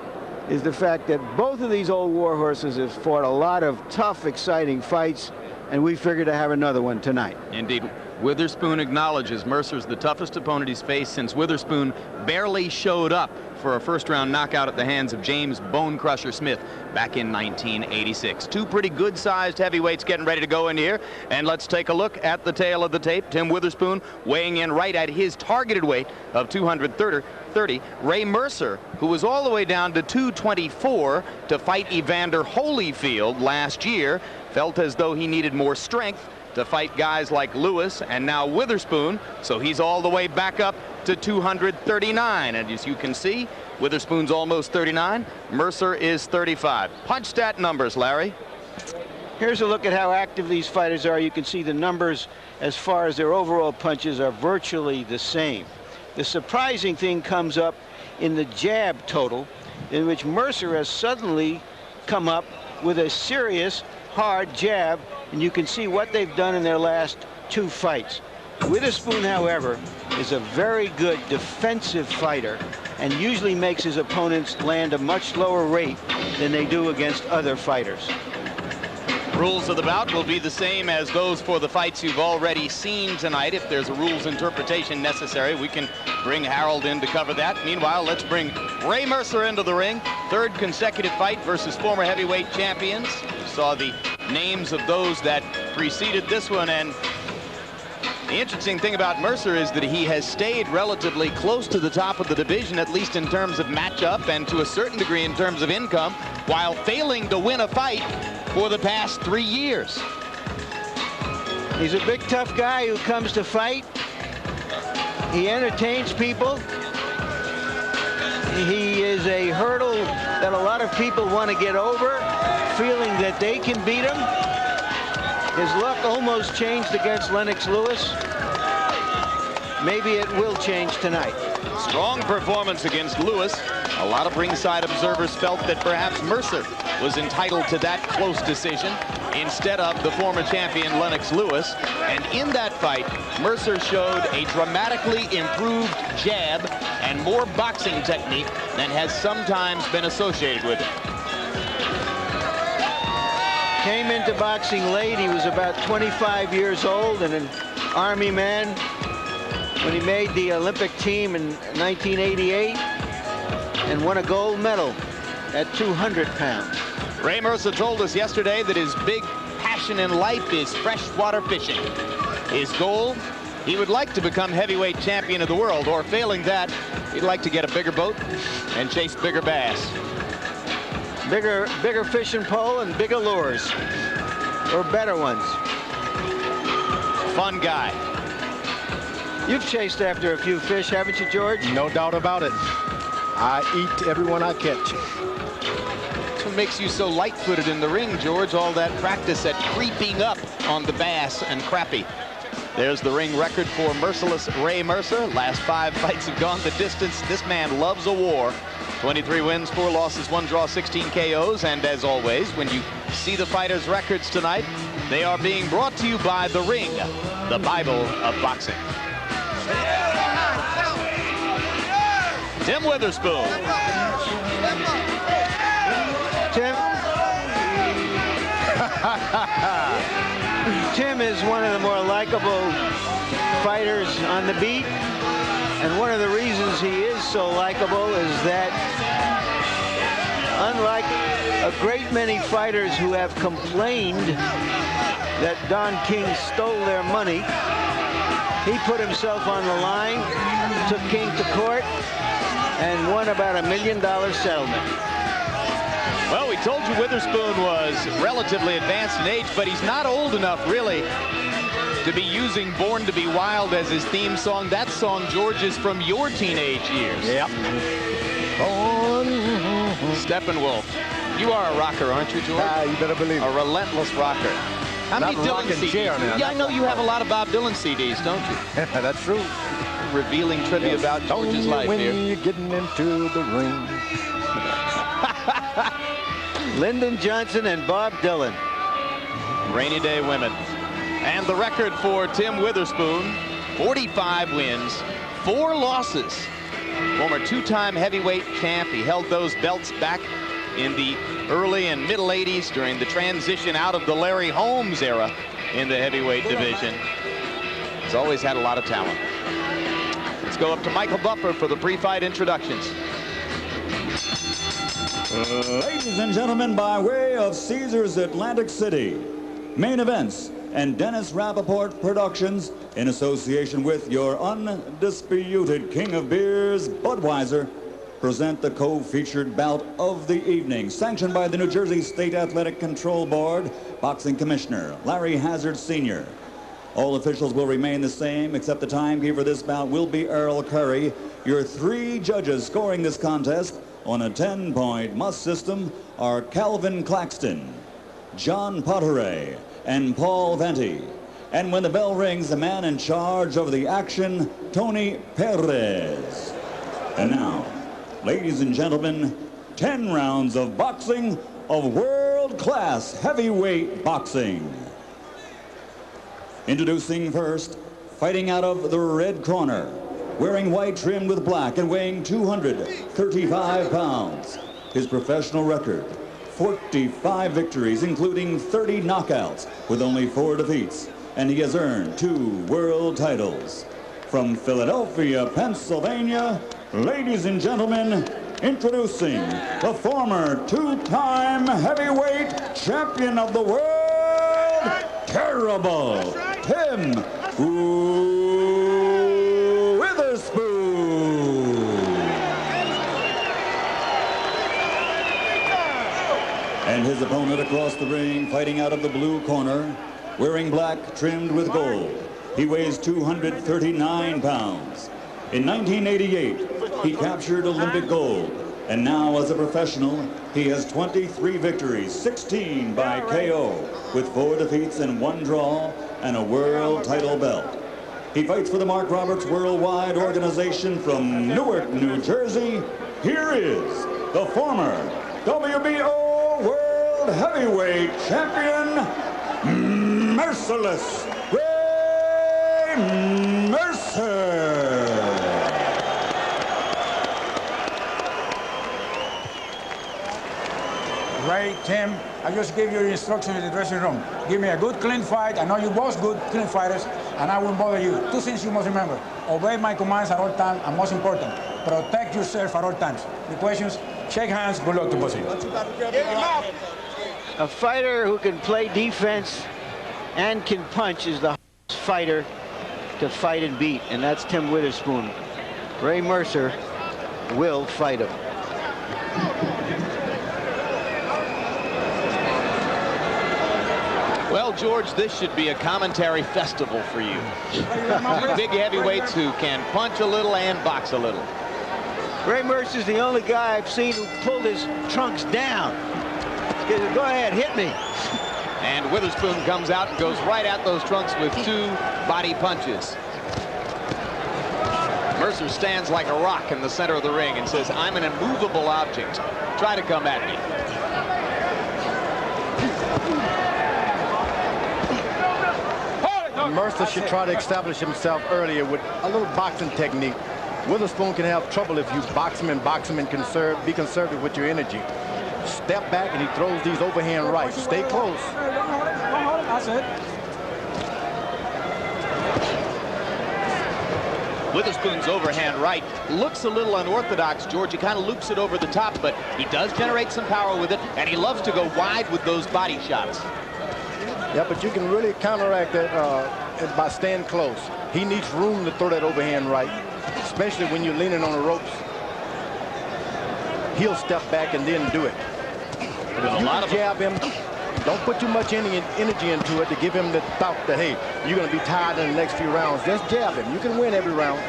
is the fact that both of these old war horses have fought a lot of tough, exciting fights, and we figured to have another one tonight. Indeed. Witherspoon acknowledges Mercer's the toughest opponent he's faced since Witherspoon barely showed up for a first-round knockout at the hands of James Bone Crusher Smith back in 1986. Two pretty good-sized heavyweights getting ready to go in here, and let's take a look at the tail of the tape. Tim Witherspoon weighing in right at his targeted weight of 230. Ray Mercer, who was all the way down to 224 to fight Evander Holyfield last year, felt as though he needed more strength to fight guys like Lewis and now Witherspoon, so he's all the way back up to 239. And as you can see, Witherspoon's almost 39, Mercer is 35. Punch stat numbers, Larry. Here's a look at how active these fighters are. You can see the numbers as far as their overall punches are virtually the same. The surprising thing comes up in the jab total, in which Mercer has suddenly come up with a serious, hard jab, and you can see what they've done in their last two fights. Witherspoon, however, is a very good defensive fighter and usually makes his opponents land a much lower rate than they do against other fighters. Rules of the bout will be the same as those for the fights you've already seen tonight. If there's a rules interpretation necessary, we can bring Harold in to cover that. Meanwhile, let's bring Ray Mercer into the ring. Third consecutive fight versus former heavyweight champions. You saw the names of those that preceded this one, and the interesting thing about Mercer is that he has stayed relatively close to the top of the division, at least in terms of matchup and to a certain degree in terms of income, while failing to win a fight for the past 3 years. He's a big, tough guy who comes to fight. He entertains people. He is a hurdle that a lot of people want to get over, feeling that they can beat him. His luck almost changed against Lennox Lewis. Maybe it will change tonight. Strong performance against Lewis. A lot of ringside observers felt that perhaps Mercer was entitled to that close decision instead of the former champion Lennox Lewis. And in that fight, Mercer showed a dramatically improved jab and more boxing technique than has sometimes been associated with it. Came into boxing late. He was about 25 years old and an Army man when he made the Olympic team in 1988 and won a gold medal at 200 pounds. Ray Mercer told us yesterday that his big passion in life is freshwater fishing. His goal, he would like to become heavyweight champion of the world, or failing that, he'd like to get a bigger boat and chase bigger bass. Bigger fishing pole and bigger lures, or better ones. Fun guy. You've chased after a few fish, haven't you, George? No doubt about it. I eat everyone I catch. That's what makes you so light-footed in the ring, George. All that practice at creeping up on the bass and crappie. There's the ring record for Merciless Ray Mercer. Last 5 fights have gone the distance. This man loves a war. 23 wins, 4 losses, 1 draw, 16 KOs. And as always, when you see the fighters' records tonight, They are being brought to you by The Ring, the Bible of boxing. Tim Witherspoon. Tim is one of the more likable fighters on the beat, and one of the reasons he is so likable is that unlike a great many fighters who have complained that Don King stole their money, he put himself on the line, took King to court, and won about $1 million settlement. Well, we told you Witherspoon was relatively advanced in age, but he's not old enough, really, to be using Born to be Wild as his theme song. That song, George, is from your teenage years. Yep. Steppenwolf. You are a rocker, aren't you, George? You better believe it. A relentless rocker. How many Dylan CDs? Yeah, I know you have a lot of Bob Dylan CDs, don't you? That's true. Revealing trivia about George's life here. When you're getting into the ring. Lyndon Johnson and Bob Dylan. Rainy day women. And the record for Tim Witherspoon, 45 wins, 4 losses. Former two-time heavyweight champ. He held those belts back in the early and middle 80s during the transition out of the Larry Holmes era in the heavyweight division. He's always had a lot of talent. Let's go up to Michael Buffer for the pre-fight introductions. Ladies and gentlemen, by way of Caesars Atlantic City, Main Events and Dennis Rappaport Productions, in association with your undisputed king of beers, Budweiser, present the co-featured bout of the evening, sanctioned by the New Jersey State Athletic Control Board, Boxing Commissioner Larry Hazard Sr. All officials will remain the same, except the timekeeper for this bout will be Earl Curry. Your 3 judges scoring this contest on a 10-point must system are Calvin Claxton, John Potteray, and Paul Venti. And when the bell rings, the man in charge of the action, Tony Perez. And now, ladies and gentlemen, 10 rounds of boxing of world-class heavyweight boxing. Introducing first, fighting out of the red corner, wearing white trimmed with black and weighing 235 pounds. His professional record, 45 victories, including 30 knockouts, with only 4 defeats. And he has earned 2 world titles. From Philadelphia, Pennsylvania, ladies and gentlemen, introducing the former 2-time heavyweight champion of the world, Terrible Tim Witherspoon. And his opponent across the ring, fighting out of the blue corner, wearing black trimmed with gold. He weighs 239 pounds. In 1988, he captured Olympic gold. And now, as a professional, he has 23 victories, 16 by KO, with 4 defeats and 1 draw, and a world title belt. He fights for the Mark Roberts Worldwide Organization from Newark, New Jersey. Here is the former WBO World Heavyweight Champion, Merciless Ray Mercer. Ray, Tim, I just gave you your instructions in the dressing room. Give me a good, clean fight. I know you're both good, clean fighters, and I won't bother you. 2 things you must remember. Obey my commands at all times, and most important, protect yourself at all times. The questions, shake hands, good luck to both of you. A fighter who can play defense and can punch is the hardest fighter to fight and beat, and that's Tim Witherspoon. Ray Mercer will fight him. Well, George, this should be a commentary festival for you. 2 big heavyweights who can punch a little and box a little. Ray Mercer's the only guy I've seen who pulled his trunks down. Go ahead, hit me. And Witherspoon comes out and goes right at those trunks with 2 body punches. Mercer stands like a rock in the center of the ring and says, I'm an immovable object. Try to come at me. Mercer should try to establish himself earlier with a little boxing technique. Witherspoon can have trouble if you box him and be conservative with your energy. Step back and he throws these overhand rights. Stay close. That's it. Witherspoon's overhand right looks a little unorthodox, George. He kind of loops it over the top, but he does generate some power with it, and he loves to go wide with those body shots. Yeah, but you can really counteract that by staying close. He needs room to throw that overhand right, especially when you're leaning on the ropes. He'll step back and then do it. But if you jab him, don't put too much energy into it to give him the thought that, hey, you're going to be tired in the next few rounds. Just jab him. You can win every round.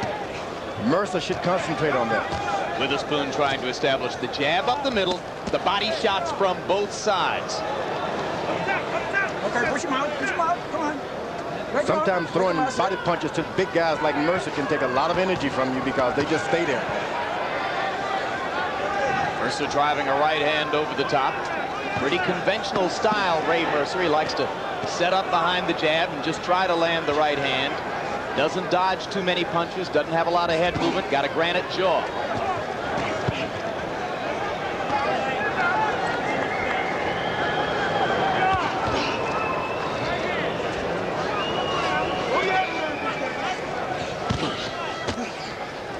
Mercer should concentrate on that. Witherspoon trying to establish the jab up the middle, the body shots from both sides. Okay, push him out, come on. Sometimes throwing body punches to big guys like Mercer can take a lot of energy from you because they just stay there. Mercer driving a right hand over the top. Pretty conventional style, Ray Mercer. He likes to set up behind the jab and just try to land the right hand. Doesn't dodge too many punches, doesn't have a lot of head movement, got a granite jaw.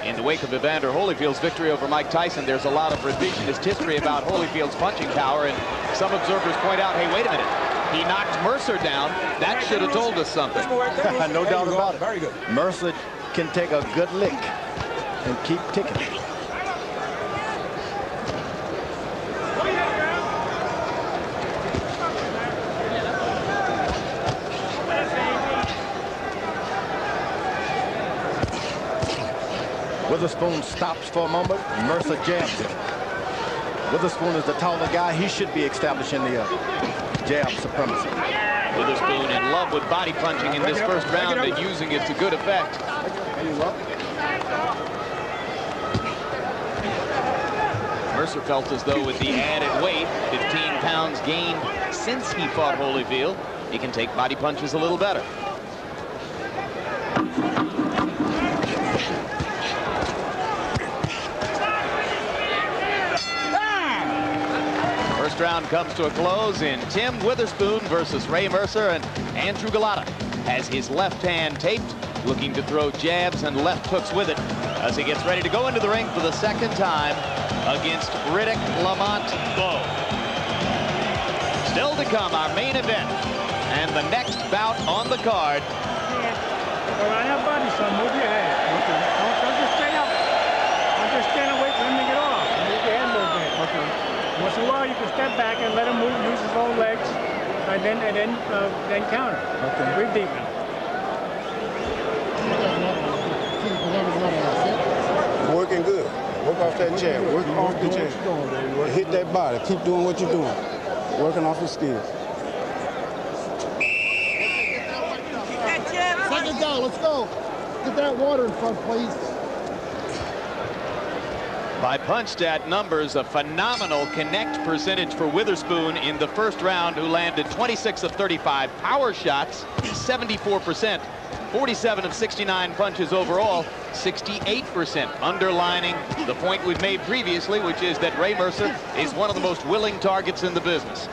In the wake of Evander Holyfield's victory over Mike Tyson, there's a lot of revisionist history about Holyfield's punching power, and some observers point out, hey, wait a minute, he knocked Mercer down. That should have told us something. No doubt about it. Very good. Mercer can take a good lick and keep ticking. Witherspoon stops for a moment. Mercer jabs him. Witherspoon is the taller guy. He should be establishing the jab supremacy. Witherspoon in love with body punching in this first round and using it to good effect. Mercer felt as though with the added weight, 15 pounds gained since he fought Holyfield, he can take body punches a little better. First round comes to a close in Tim Witherspoon versus Ray Mercer, and Andrew Golota has his left hand taped, looking to throw jabs and left hooks with it as he gets ready to go into the ring for the second time against Riddick Bowe. Still to come, our main event and the next bout on the card. Around that body, son, move your head. Don't just stay up. Don't just stand and wait for him to get off. Move your head a little bit. Okay. Once in a while, you can step back and let him move, use his own legs, and then counter. Okay. Breathe deep now. Working good. Work off that jab. Work off the jab. Hit that body. Keep doing what you're doing. Working off your skills. Second down, let's go. Get that water in front, please. By punch stat numbers, a phenomenal connect percentage for Witherspoon in the first round, who landed 26 of 35 power shots, 74%, 47 of 69 punches overall, 68%, underlining the point we've made previously, which is that Ray Mercer is one of the most willing targets in the business.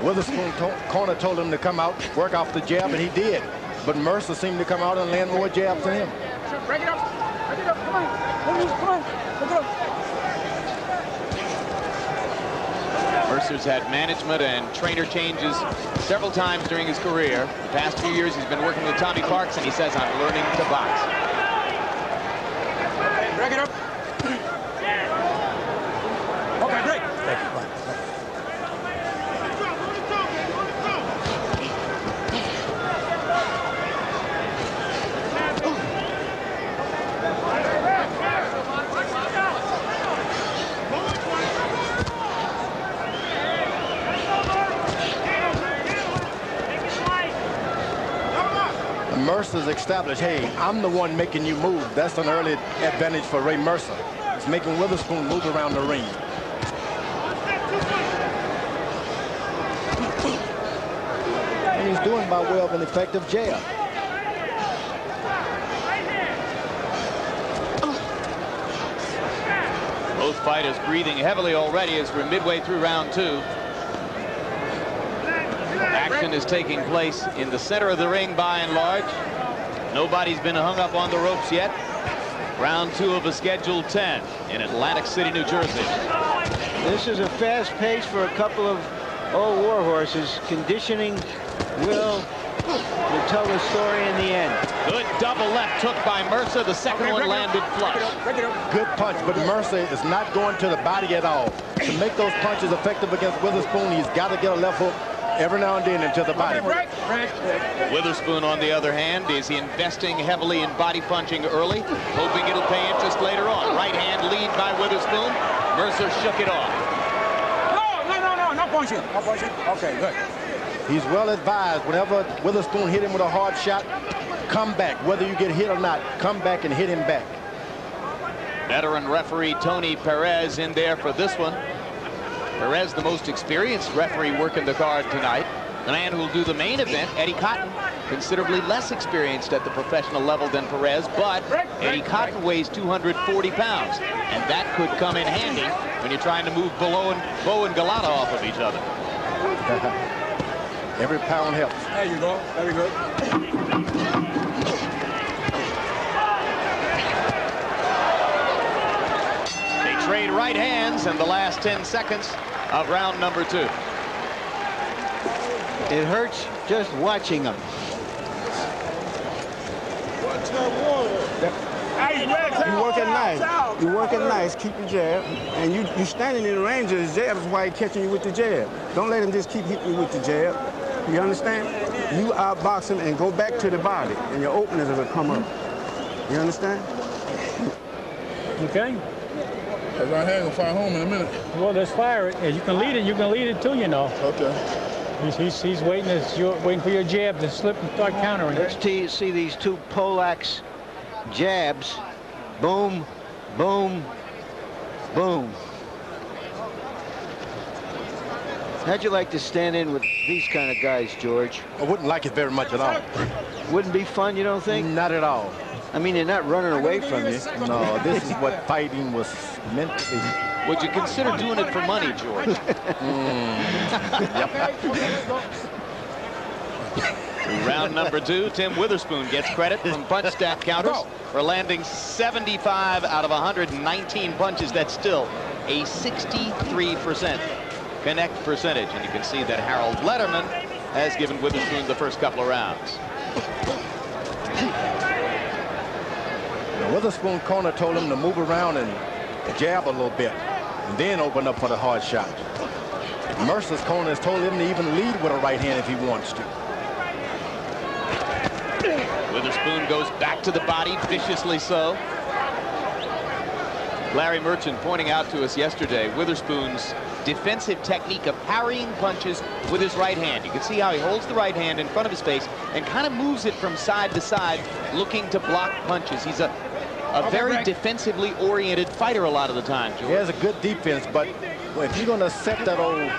Witherspoon corner told him to come out, work off the jab, and he did. But Mercer seemed to come out and land more jabs than him. Break it up, come on. Come on, look it up. Mercer's had management and trainer changes several times during his career. The past few years he's been working with Tommy Parks, and he says, I'm learning to box. Break it up. Okay, break. Thank you. Mercer's established, hey, I'm the one making you move. That's an early advantage for Ray Mercer. It's making Witherspoon move around the ring. and he's doing by way of an effective jab. Both fighters breathing heavily already as we're midway through round 2. Action is taking place in the center of the ring by and large. Nobody's been hung up on the ropes yet. Round 2 of a scheduled 10 in Atlantic City, New Jersey. This is a fast pace for a couple of old war horses. Conditioning will tell the story in the end. Good double left hook by Mercer. The second one landed flush. Good punch, but Mercer is not going to the body at all. To make those punches effective against Witherspoon, he's got to get a left hook every now and then into the body. Witherspoon, on the other hand, is investing heavily in body punching early, hoping it'll pay interest later on. Right hand lead by Witherspoon. Mercer shook it off. No punching. No punching. Okay, good. He's well advised. Whenever Witherspoon hit him with a hard shot, come back. Whether you get hit or not, come back and hit him back. Veteran referee Tony Perez in there for this one. Perez, the most experienced referee working the card tonight. The man who will do the main event, Eddie Cotton, considerably less experienced at the professional level than Perez, but Eddie Cotton weighs 240 pounds, and that could come in handy when you're trying to move Bowe and Golota off of each other. Every pound helps. There you go. Very good. They trade right hands in the last 10 seconds of round number 2. It hurts just watching them. You working nice. You working nice. Keep your jab. And you standing in the range of his jab is why he's catching you with the jab. Don't let him just keep hitting you with the jab. You understand? You outbox him and go back to the body, and your openers will come up. You understand? Okay. That right hand will fire home in a minute. Well, let's fire it. You can lead it. You can lead it too, you know. Okay. He's waiting. Waiting for your jab to slip and start countering. Let's see these two Polacks jabs. Boom, boom, boom. How'd you like to stand in with these kind of guys, George? I wouldn't like it very much at all. Wouldn't be fun, you don't think? Not at all. I mean, they're not running away from you. No, this is what fighting was meant to be. Would you consider doing it for money, George? Yep. Round number 2, Tim Witherspoon gets credit from punch stack counters for landing 75 out of 119 punches. That's still a 63% connect percentage. And you can see that Harold Letterman has given Witherspoon the first couple of rounds. The Witherspoon corner told him to move around and jab a little bit, and then open up for the hard shot. Mercer's corner has told him to even lead with a right hand if he wants to. Witherspoon goes back to the body, viciously so. Larry Merchant pointing out to us yesterday Witherspoon's defensive technique of parrying punches with his right hand. You can see how he holds the right hand in front of his face and kind of moves it from side to side, looking to block punches. He's a very defensively oriented fighter a lot of the time, George. He has a good defense, but if you're going to set that old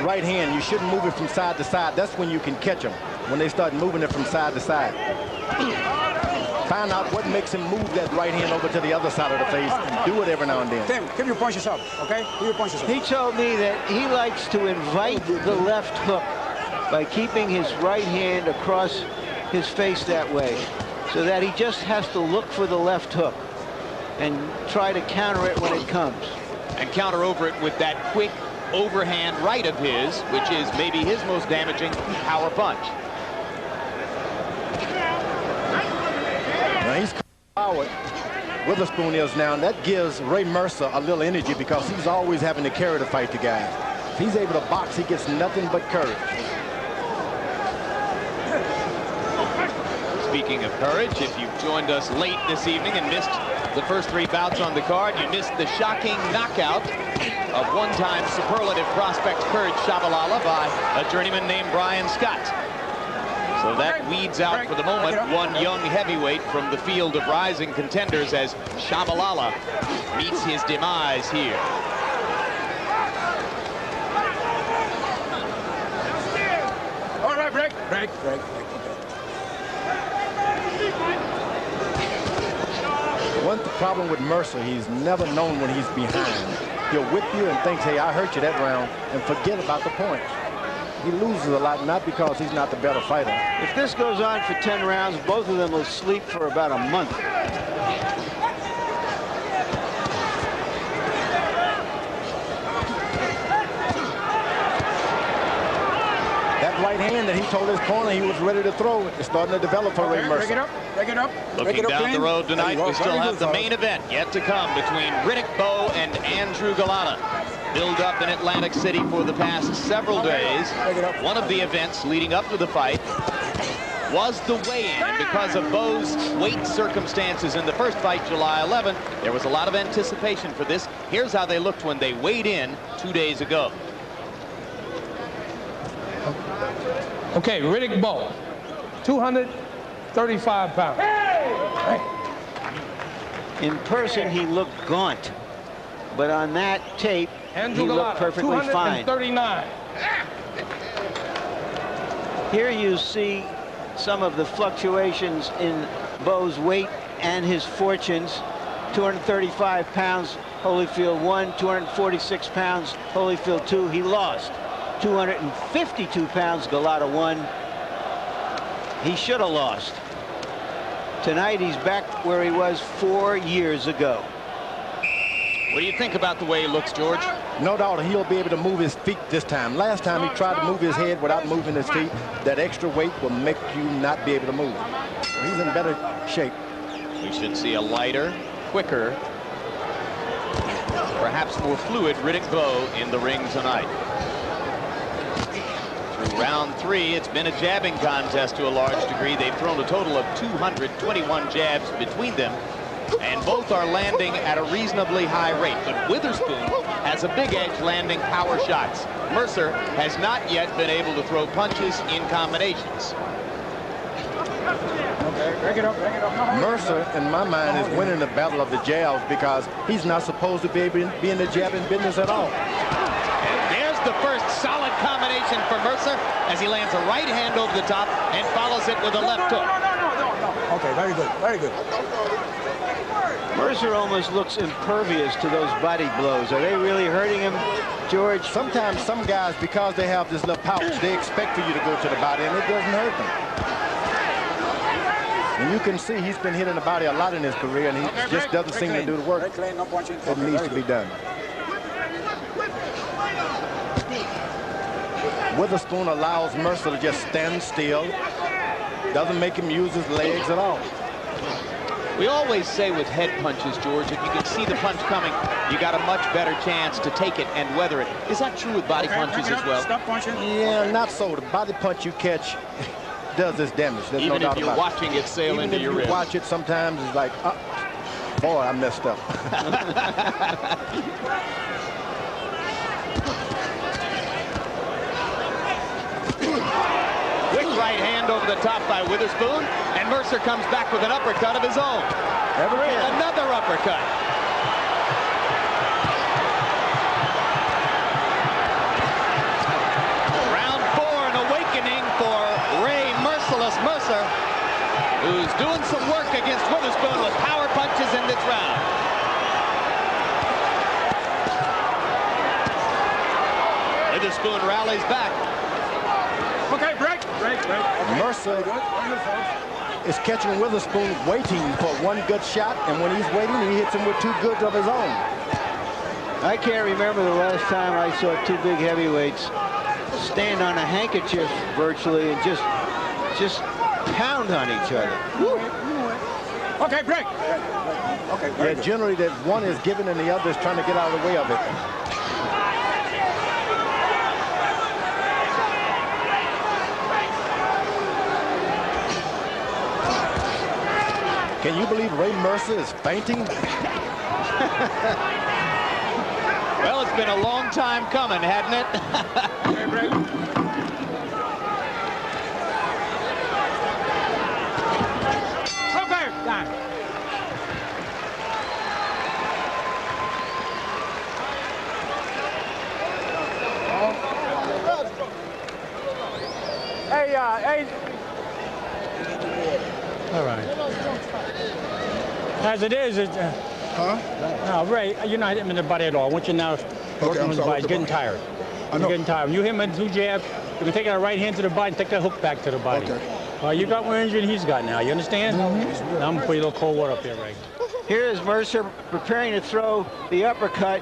right hand, you shouldn't move it from side to side. That's when you can catch them, when they start moving it from side to side. Find out what makes him move that right hand over to the other side of the face and do it every now and then. Tim, keep your punches up, okay? Keep your punches up. He told me that he likes to invite the left hook by keeping his right hand across his face that way, so that he just has to look for the left hook and try to counter it when it comes. And counter over it with that quick overhand right of his, which is maybe his most damaging power punch. Now he's forward. Witherspoon is now, and that gives Ray Mercer a little energy because he's always having to carry the fight to guys. If he's able to box, he gets nothing but courage. Speaking of courage, if you've joined us late this evening and missed the first 3 bouts on the card, you missed the shocking knockout of one-time superlative prospect Courage Shabalala by a journeyman named Brian Scott. So that weeds out for the moment one young heavyweight from the field of rising contenders as Shabalala meets his demise here. All right, break. One problem with Mercer, he's never known when he's behind. He'll whip you and thinks, hey, I hurt you that round, and forget about the points. He loses a lot, not because he's not the better fighter. If this goes on for 10 rounds, both of them will sleep for about a month. That right hand that he told his corner he was ready to throw is starting to develop for Ray Mercer. Break it up. Looking down the road tonight, we still have the main event yet to come between Riddick Bowe and Andrew Golota. Build up in Atlantic City for the past several days. One of the events leading up to the fight was the weigh-in, and because of Bowe's weight circumstances in the first fight, July 11th, there was a lot of anticipation for this. Here's how they looked when they weighed in 2 days ago. Okay, Riddick Bowe, 235 pounds. In person, he looked gaunt, but on that tape, Andrew he looked Golota, perfectly fine. 239. Here you see some of the fluctuations in Bowe's weight and his fortunes. 235 pounds, Holyfield won. 246 pounds, Holyfield 2. He lost. 252 pounds, Golota won. He should have lost. Tonight, he's back where he was 4 years ago. What do you think about the way he looks, George? No doubt he'll be able to move his feet this time. Last time he tried to move his head without moving his feet. That extra weight will make you not be able to move. He's in better shape. We should see a lighter, quicker, perhaps more fluid Riddick Bowe in the ring tonight. Through round 3, it's been a jabbing contest to a large degree. They've thrown a total of 221 jabs between them, and both are landing at a reasonably high rate. But Witherspoon has a big edge landing power shots. Mercer has not yet been able to throw punches in combinations. Okay, break it up. Mercer, in my mind, is winning the battle of the jabs because he's not supposed to be able to be in the jabbing business at all. There's the first solid combination for Mercer as he lands a right hand over the top and follows it with a left hook. No. Okay, very good, very good. Mercer almost looks impervious to those body blows. Are they really hurting him, George? Sometimes some guys, because they have this little pouch, they expect for you to go to the body, and it doesn't hurt them. And you can see he's been hitting the body a lot in his career, and he just doesn't seem to do the work that needs to be done. Witherspoon allows Mercer to just stand still. Doesn't make him use his legs at all. We always say with head punches, George, if you can see the punch coming, you got a much better chance to take it and weather it. Is that true with body punches as well? Stop punching. Yeah, not so. The body punch you catch does this damage. There's no doubt about it. Even if you're watching it sail into your ribs. Even if you watch it, sometimes it's like, boy, I messed up. Quick right hand over the top by Witherspoon, and Mercer comes back with an uppercut of his own. Another uppercut. Round 4, an awakening for Ray Merciless Mercer, who's doing some work against Witherspoon with power punches in this round. Witherspoon rallies back. Okay, break. Mercer is catching Witherspoon waiting for one good shot, and when he's waiting, he hits him with 2 goods of his own. I can't remember the last time I saw 2 big heavyweights stand on a handkerchief virtually and just pound on each other. Okay, break. Okay, yeah, generally that one is given and the other is trying to get out of the way of it. Can you believe Ray Mercer is fainting? Well, it's been a long time coming, hadn't it? Okay, done. Hey, As it is, it's... No, Ray, you're not hitting him in the body at all. I want you now working on his body. He's getting tired. He's getting tired. When you hit him in 2 jabs, you can take that right hand to the body and take that hook back to the body. You got more injury than he's got now. You understand? Now I'm going to put you a little cold water up here, Ray. Here is Mercer preparing to throw the uppercut,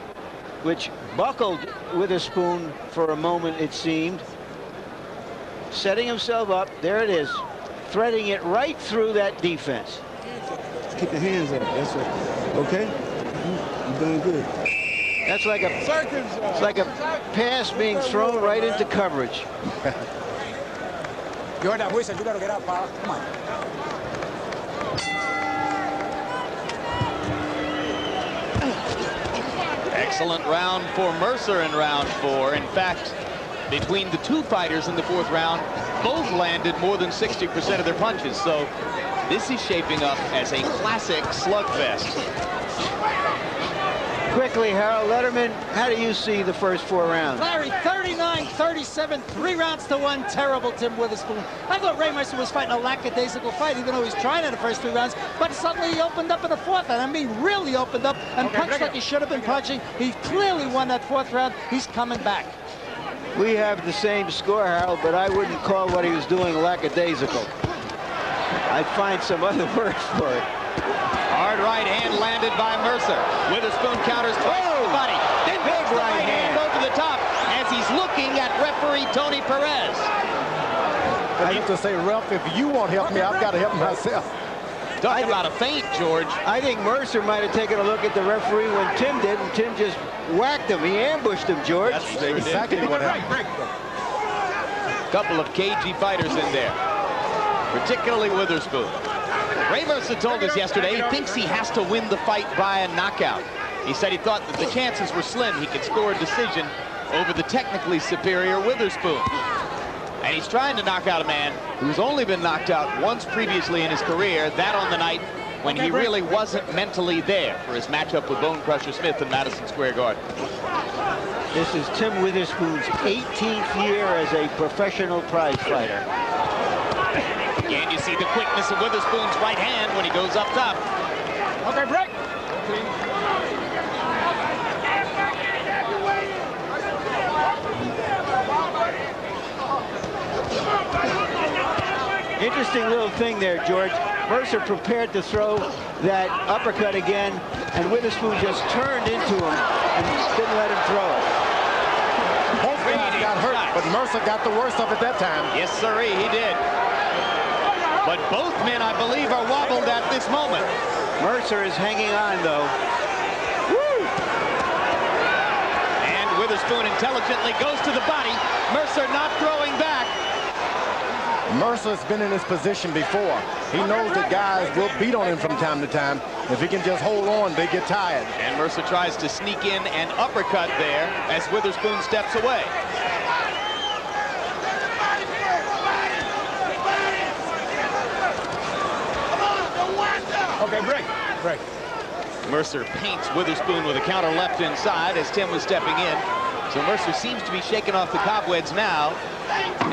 which buckled Witherspoon for a moment, it seemed. Setting himself up. There it is. Threading it right through that defense. Keep your hands up. That's it. Okay? You're doing good. That's like it's like a pass being thrown right into coverage. You heard that whistle. You got to get up, pal. Come on. Excellent round for Mercer in round 4. In fact, between the 2 fighters in the 4th round, both landed more than 60% of their punches. So this is shaping up as a classic slugfest. Quickly, Harold Letterman, how do you see the first 4 rounds? Larry, 39-37, 3 rounds to 1. Terrible Tim Witherspoon. I thought Ray Mercer was fighting a lackadaisical fight, even though he was trying in the first 3 rounds. But suddenly he opened up in the 4th, and I mean really opened up and punched like he should have been punching. He clearly won that 4th round. He's coming back. We have the same score, Harold, but I wouldn't call what he was doing lackadaisical. I'd find some other word for it. Hard right hand landed by Mercer. Witherspoon counters twice to the body. Then big right hand over the top as he's looking at referee Tony Perez. I have to say, Ralph, if you won't help me, I've got to help myself. Talking about a feint, George. I think Mercer might have taken a look at the referee when Tim did, and Tim just whacked him. He ambushed him, George. That's exactly what happened. Couple of cagey fighters in there, particularly Witherspoon. Ray Mercer told us yesterday he thinks he has to win the fight by a knockout. He said he thought that the chances were slim he could score a decision over the technically superior Witherspoon. And he's trying to knock out a man who's only been knocked out once previously in his career, that on the night when he really wasn't mentally there for his matchup with Bone Crusher Smith in Madison Square Garden. This is Tim Witherspoon's 18th year as a professional prize fighter. Again, you see the quickness of Witherspoon's right hand when he goes up top. Okay, break. Interesting little thing there, George. Mercer prepared to throw that uppercut again, and Witherspoon just turned into him and didn't let him throw it. Both guys got hurt, but Mercer got the worst of it that time. Yes, sirree, he did. But both men, I believe, are wobbled at this moment. Mercer is hanging on, though. Woo! And Witherspoon intelligently goes to the body. Mercer not throwing back. Mercer's been in this position before. He knows that guys will beat on him from time to time. If he can just hold on, they get tired. And Mercer tries to sneak in an uppercut there as Witherspoon steps away. Okay, break. Break. Mercer paints Witherspoon with a counter left inside as Tim was stepping in. So Mercer seems to be shaking off the cobwebs now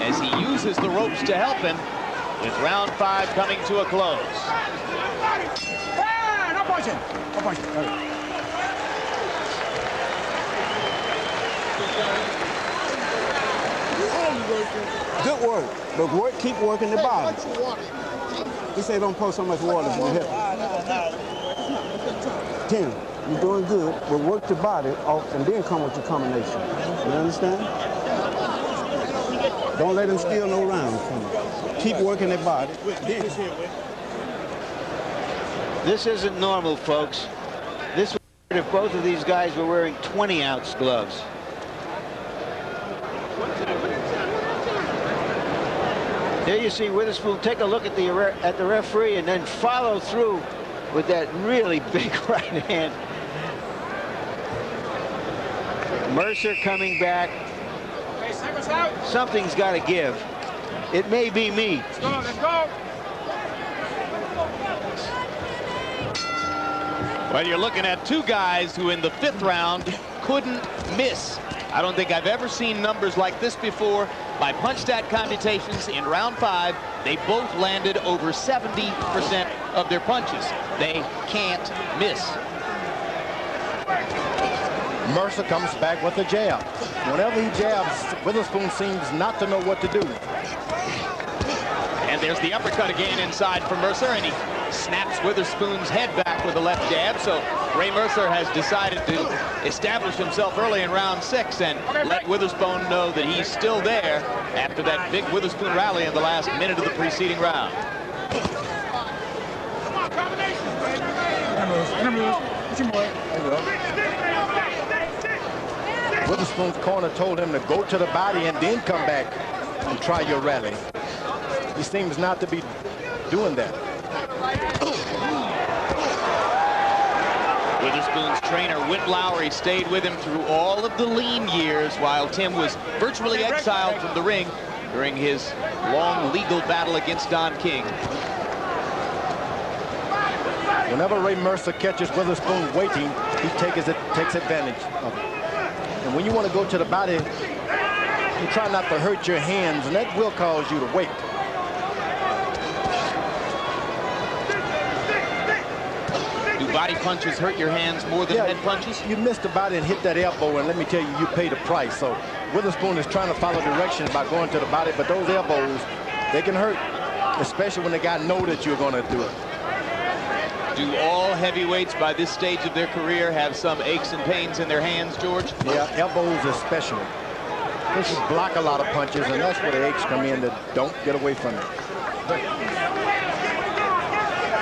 as he uses the ropes to help him, with round 5 coming to a close. Ah, no punching. No punching. Good work. But keep working the body. He said don't pour so much water in your hip. Tim, you're doing good, but work the body off and then come with your combination. You understand? Don't let him steal no rounds from you. Keep working the body. This isn't normal, folks. This would be if both of these guys were wearing 20-ounce gloves. There you see Witherspoon take a look at the referee and then follow through with that really big right hand. Mercer coming back. Something's got to give. It may be me. Let's go, let's go. Well, you're looking at 2 guys who in the 5th round couldn't miss. I don't think I've ever seen numbers like this before. By punch stat computations in round 5, they both landed over 70% of their punches. They can't miss. Mercer comes back with a jab. Whenever he jabs, Witherspoon seems not to know what to do. And there's the uppercut again inside for Mercer, and he snaps Witherspoon's head back with a left jab. So Ray Mercer has decided to establish himself early in round 6 and let Witherspoon know that he's still there after that big Witherspoon rally in the last minute of the preceding round. Witherspoon's corner told him to go to the body and then come back and try your rally. He seems not to be doing that. Witherspoon's trainer, Whit Lowry, stayed with him through all of the lean years while Tim was virtually exiled from the ring during his long legal battle against Don King. Whenever Ray Mercer catches Witherspoon waiting, he takes advantage of it. And when you want to go to the body, you try not to hurt your hands, and that will cause you to wait. Do body punches hurt your hands more than head punches? You missed the body and hit that elbow, and let me tell you, you pay the price. So Witherspoon is trying to follow directions by going to the body, but those elbows, they can hurt, especially when the guy know that you're going to do it. Do all heavyweights by this stage of their career have some aches and pains in their hands, George? Yeah, elbows especially. They should block a lot of punches, and that's where the aches come in that don't get away from it.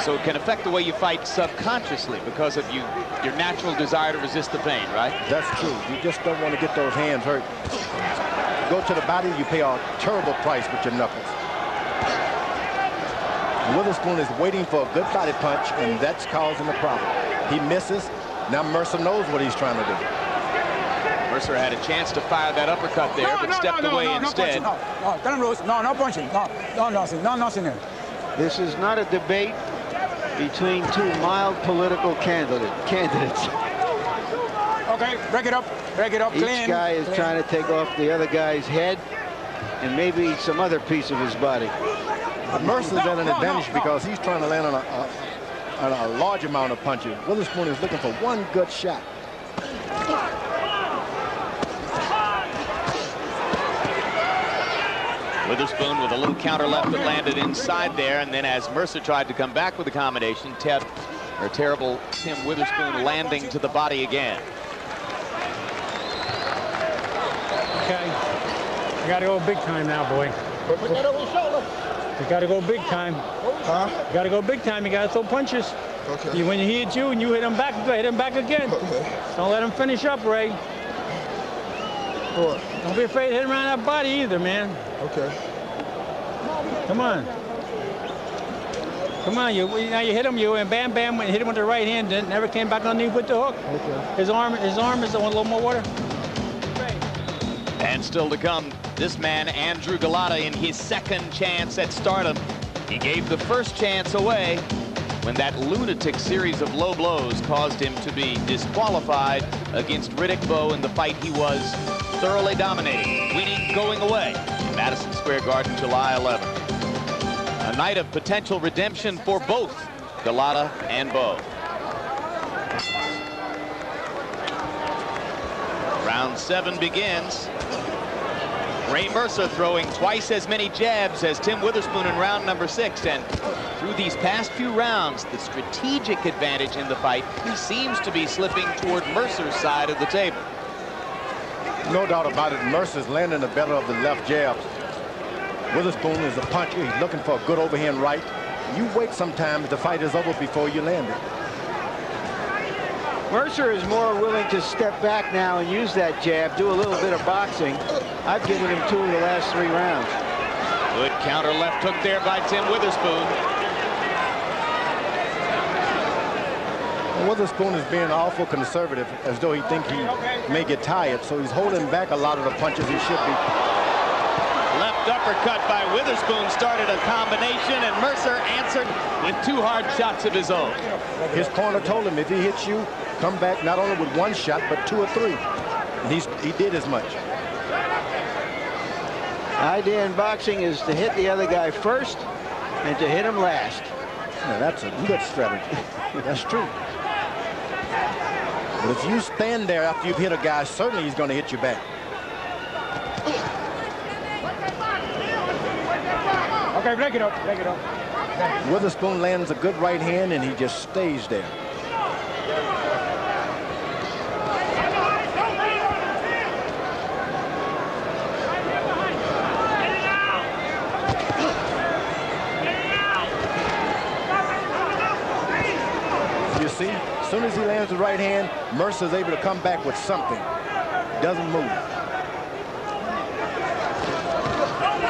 So it can affect the way you fight subconsciously because of your natural desire to resist the pain, right? That's true. You just don't want to get those hands hurt. You go to the body, you pay a terrible price with your knuckles. Witherspoon is waiting for a good body punch, and that's causing the problem. He misses. Now Mercer knows what he's trying to do. Mercer had a chance to fire that uppercut there, but stepped away instead. No punching. No, nothing there. This is not a debate between two mild political candidates. Okay, break it up, Each clean. guy is trying to take off the other guy's head and maybe some other piece of his body. But Mercer's at an advantage because he's trying to land on a large amount of punches. Witherspoon is looking for one good shot. Witherspoon with a little counter left that landed inside there, and then as Mercer tried to come back with a combination, terrible Tim Witherspoon landing to the body again. Okay, I gotta go big time now, boy. Put that over your shoulder. You gotta go big time. Huh? You gotta go big time. You gotta throw punches. Okay. When he hits you and you hit him back, hit him back again. Okay. Don't let him finish up, Ray. What? Don't be afraid to hit him around that body either, man. Okay. Come on. Come on, now you hit him, and bam, bam, hit him with the right hand, then never came back underneath with the hook. Okay. His arm is on a little more water. And still to come, this man, Andrew Golota, in his second chance at stardom. He gave the first chance away when that lunatic series of low blows caused him to be disqualified against Riddick Bowe in the fight he was thoroughly dominating, winning going away. Madison Square Garden, July 11th. A night of potential redemption for both Golota and Bowe. Round 7 begins. Ray Mercer throwing twice as many jabs as Tim Witherspoon in round number 6. And through these past few rounds, the strategic advantage in the fight seems to be slipping toward Mercer's side of the table. No doubt about it. Mercer's landing the better of the left jabs. Witherspoon is a puncher. He's looking for a good overhand right. You wait sometimes, the fight is over before you land it. Mercer is more willing to step back now and use that jab, do a little bit of boxing. I've given him 2 of the last 3 rounds. Good counter left hook there by Tim Witherspoon. Witherspoon is being awful conservative, as though he thinks he may get tired, so he's holding back a lot of the punches he should be. Left uppercut by Witherspoon started a combination, and Mercer answered with 2 hard shots of his own. His corner told him if he hits you, come back not only with 1 shot, but 2 or 3. And he did as much. Idea in boxing is to hit the other guy first and to hit him last. Yeah, that's a good strategy. That's true. But if you stand there after you've hit a guy, certainly he's going to hit you back. Okay, break it up, break it up. Witherspoon lands a good right hand, and he just stays there. You see, as soon as he lands the right hand, Mercer's able to come back with something. Doesn't move.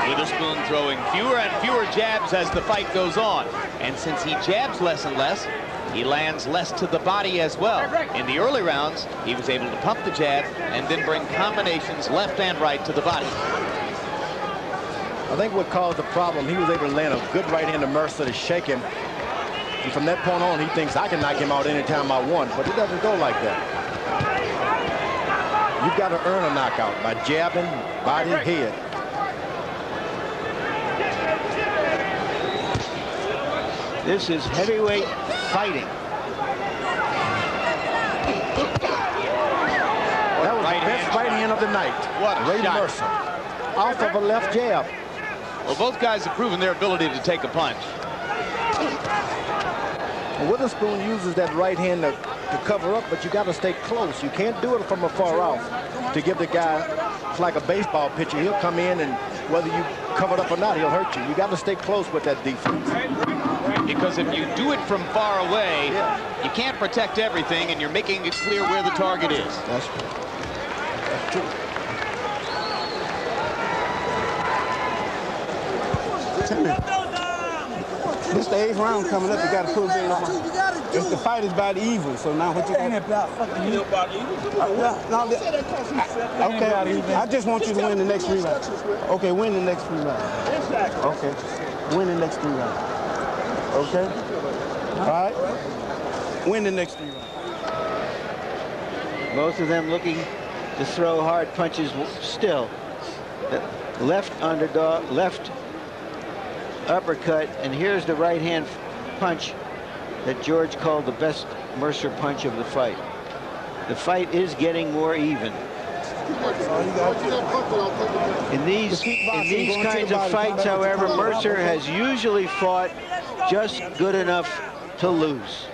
Witherspoon throwing fewer and fewer jabs as the fight goes on. And since he jabs less and less, he lands less to the body as well. In the early rounds, he was able to pump the jab and then bring combinations left and right to the body. I think what caused the problem, he was able to land a good right hand to Mercer to shake him. And from that point on, he thinks I can knock him out anytime I want, but it doesn't go like that. You've got to earn a knockout by jabbing, body, head. This is heavyweight fighting. That was the best right hand of the night. What a Ray shot. Mercer. Off of a left jab. Well, both guys have proven their ability to take a punch. Witherspoon uses that right hand to cover up, but you got to stay close. You can't do it from afar off to give the guy, it's like a baseball pitcher. He'll come in, and whether you cover it up or not, he'll hurt you. You got to stay close with that defense. Because if you do it from far away, you can't protect everything, and you're making it clear where the target is. That's true. That's true. This the 8th round coming up. You got to prove it. If the fight is about even, so now what you got? About fucking you. About even. Okay, I just want you to win the next 3 rounds. Okay, win the next 3 rounds. Okay, win the next 3 rounds. Okay? All right? Win the next 3 rounds. Both of them looking to throw hard punches still. The left underdog, left uppercut, and here's the right hand punch that George called the best Mercer punch of the fight. The fight is getting more even. In these kinds of fights, however, Mercer has usually fought just good enough to lose.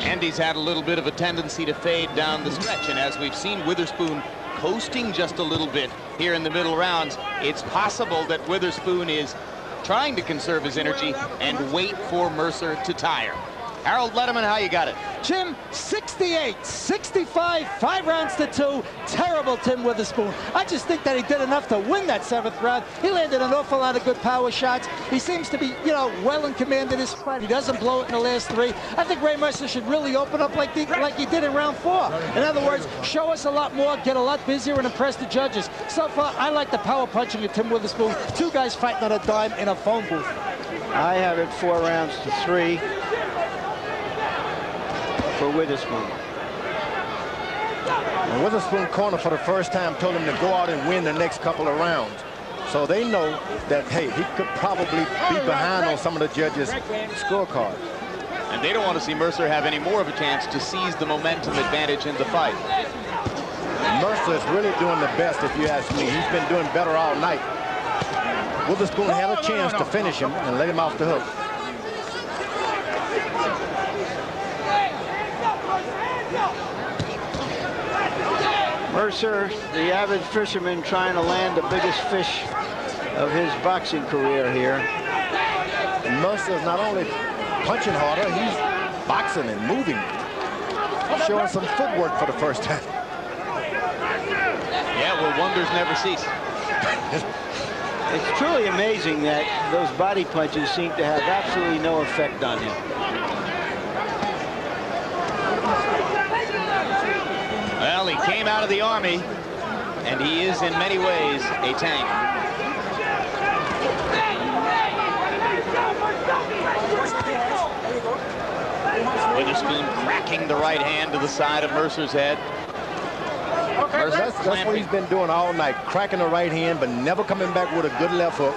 And he's had a little bit of a tendency to fade down the stretch, and as we've seen Witherspoon coasting just a little bit here in the middle rounds, it's possible that Witherspoon is trying to conserve his energy and wait for Mercer to tire. Harold Letterman, how you got it? Jim, 68, 65, 5 rounds to 2. Terrible Tim Witherspoon. I just think that he did enough to win that 7th round. He landed an awful lot of good power shots. He seems to be, you know, well in command of this fight. He doesn't blow it in the last 3. I think Ray Mercer should really open up like he did in round 4. In other words, show us a lot more, get a lot busier, and impress the judges. So far, I like the power punching of Tim Witherspoon. 2 guys fighting on a dime in a phone booth. I have it 4 rounds to 3. For Witherspoon. And Witherspoon corner for the first time told him to go out and win the next couple of rounds. So they know that, hey, he could probably be behind on some of the judges' scorecards. And they don't want to see Mercer have any more of a chance to seize the momentum advantage in the fight. Mercer is really doing the best, if you ask me. He's been doing better all night. Witherspoon had a chance to finish him and let him off the hook. Mercer, the avid fisherman, trying to land the biggest fish of his boxing career here. And Mercer is not only punching harder, he's boxing and moving. Showing some footwork for the first time. Yeah, well, wonders never cease. It's truly amazing that those body punches seem to have absolutely no effect on him. Well, he came out of the Army, and he is in many ways a tank. Witherspoon cracking the right hand to the side of Mercer's head. That's what he's been doing all night, cracking the right hand, but never coming back with a good left hook,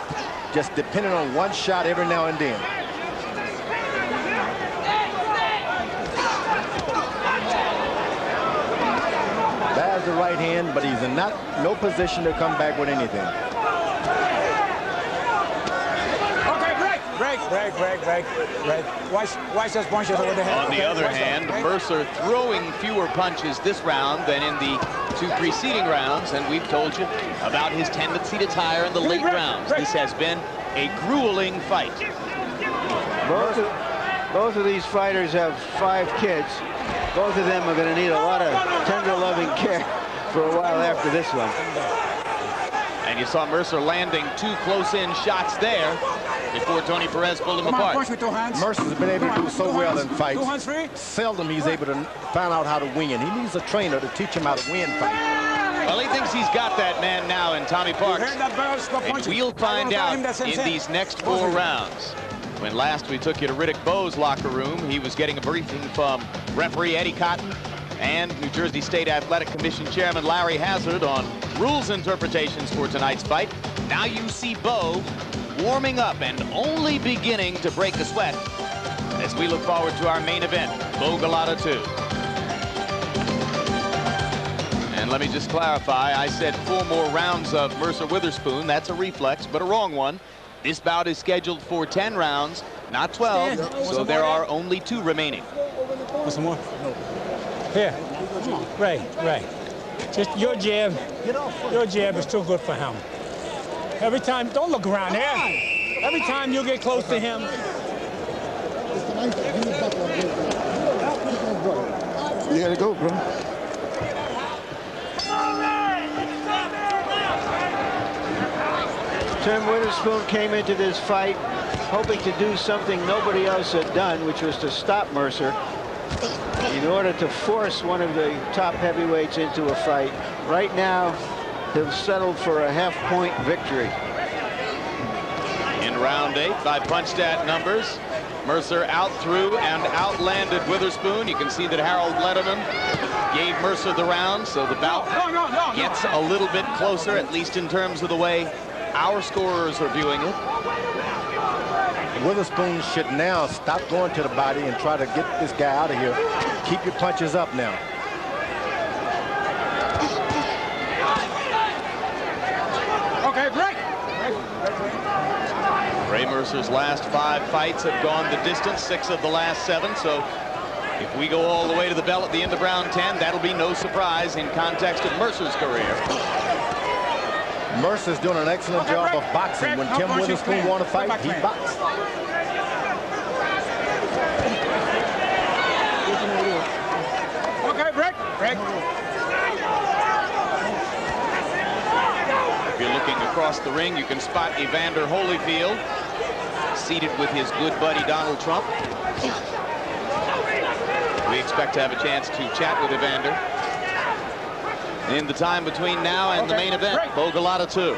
just depending on one shot every now and then. There's the right hand, but he's in no position to come back with anything. Break. Watch those punches over the head. On the other hand, Mercer throwing fewer punches this round than in the 2 preceding rounds, and we've told you about his tendency to tire in the late rounds. This has been a grueling fight. Both of these fighters have 5 kids. Both of them are going to need a lot of tender, loving care for a while after this one. And you saw Mercer landing 2 close-in shots there before Tony Perez pulled him apart. Punch with 2 hands. Mercer's been able to do so well in fights. 2 hands free. Seldom he's able to find out how to win. He needs a trainer to teach him how to win fights. Well, he thinks he's got that man now in Tommy Parks. And we'll find out in these next 4 rounds. When last we took you to Riddick Bowe's locker room, he was getting a briefing from referee Eddie Cotton and New Jersey State Athletic Commission Chairman Larry Hazard on rules interpretations for tonight's fight. Now you see Bowe warming up and only beginning to break a sweat as we look forward to our main event, Golota II. And let me just clarify, I said 4 more rounds of Mercer Witherspoon. That's a reflex, but a wrong one. This bout is scheduled for 10 rounds, not 12, so there are only 2 remaining. Want some more? Here. Ray. Just your jab. Your jab is too good for him. Every time, don't look around there. Every time you get close to him. You gotta go, bro. Tim Witherspoon came into this fight hoping to do something nobody else had done, which was to stop Mercer in order to force one of the top heavyweights into a fight. Right now, he'll settle for a half-point victory. In round 8, by punch-stat numbers, Mercer out-threw and outlanded Witherspoon. You can see that Harold Letterman gave Mercer the round, so the bout gets a little bit closer, at least in terms of the way our scorers are viewing it. Witherspoon should now stop going to the body and try to get this guy out of here. Keep your punches up now. Okay, break. Ray Mercer's last 5 fights have gone the distance, 6 of the last 7, so if we go all the way to the bell at the end of round 10, that'll be no surprise in context of Mercer's career. Mercer's doing an excellent job of boxing. When Tim Witherspoon wants to fight, he boxes. Okay, break. If you're looking across the ring, you can spot Evander Holyfield seated with his good buddy Donald Trump. We expect to have a chance to chat with Evander in the time between now and the main event, Golota II.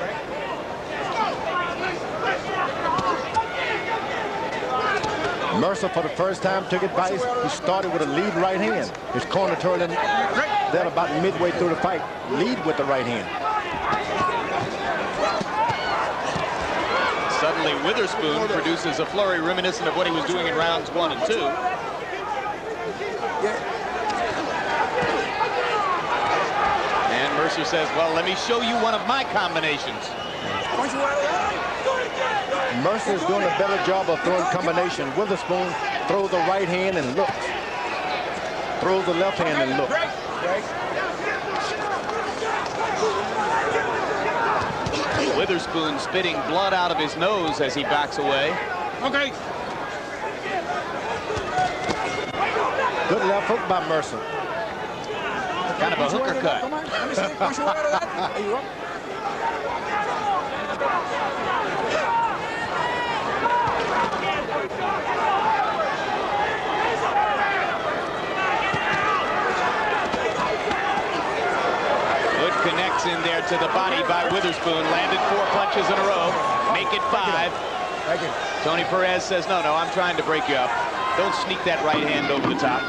Mercer, for the first time, took advice. He started with a lead right hand. His corner turned in then about midway through the fight. Lead with the right hand. Suddenly, Witherspoon produces a flurry reminiscent of what he was doing in rounds 1 and 2. And Mercer says, well, let me show you one of my combinations. Mercer's doing a better job of throwing combination. Witherspoon throws the right hand and looks. Throws the left hand and looks. Witherspoon spitting blood out of his nose as he backs away. Okay. Good left hook by Mercer. Kind of a hooker cut. Connects in there to the body by Witherspoon. Landed 4 punches in a row. Make it 5. Tony Perez says, no, I'm trying to break you up. Don't sneak that right hand over the top.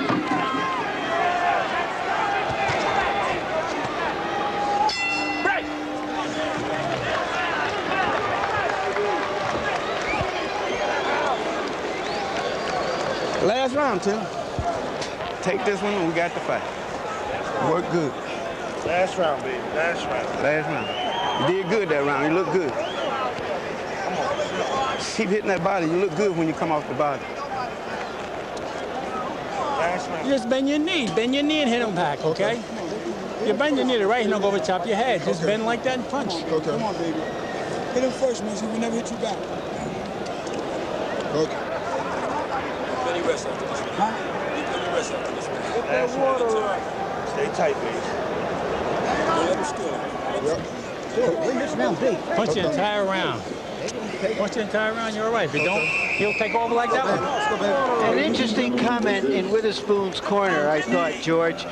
round, Tim. Take this one and we got the fight. Work good. Last round, baby. Last round. Last round. You did good that round. You look good. Keep hitting that body. You look good when you come off the body. You just bend your knee. Bend your knee and hit him back, okay? You bend your knee, the right hand will go over the top of your head. Just bend like that and punch. Okay. Come on, baby. Hit him first, man, so we never hit you back. Okay. Benny rest after this one. Huh? Benny rest after this one. Get that water. Stay tight, baby. Let him score. Yep. Punch the entire round. Punch the entire round, you're all right. If you don't, he'll take over like that one. An interesting comment in Witherspoon's corner, I thought, George.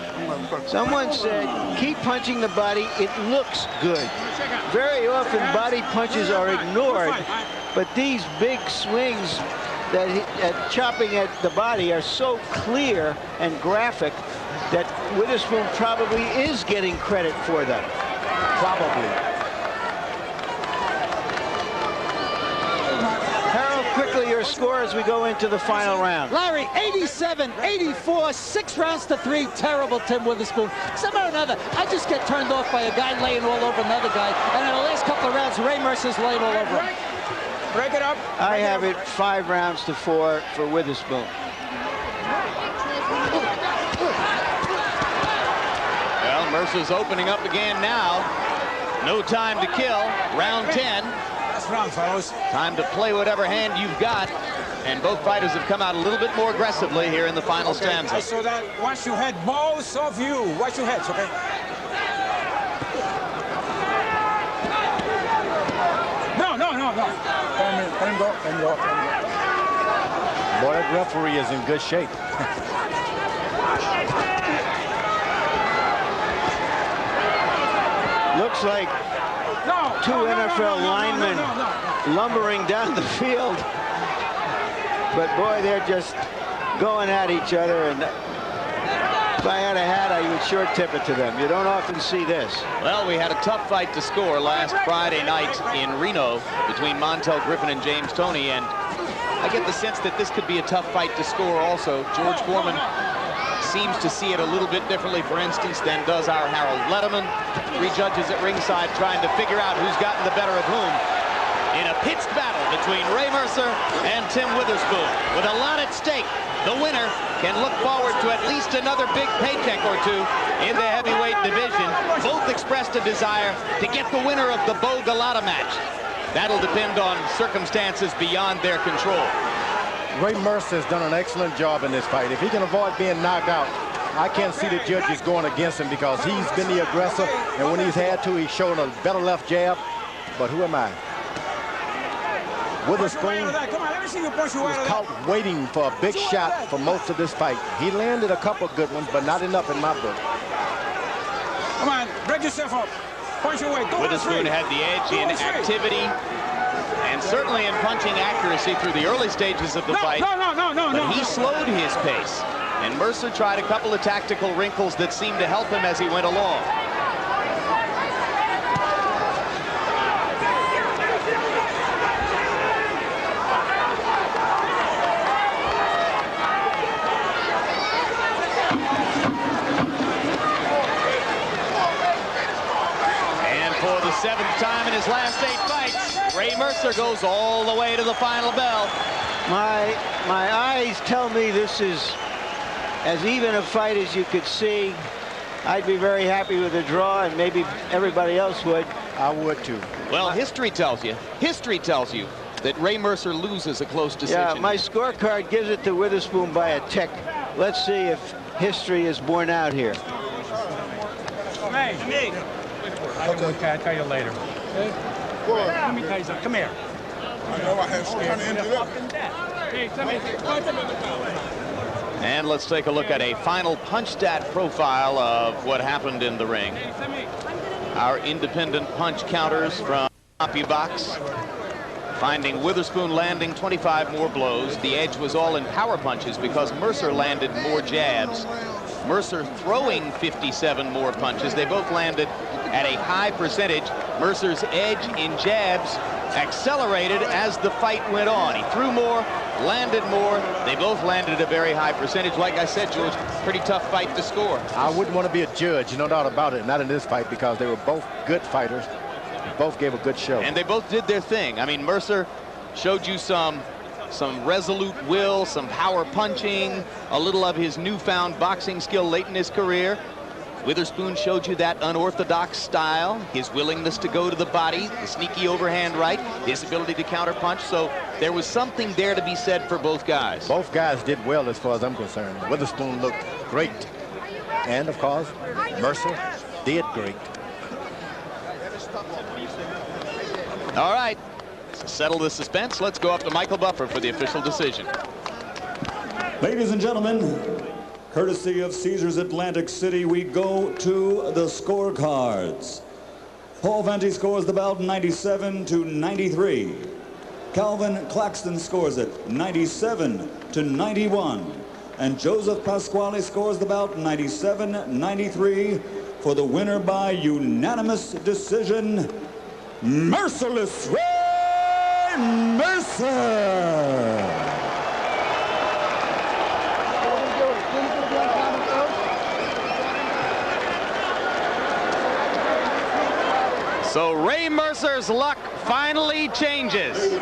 Someone said, keep punching the body, it looks good. Very often body punches are ignored, but these big swings that chopping at the body are so clear and graphic that Witherspoon probably is getting credit for them. Probably. Quickly, your score as we go into the final round. Larry, 87-84, 6 rounds to 3. Terrible, Tim Witherspoon. Somehow or another, I just get turned off by a guy laying all over another guy. And in the last couple of rounds, Ray Mercer's laying all over him. Break it up. I have it 5 rounds to 4 for Witherspoon. Well, Mercer's opening up again now. No time to kill. Round 10. Round, fellows. Time to play whatever hand you've got, and both fighters have come out a little bit more aggressively here in the final stanza. So that once you hit both of you, watch your heads, okay? No. Let him go. Boy, that referee is in good shape. Looks like two NFL linemen lumbering down the field. But boy, they're just going at each other. And if I had a hat, I would sure tip it to them. You don't often see this. Well, we had a tough fight to score last Friday night in Reno between Montel Griffin and James Toney. And I get the sense that this could be a tough fight to score also. George Foreman seems to see it a little bit differently, for instance, than does our Harold Letterman. 3 judges at ringside trying to figure out who's gotten the better of whom in a pitched battle between Ray Mercer and Tim Witherspoon. With a lot at stake, the winner can look forward to at least another big paycheck or two in the heavyweight division. Both expressed a desire to get the winner of the Bowe Golota match. That'll depend on circumstances beyond their control. Ray Mercer has done an excellent job in this fight. If he can avoid being knocked out, I can't see the judges going against him because he's been the aggressor, and when he's had to, he's shown a better left jab. But who am I? Witherspoon was caught waiting for a big shot for most of this fight. He landed a couple good ones, but not enough in my book. Come on, break yourself up. Punch your way. Witherspoon had the edge in activity and certainly in punching accuracy through the early stages of the fight. But he slowed his pace. And Mercer tried a couple of tactical wrinkles that seemed to help him as he went along. And for the 7th time in his last 8 fights, Ray Mercer goes all the way to the final bell. My eyes tell me this is as even a fight as you could see. I'd be very happy with a draw, and maybe everybody else would. I would too. Well, history tells you that Ray Mercer loses a close decision. Yeah, my scorecard gives it to Witherspoon by a tick. Let's see if history is borne out here. Hey, I'll tell you later. Okay? Let me tell you something. Come here. I know I had some kind of ended up. Hey, tell me. And let's take a look at a final punch stat profile of what happened in the ring. Our independent punch counters from CompuBox finding Witherspoon landing 25 more blows. The edge was all in power punches because Mercer landed more jabs. Mercer throwing 57 more punches. They both landed at a high percentage. Mercer's edge in jabs accelerated as the fight went on. He threw more, landed more. They both landed at a very high percentage. Like I said, George, pretty tough fight to score. I wouldn't want to be a judge, no doubt about it, not in this fight, because they were both good fighters. Both gave a good show. And they both did their thing. I mean, Mercer showed you some resolute will, some power punching, a little of his newfound boxing skill late in his career. Witherspoon showed you that unorthodox style, his willingness to go to the body, the sneaky overhand right, his ability to counterpunch. So there was something there to be said for both guys. Both guys did well as far as I'm concerned. Witherspoon looked great. And, of course, Mercer did great. All right, to settle the suspense, let's go up to Michael Buffer for the official decision. Ladies and gentlemen, courtesy of Caesars Atlantic City, we go to the scorecards. Paul Venti scores the bout 97-93. Calvin Claxton scores it 97-91. And Joseph Pasquale scores the bout 97-93 for the winner by unanimous decision, Merciless Ray Mercer. So Ray Mercer's luck finally changes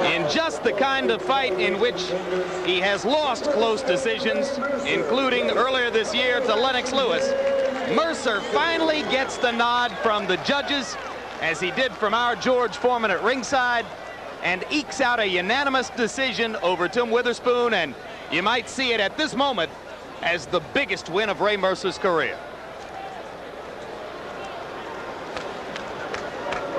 in just the kind of fight in which he has lost close decisions, including earlier this year to Lennox Lewis. Mercer finally gets the nod from the judges, as he did from our George Foreman at ringside, and ekes out a unanimous decision over Tim Witherspoon, and you might see it at this moment as the biggest win of Ray Mercer's career.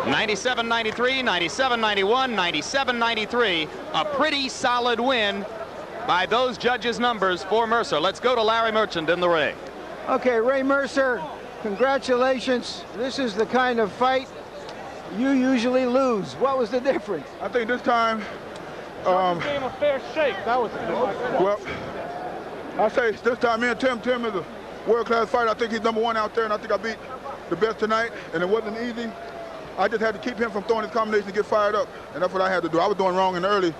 97-93, 97-91, 97-93, a pretty solid win by those judges' numbers for Mercer. Let's go to Larry Merchant in the ring. Okay, Ray Mercer, congratulations. This is the kind of fight you usually lose. What was the difference? I think this time, Gave him a fair shake. That was well, I say this time, me and Tim is a world-class fighter. I think he's #1 out there, and I think I beat the best tonight, and it wasn't easy. I just had to keep him from throwing his combination to get fired up, and that's what I had to do. I was doing wrong in the early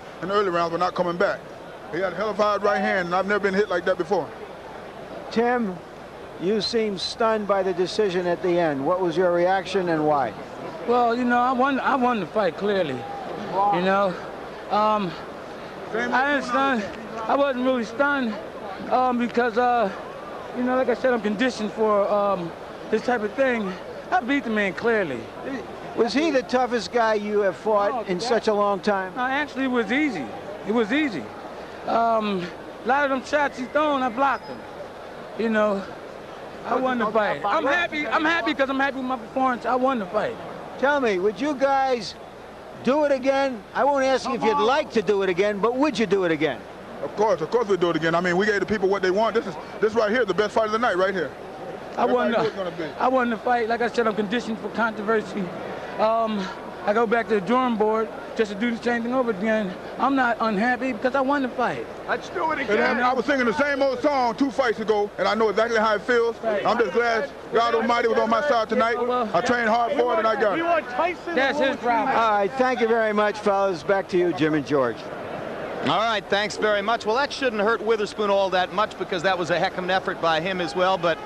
rounds, but not coming back. He had a hell of a hard right hand, and I've never been hit like that before. Tim, you seem stunned by the decision at the end. What was your reaction and why? Well, you know, I won the fight clearly. You know, I ain't stunned. I wasn't really stunned because, you know, like I said, I'm conditioned for this type of thing. I beat the man clearly. Was he the toughest guy you have fought in such a long time? No, actually, it was easy. It was easy. A lot of them shots he's throwing, I blocked them. You know, I won the fight. I'm happy because I'm happy with my performance. I won the fight. Tell me, would you guys do it again? I won't ask you if you'd like to do it again, but would you do it again? Of course we'd do it again. I mean, we gave the people what they want. This right here, the best fight of the night, right here. I won the fight. Like I said, I'm conditioned for controversy. I go back to the drawing board just to do the same thing over again. I'm not unhappy because I won the fight. Let's do it again. I was singing the same old song 2 fights ago, and I know exactly how it feels. Right. I'm just glad God Almighty was on my side tonight. I trained hard for it, and I got it. That's his problem. All right, thank you very much, fellas. Back to you, Jim and George. All right, thanks very much. Well, that shouldn't hurt Witherspoon all that much because that was a heck of an effort by him as well, but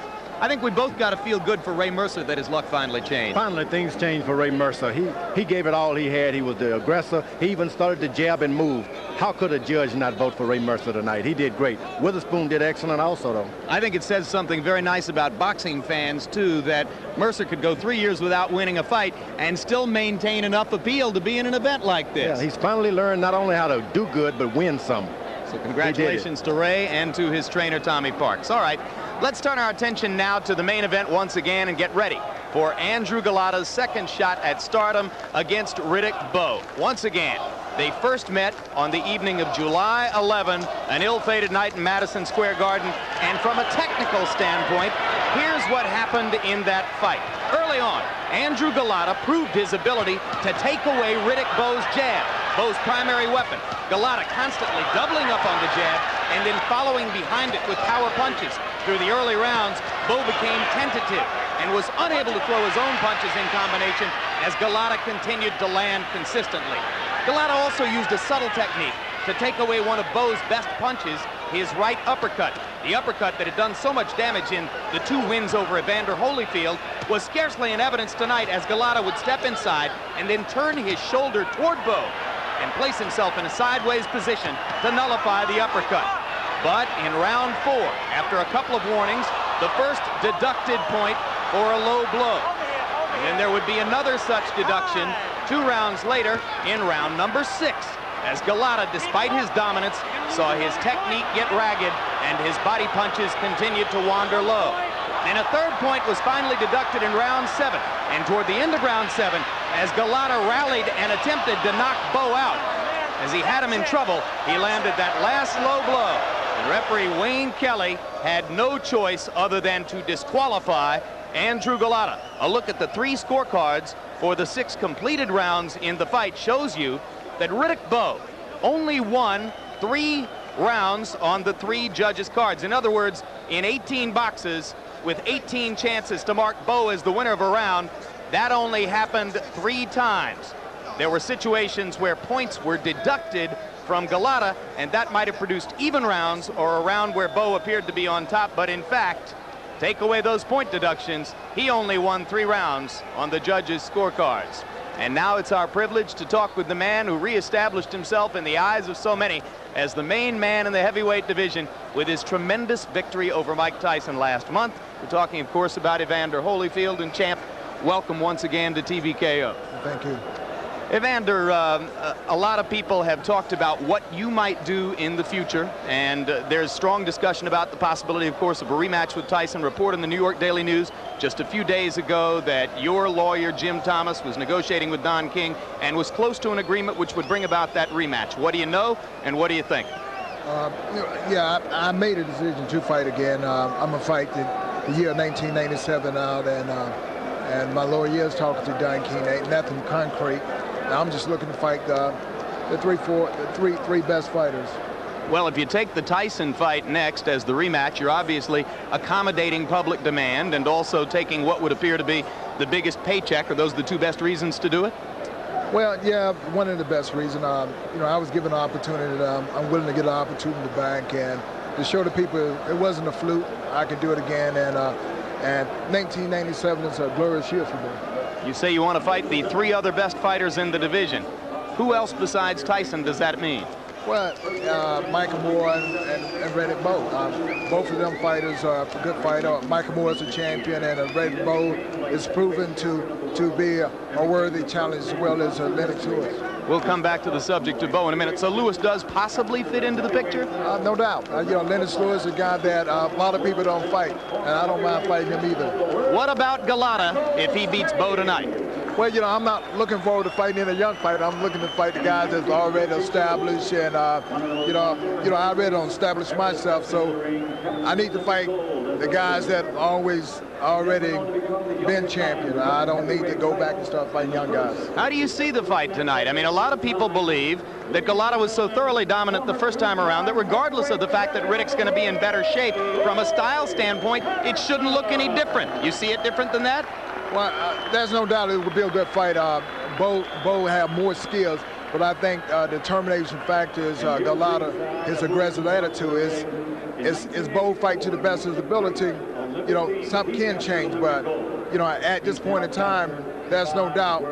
I think we both got to feel good for Ray Mercer that his luck finally changed. Finally, things changed for Ray Mercer. He gave it all he had. He was the aggressor. He even started to jab and move. How could a judge not vote for Ray Mercer tonight? He did great. Witherspoon did excellent also, though. I think it says something very nice about boxing fans, too, that Mercer could go 3 years without winning a fight and still maintain enough appeal to be in an event like this. Yeah, he's finally learned not only how to do good, but win some. So congratulations to Ray and to his trainer, Tommy Parks. All right. Let's turn our attention now to the main event once again and get ready for Andrew Golot's second shot at stardom against Riddick Bowe. Once again, they first met on the evening of July 11, an ill-fated night in Madison Square Garden. And from a technical standpoint, here's what happened in that fight. Early on, Andrew Golota proved his ability to take away Riddick Bowe's jab, Bowe's primary weapon. Golota constantly doubling up on the jab and then following behind it with power punches. Through the early rounds, Bowe became tentative, and was unable to throw his own punches in combination as Golota continued to land consistently. Golota also used a subtle technique to take away one of Bowe's best punches, his right uppercut. The uppercut that had done so much damage in the 2 wins over Evander Holyfield was scarcely in evidence tonight as Golota would step inside and then turn his shoulder toward Bowe and place himself in a sideways position to nullify the uppercut. But in round 4, after a couple of warnings, the first deducted point for a low blow. And then there would be another such deduction 2 rounds later in round number 6. As Golota, despite his dominance, saw his technique get ragged and his body punches continued to wander low. And a third point was finally deducted in round 7. And toward the end of round 7, as Golota rallied and attempted to knock Bowe out, as he had him in trouble, he landed that last low blow. And referee Wayne Kelly had no choice other than to disqualify Andrew Golota. A look at the 3 scorecards for the 6 completed rounds in the fight shows you that Riddick Bowe only won 3 rounds on the 3 judges' cards. In other words, in 18 boxes with 18 chances to mark Bowe as the winner of a round, that only happened 3 times. There were situations where points were deducted from Golota, and that might have produced even rounds or a round where Bowe appeared to be on top, but in fact, take away those point deductions, he only won 3 rounds on the judges' scorecards. And now it's our privilege to talk with the man who reestablished himself in the eyes of so many as the main man in the heavyweight division with his tremendous victory over Mike Tyson last month. We're talking, of course, about Evander Holyfield. And Champ, welcome once again to TVKO. Thank you. Evander, a lot of people have talked about what you might do in the future, and there's strong discussion about the possibility, of course, of a rematch with Tyson. Report in the New York Daily News just a few days ago that your lawyer, Jim Thomas, was negotiating with Don King and was close to an agreement which would bring about that rematch. What do you know, and what do you think? Yeah, I made a decision to fight again. I'm going to fight the year 1997 out, and my lawyer is talking to Don King. Ain't nothing concrete. I'm just looking to fight the three best fighters. Well, if you take the Tyson fight next as the rematch, you're obviously accommodating public demand and also taking what would appear to be the biggest paycheck. Are those the 2 best reasons to do it? Well, yeah, one of the best reasons. You know, I was given an opportunity. I'm willing to get an opportunity back and to show the people it wasn't a fluke. I could do it again, and 1997 is a glorious year for me. You say you want to fight the 3 other best fighters in the division. Who else besides Tyson does that mean? Well, Michael Moore and Riddick Bowe. Both of them fighters are a good fighter. Michael Moore is a champion, and Riddick Bowe is proven to be a worthy challenge as well as Lennox Lewis. We'll come back to the subject of Bowe in a minute. So Lewis does possibly fit into the picture? No doubt. You know, Lennox Lewis is a guy that a lot of people don't fight, and I don't mind fighting him either. What about Golota if he beats Bowe tonight? Well, you know, I'm not looking forward to fighting any young fighter. I'm looking to fight the guys that's already established, and you know, I already established myself, so I need to fight the guys that already been champion. I don't need to go back and start fighting young guys. How do you see the fight tonight? I mean, a lot of people believe that Golota was so thoroughly dominant the first time around that regardless of the fact that Riddick's going to be in better shape, from a style standpoint, it shouldn't look any different. You see it different than that? Well, there's no doubt it will be a good fight. Bowe have more skills, but I think the determination factor is Golota, his aggressive attitude. Is Bowe fight to the best of his ability. You know, something can change, but, you know, at this point in time, there's no doubt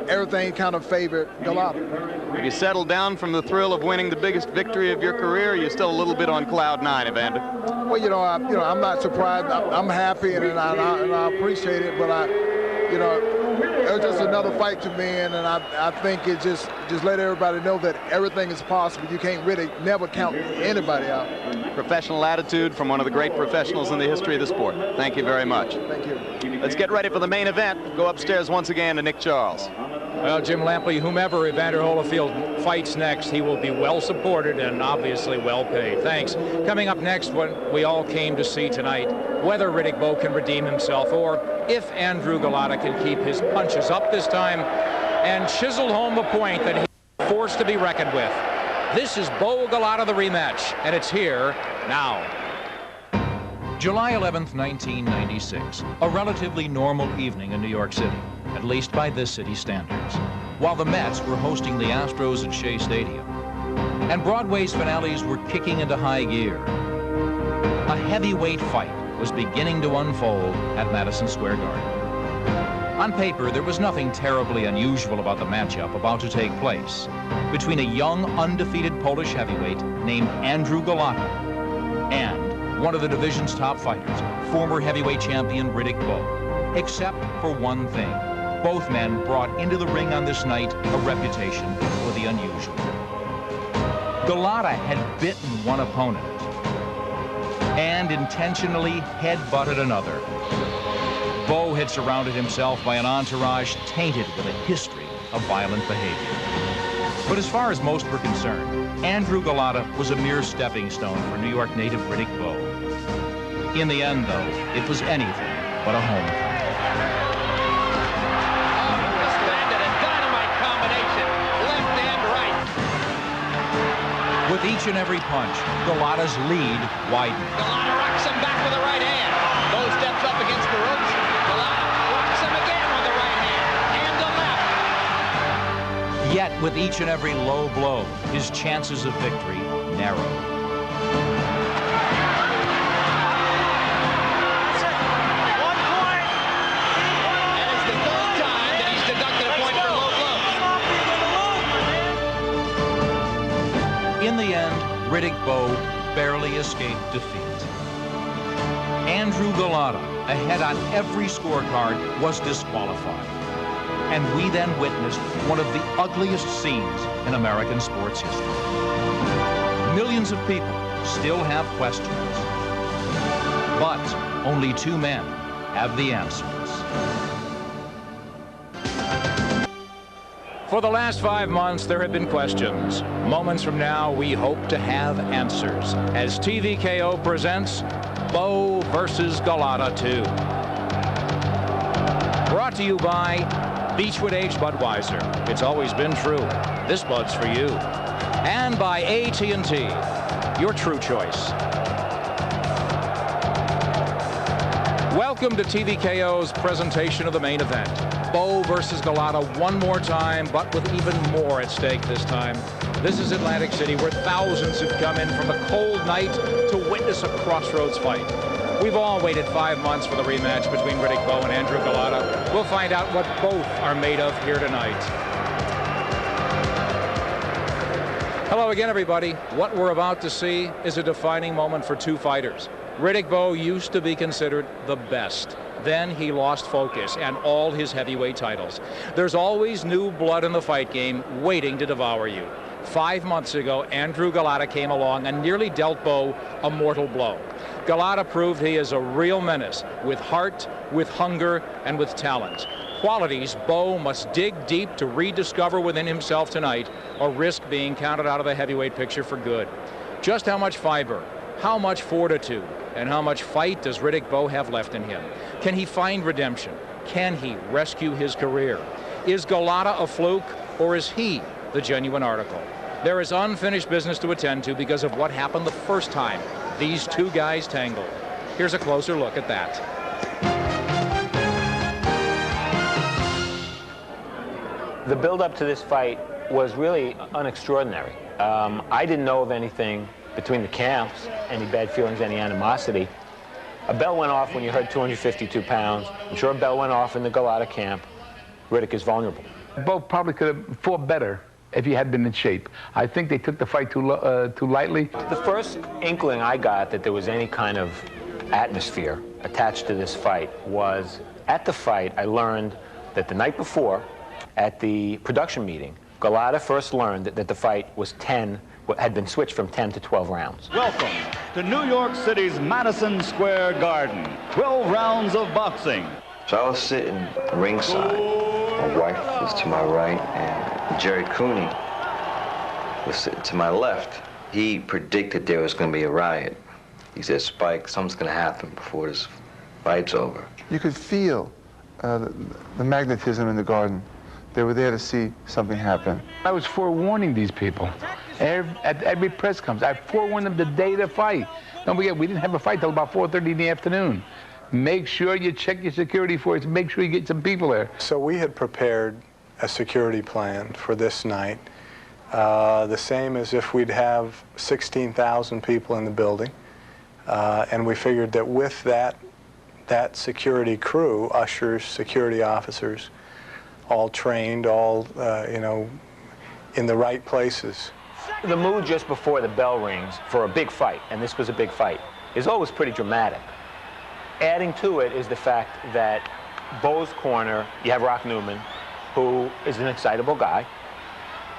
everything kind of favored Golota. Have you settled down from the thrill of winning the biggest victory of your career, or are you still a little bit on cloud 9, Evander? Well, you know, I'm not surprised. I'm happy, and I appreciate it, but you know, it was just another fight to me, and I think it just let everybody know that everything is possible. You can't really never count anybody out. Professional attitude from one of the great professionals in the history of the sport. Thank you very much. Thank you. Let's get ready for the main event. Go upstairs once again to Nick Charles. Well, Jim Lampley, whomever Evander Holyfield fights next, he will be well supported and obviously well paid. Thanks. Coming up next, what we all came to see tonight, whether Riddick Bowe can redeem himself or if Andrew Golota can keep his punches up this time and chisel home a point that he's forced to be reckoned with. This is Bowe Golota, the rematch, and it's here now. July 11th, 1996, a relatively normal evening in New York City, at least by this city's standards, while the Mets were hosting the Astros at Shea Stadium, and Broadway's finales were kicking into high gear. A heavyweight fight was beginning to unfold at Madison Square Garden. On paper, there was nothing terribly unusual about the matchup about to take place between a young, undefeated Polish heavyweight named Andrew Golota and one of the division's top fighters, former heavyweight champion Riddick Bowe. Except for one thing. Both men brought into the ring on this night a reputation for the unusual. Golota had bitten one opponent and intentionally head-butted another. Bowe had surrounded himself by an entourage tainted with a history of violent behavior. But as far as most were concerned, Andrew Golota was a mere stepping stone for New York native Riddick Bowe. In the end, though, it was anything but a homecoming. With each and every punch, Golota's lead widened. Golota rocks him back with the right hand. Bowe steps up against the ropes. Golota rocks him again with the right hand. And the left. Yet, with each and every low blow, his chances of victory narrowed. In the end, Riddick Bowe barely escaped defeat. Andrew Golota, ahead on every scorecard, was disqualified. And we then witnessed one of the ugliest scenes in American sports history. Millions of people still have questions. But only two men have the answers. For the last 5 months, there have been questions. Moments from now, we hope to have answers as TVKO presents Bowe versus Golota II. Brought to you by Beechwood Aged Budweiser. It's always been true. This Bud's for you. And by AT&T, your true choice. Welcome to TVKO's presentation of the main event. Bowe versus Golota one more time, but with even more at stake this time. This is Atlantic City, where thousands have come in from a cold night to witness a crossroads fight. We've all waited 5 months for the rematch between Riddick Bowe and Andrew Golota. We'll find out what both are made of here tonight. Hello again, everybody. What we're about to see is a defining moment for two fighters. Riddick Bowe used to be considered the best. Then he lost focus and all his heavyweight titles. There's always new blood in the fight game waiting to devour you. 5 months ago, Andrew Golota came along and nearly dealt Bowe a mortal blow. Golota proved he is a real menace, with heart, with hunger, and with talent. Qualities Bowe must dig deep to rediscover within himself tonight, or risk being counted out of the heavyweight picture for good. Just how much fiber, how much fortitude, and how much fight does Riddick Bowe have left in him? Can he find redemption? Can he rescue his career? Is Golota a fluke, or is he the genuine article? There is unfinished business to attend to because of what happened the first time these two guys tangled. Here's a closer look at that. The build-up to this fight was really unextraordinary. I didn't know of anything between the camps, any bad feelings, any animosity. A bell went off when you heard 252 pounds. I'm sure a bell went off in the Golota camp. Riddick is vulnerable. Bowe probably could have fought better if he had been in shape. I think they took the fight too lightly. The first inkling I got that there was any kind of atmosphere attached to this fight was at the fight I learned that the night before at the production meeting, Golota first learned that the fight was had been switched from 10 to 12 rounds. Welcome to New York City's Madison Square Garden. 12 rounds of boxing. So I was sitting ringside. My wife was to my right, and Jerry Cooney was sitting to my left. He predicted there was going to be a riot. He said, Spike, something's going to happen before this fight's over. You could feel the magnetism in the garden. They were there to see something happen. I was forewarning these people At every press conference. I forewarned them the day of the fight. Don't forget, we didn't have a fight till about 4:30 in the afternoon. Make sure you check your security for it. Make sure you get some people there. So we had prepared a security plan for this night, the same as if we'd have 16,000 people in the building. And we figured that with that security crew, ushers, security officers, all trained, all, you know, in the right places. The mood just before the bell rings for a big fight, and this was a big fight, is always pretty dramatic. Adding to it is the fact that Bowe's corner, you have Rock Newman, who is an excitable guy,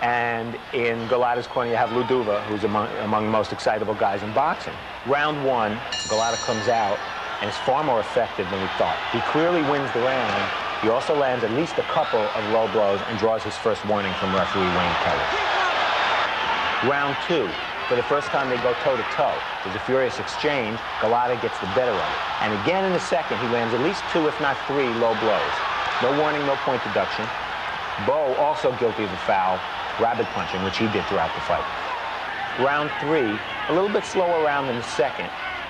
and in Golota's corner you have Luduva, who's among the most excitable guys in boxing. Round one, Golota comes out, and is far more effective than we thought. He clearly wins the round. He also lands at least a couple of low blows and draws his first warning from referee Wayne Kelly. Round two, for the first time they go toe-to-toe. There's a furious exchange. Golota gets the better of it. And again in the second, he lands at least 2, if not 3, low blows. No warning, no point deduction. Bowe also guilty of the foul, rabbit punching, which he did throughout the fight. Round 3, a little bit slower round than the second.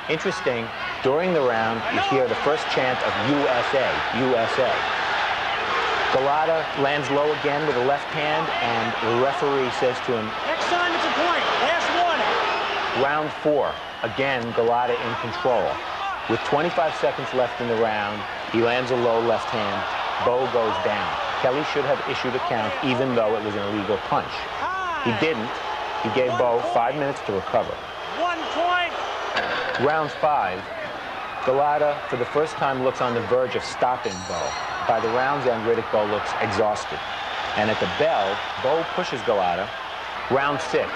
Interesting, during the round, you hear the first chant of USA, USA. Golota lands low again with a left hand, and the referee says to him, Next time it's a point. Last warning. Round 4, again, Golota in control. With 25 seconds left in the round, he lands a low left hand. Bowe goes down. Kelly should have issued a count, even though it was an illegal punch. He didn't. He gave Bowe 5 minutes to recover. 1 point. Round 5, Golota, for the first time, looks on the verge of stopping Bowe. By the round's end, Riddick Bowe looks exhausted. And at the bell, Bowe pushes Golota. Round 6,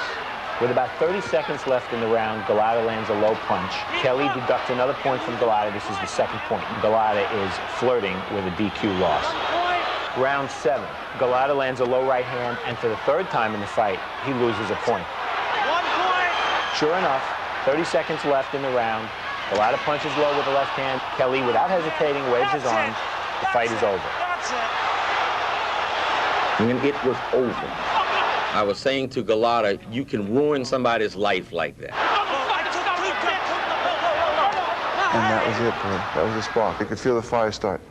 with about 30 seconds left in the round, Golota lands a low punch. Kelly deducts another point from Golota. This is the second point. Golota is flirting with a DQ loss. Round 7, Golota lands a low right hand, and for the third time in the fight, he loses a point. 1 point. Sure enough, 30 seconds left in the round. Golota punches low with the left hand. Kelly, without hesitating, waves his arms. The fight is over. When it was over, I was saying to Golota, you can ruin somebody's life like that. And that was it, bro. That was the spark. You could feel the fire start.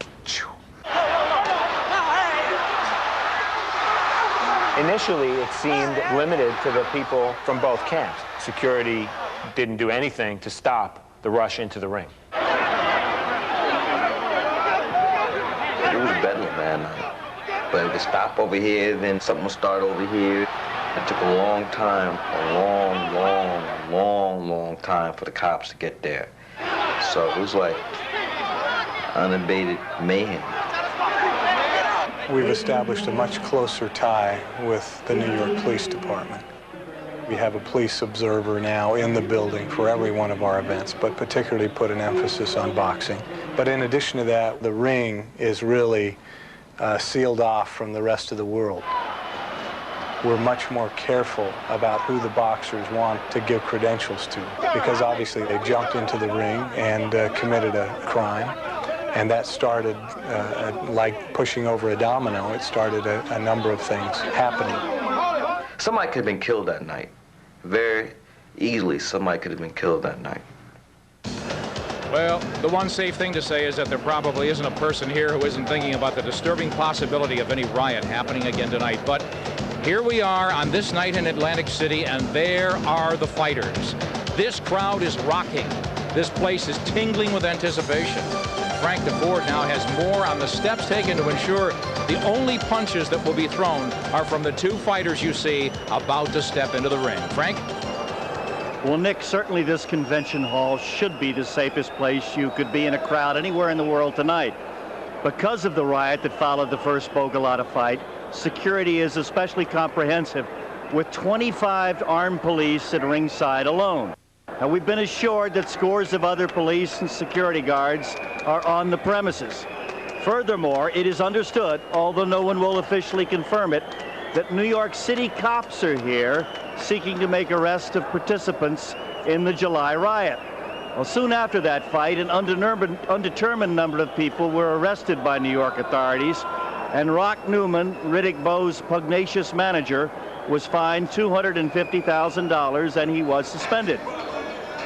Initially, it seemed limited to the people from both camps. Security didn't do anything to stop the rush into the ring. It was bedlam, man. But it would stop over here, then something would start over here. It took a long time, a long time for the cops to get there. So it was like unabated mayhem. We've established a much closer tie with the New York Police Department. We have a police observer now in the building for every one of our events, but particularly put an emphasis on boxing. But in addition to that, the ring is really sealed off from the rest of the world. We're much more careful about who the boxers want to give credentials to, because obviously they jumped into the ring and committed a crime. And that started, like pushing over a domino, it started a number of things happening. Somebody could have been killed that night. Very easily, somebody could have been killed that night. Well, the one safe thing to say is that there probably isn't a person here who isn't thinking about the disturbing possibility of any riot happening again tonight. But here we are on this night in Atlantic City, and there are the fighters. This crowd is rocking. This place is tingling with anticipation. Frank DeFord now has more on the steps taken to ensure the only punches that will be thrown are from the two fighters you see about to step into the ring. Frank? Well, Nick, certainly this convention hall should be the safest place you could be in a crowd anywhere in the world tonight. Because of the riot that followed the first Bowe-Golota fight, security is especially comprehensive, with 25 armed police at ringside alone. Now, we've been assured that scores of other police and security guards are on the premises. Furthermore, it is understood, although no one will officially confirm it, that New York City cops are here seeking to make arrests of participants in the July riot. Well, soon after that fight, an undetermined number of people were arrested by New York authorities, and Rock Newman, Riddick Bowe's pugnacious manager, was fined $250,000 and he was suspended.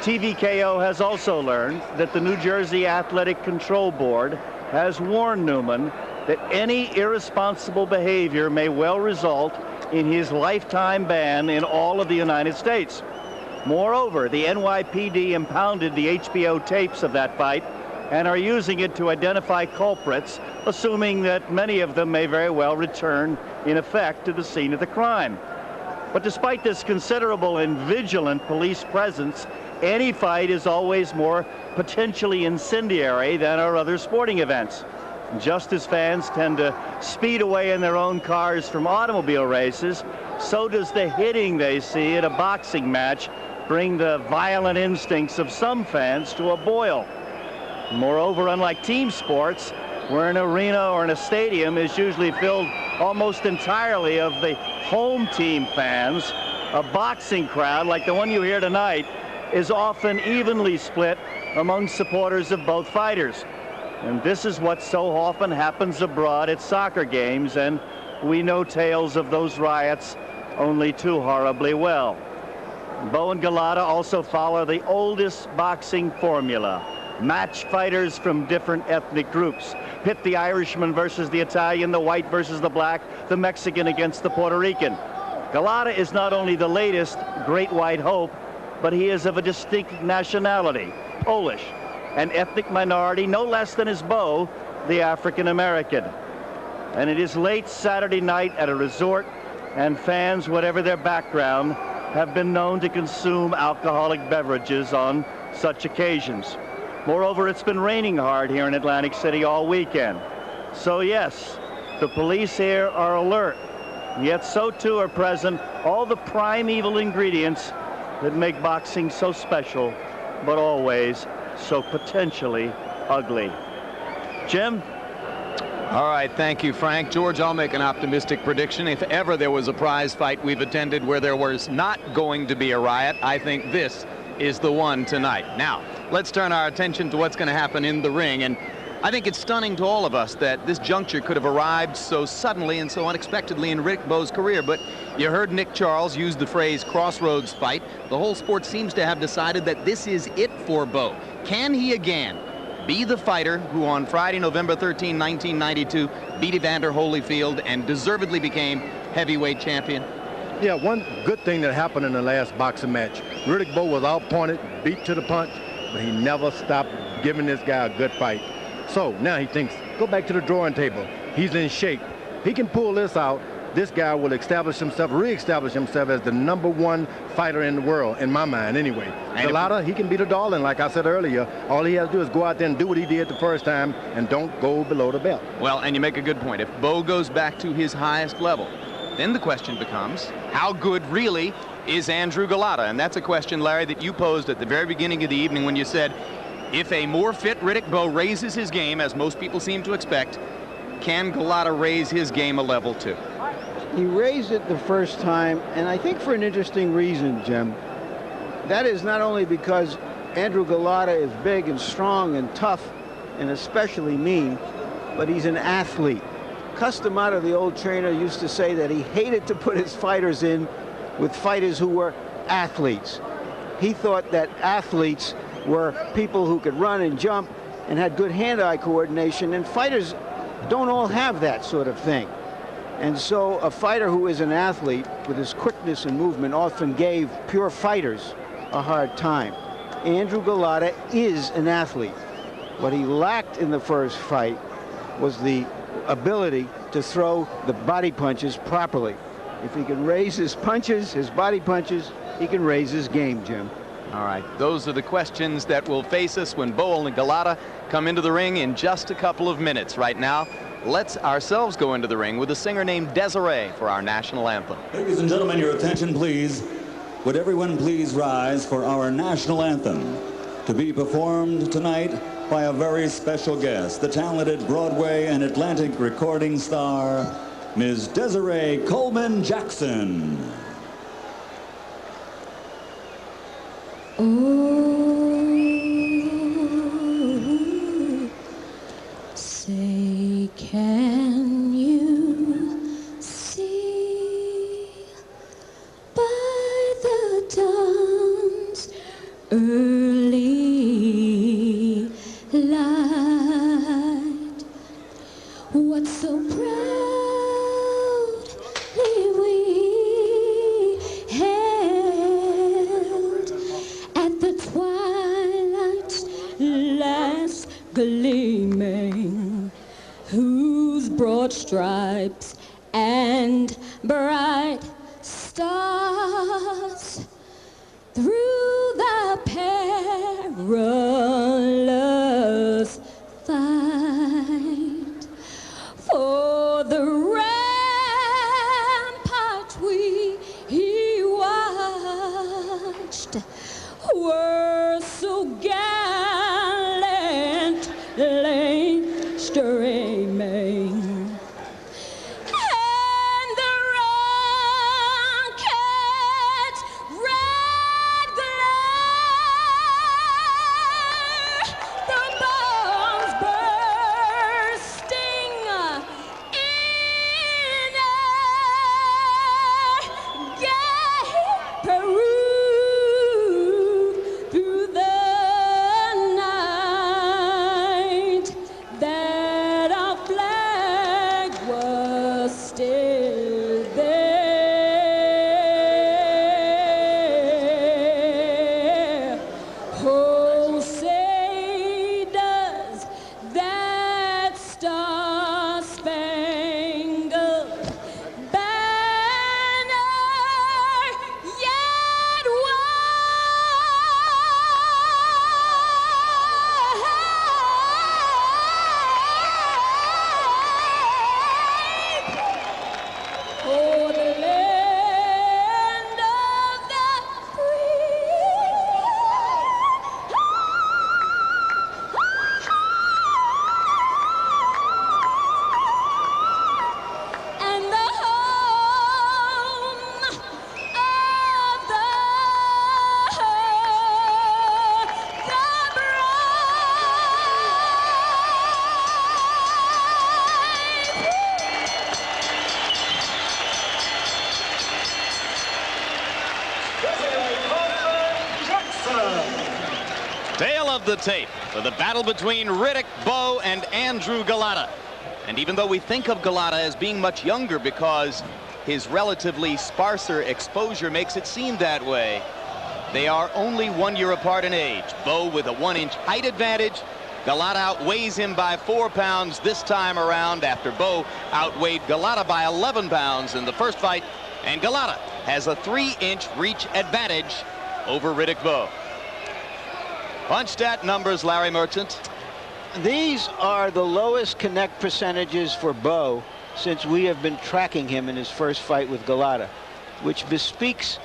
TVKO has also learned that the New Jersey Athletic Control Board has warned Newman that any irresponsible behavior may well result in his lifetime ban in all of the United States. Moreover, the NYPD impounded the HBO tapes of that fight and are using it to identify culprits, assuming that many of them may very well return in effect to the scene of the crime. But despite this considerable and vigilant police presence, any fight is always more potentially incendiary than our other sporting events. Just as fans tend to speed away in their own cars from automobile races, so does the hitting they see at a boxing match bring the violent instincts of some fans to a boil. Moreover, unlike team sports, where an arena or in a stadium is usually filled almost entirely of the home team fans, a boxing crowd like the one you hear tonight is often evenly split among supporters of both fighters. And this is what so often happens abroad at soccer games, and we know tales of those riots only too horribly well. Bowe and Golota also follow the oldest boxing formula. Match fighters from different ethnic groups. Pit the Irishman versus the Italian, the white versus the black, the Mexican against the Puerto Rican. Golota is not only the latest great white hope, but he is of a distinct nationality, Polish, an ethnic minority no less than his Bowe, the African American. And it is late Saturday night at a resort, and fans, whatever their background, have been known to consume alcoholic beverages on such occasions. Moreover, it's been raining hard here in Atlantic City all weekend. So yes, the police here are alert, yet so too are present all the primeval ingredients that make boxing so special, but always so potentially ugly. Jim? All right, thank you, Frank. George, I'll make an optimistic prediction. If ever there was a prize fight we've attended where there was not going to be a riot, I think this is the one tonight. Now, let's turn our attention to what's going to happen in the ring. And I think it's stunning to all of us that this juncture could have arrived so suddenly and so unexpectedly in Riddick Bowe's career. But you heard Nick Charles use the phrase crossroads fight. The whole sport seems to have decided that this is it for Bowe. Can he again be the fighter who on Friday, November 13, 1992, beat Evander Holyfield and deservedly became heavyweight champion? Yeah, one good thing that happened in the last boxing match, Riddick Bowe was outpointed, beat to the punch, but he never stopped giving this guy a good fight. So now he thinks, go back to the drawing table. He's in shape. He can pull this out. This guy will establish himself, re-establish himself as the #1 fighter in the world, in my mind anyway. Golota, he can be the darling, like I said earlier. All he has to do is go out there and do what he did the first time and don't go below the belt. Well, and you make a good point. If Bowe goes back to his highest level, then the question becomes, how good really is Andrew Golota? And that's a question, Larry, that you posed at the very beginning of the evening when you said, if a more fit Riddick Bowe raises his game, as most people seem to expect, can Golota raise his game a level too? He raised it the first time, and I think for an interesting reason, Jim. That is not only because Andrew Golota is big and strong and tough and especially mean, but he's an athlete. Customato, the old trainer, used to say that he hated to put his fighters in with fighters who were athletes. He thought that athletes were people who could run and jump and had good hand-eye coordination, and fighters don't all have that sort of thing. And so a fighter who is an athlete with his quickness and movement often gave pure fighters a hard time. Andrew Golota is an athlete. What he lacked in the first fight was the ability to throw the body punches properly. If he can raise his punches, his body punches, he can raise his game, Jim. All right, those are the questions that will face us when Bowe and Golota come into the ring in just a couple of minutes. Right now, let's ourselves go into the ring with a singer named Desiree for our national anthem. Ladies and gentlemen, your attention, please. Would everyone please rise for our national anthem, to be performed tonight by a very special guest, the talented Broadway and Atlantic recording star, Ms. Desiree Coleman Jackson. Ooh, say, can you see So proudly we hailed at the twilight's last gleaming, whose broad stripes and bright stars through the perilous fight for the rampart we watched were so gallantly streaming. Tale of the tape for the battle between Riddick Bowe and Andrew Golota. And even though we think of Golota as being much younger because his relatively sparser exposure makes it seem that way, they are only 1 year apart in age. Bowe with a 1-inch height advantage. Golota outweighs him by 4 pounds this time around after Bowe outweighed Golota by 11 pounds in the first fight. And Golota has a 3-inch reach advantage over Riddick Bowe. Punch stat numbers, Larry Merchant. These are the lowest connect percentages for Bowe since we have been tracking him in his first fight with Golota, which bespeaks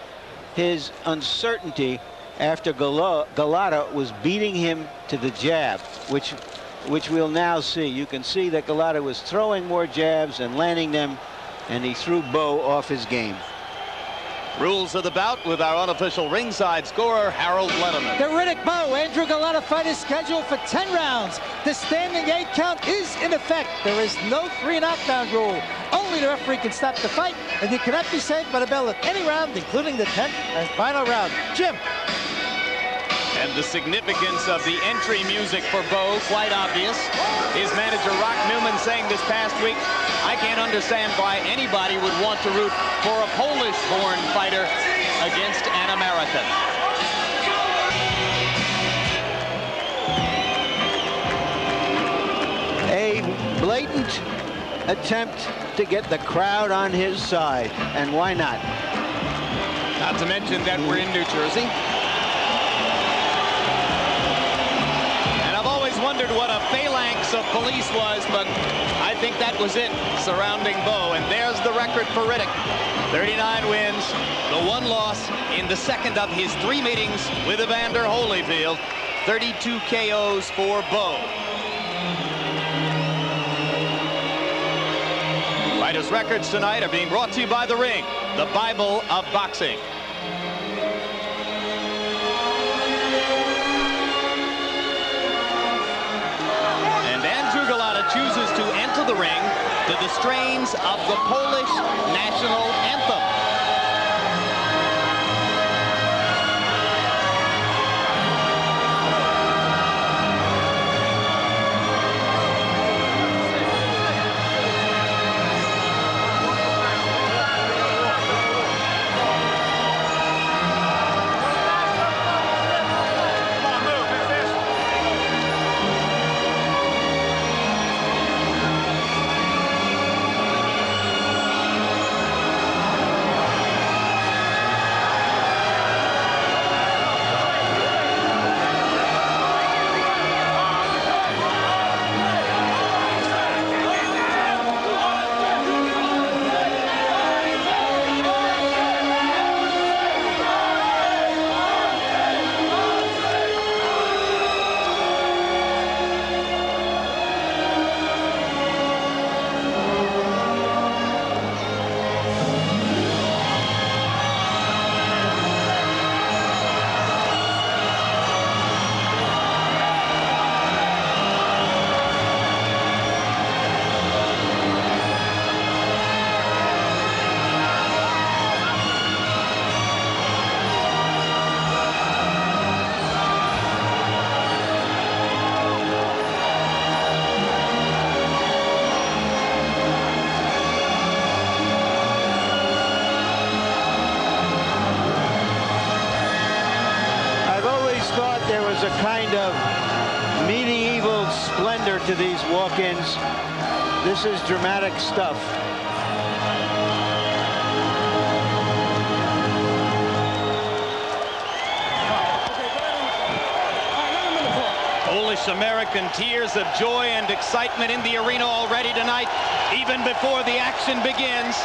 his uncertainty after Golota was beating him to the jab, which we'll now see. You can see that Golota was throwing more jabs and landing them, and he threw Bowe off his game. Rules of the bout with our unofficial ringside scorer, Harold Letterman. The Riddick Bowe Andrew Golota fight is scheduled for 10 rounds. The standing 8 count is in effect. There is no 3 knockdown rule. Only the referee can stop the fight, and you cannot be saved by the bell at any round, including the 10th and final round. Jim. And the significance of the entry music for Bowe, quite obvious. His manager, Rock Newman, saying this past week, I can't understand why anybody would want to root for a Polish-born fighter against an American. A blatant attempt to get the crowd on his side, and why not? Not to mention that we're in New Jersey. Wondered what a phalanx of police was, but I think that was it surrounding Bowe. And there's the record for Riddick. 39 wins, the 1 loss in the second of his 3 meetings with Evander Holyfield. 32 KOs for Bowe. Fighters' records tonight are being brought to you by The Ring, the Bible of boxing. Chooses to enter the ring to the strains of the Polish national anthem. kind of medieval splendor to these walk-ins. This is dramatic stuff. Polish American tears of joy and excitement in the arena already tonight, even before the action begins.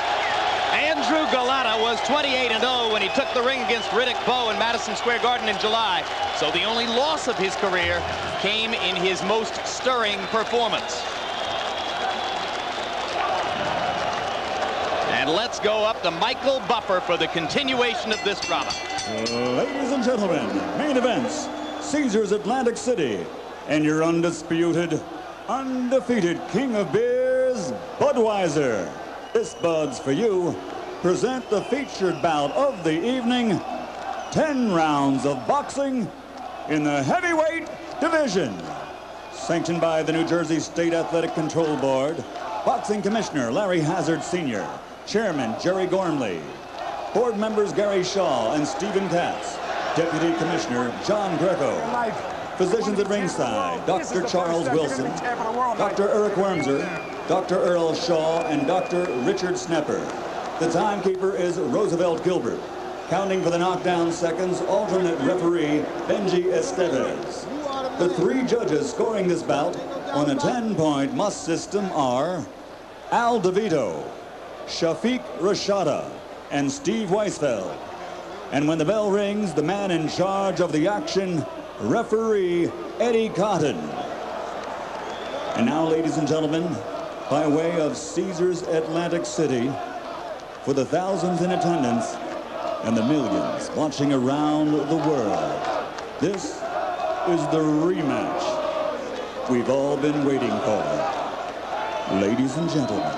Andrew Golota was 28-0 when he took the ring against Riddick Bowe in Madison Square Garden in July. So the only loss of his career came in his most stirring performance. And let's go up to Michael Buffer for the continuation of this drama. Ladies and gentlemen, main events, Caesars Atlantic City, and your undisputed, undefeated king of beers, Budweiser. This Bud's for you. Present the featured bout of the evening, 10 rounds of boxing in the heavyweight division. Sanctioned by the New Jersey State Athletic Control Board, Boxing Commissioner Larry Hazard Sr., Chairman Jerry Gormley, Board members Gary Shaw and Stephen Katz, Deputy Commissioner John Greco, physicians at ringside, Dr. Charles Wilson, Dr. Eric Wormser, Dr. Earl Shaw, and Dr. Richard Snepper. The timekeeper is Roosevelt Gilbert. Counting for the knockdown seconds, alternate referee Benji Estevez. The 3 judges scoring this bout on a 10-point must system are Al DeVito, Shafiq Rashada, and Steve Weisfeld. And when the bell rings, the man in charge of the action, referee Eddie Cotton. And now, ladies and gentlemen, by way of Caesars Atlantic City, for the thousands in attendance and the millions watching around the world, this is the rematch we've all been waiting for. Ladies and gentlemen,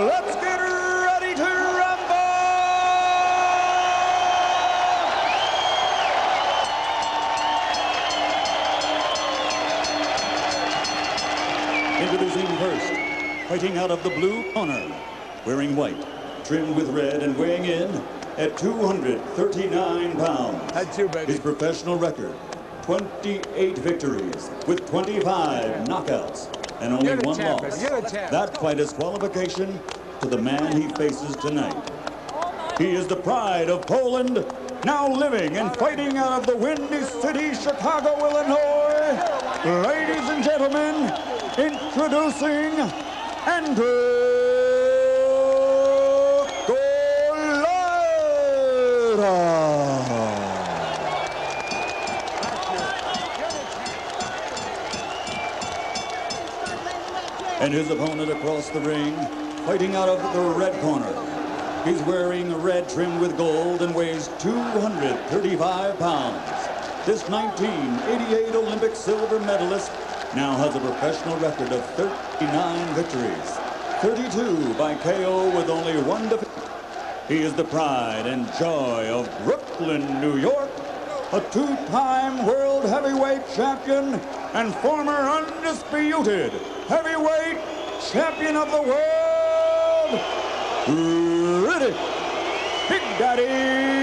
let's get ready to rumble! Introducing first, fighting out of the blue corner, wearing white, trimmed with red and weighing in at 239 pounds. That's you, baby. His professional record, 28 victories with 25 knockouts and only 1 loss. That fight is qualification to the man he faces tonight. He is the pride of Poland, now living and fighting out of the Windy City, Chicago, Illinois. Ladies and gentlemen, introducing Andrew Golota. And his opponent across the ring, fighting out of the red corner. He's wearing a red trimmed with gold and weighs 235 pounds. This 1988 Olympic silver medalist now has a professional record of 39 victories, 32 by KO with only 1 defeat. He is the pride and joy of Brooklyn, New York, a 2-time world heavyweight champion and former undisputed heavyweight champion of the world, Riddick Big Daddy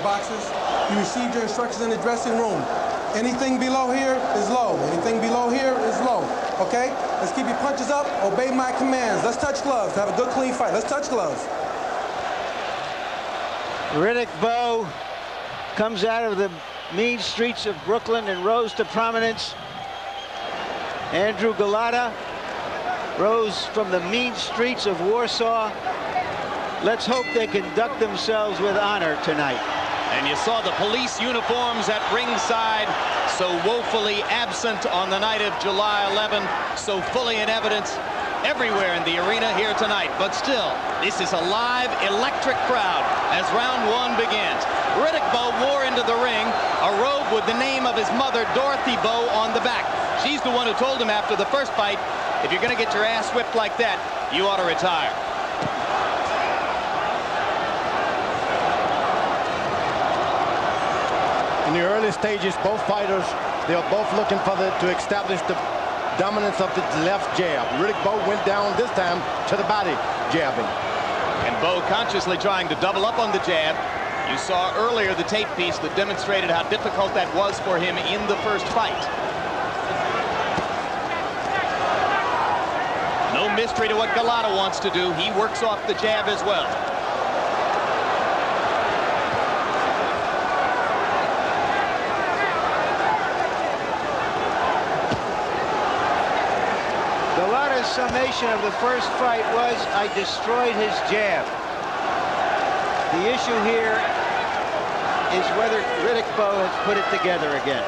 boxers, you received your instructions in the dressing room. Anything below here is low. Anything below here is low. Okay? Let's keep your punches up. Obey my commands. Let's touch gloves. Have a good, clean fight. Let's touch gloves. Riddick Bowe comes out of the mean streets of Brooklyn and rose to prominence. Andrew Golota rose from the mean streets of Warsaw. Let's hope they conduct themselves with honor tonight. And you saw the police uniforms at ringside, so woefully absent on the night of July 11, so fully in evidence everywhere in the arena here tonight. But still, this is a live, electric crowd as round one begins. Riddick Bowe wore into the ring a robe with the name of his mother, Dorothy Bowe, on the back. She's the one who told him after the first fight, if you're going to get your ass whipped like that, you ought to retire. In the early stages, both fighters, they are both looking for to establish the dominance of the left jab. Riddick Bowe went down this time to the body jabbing. And Bowe consciously trying to double up on the jab. You saw earlier the tape piece that demonstrated how difficult that was for him in the first fight. No mystery to what Golota wants to do. He works off the jab as well. Golota's summation of the first fight was, I destroyed his jab. The issue here is whether Riddick Bowe has put it together again.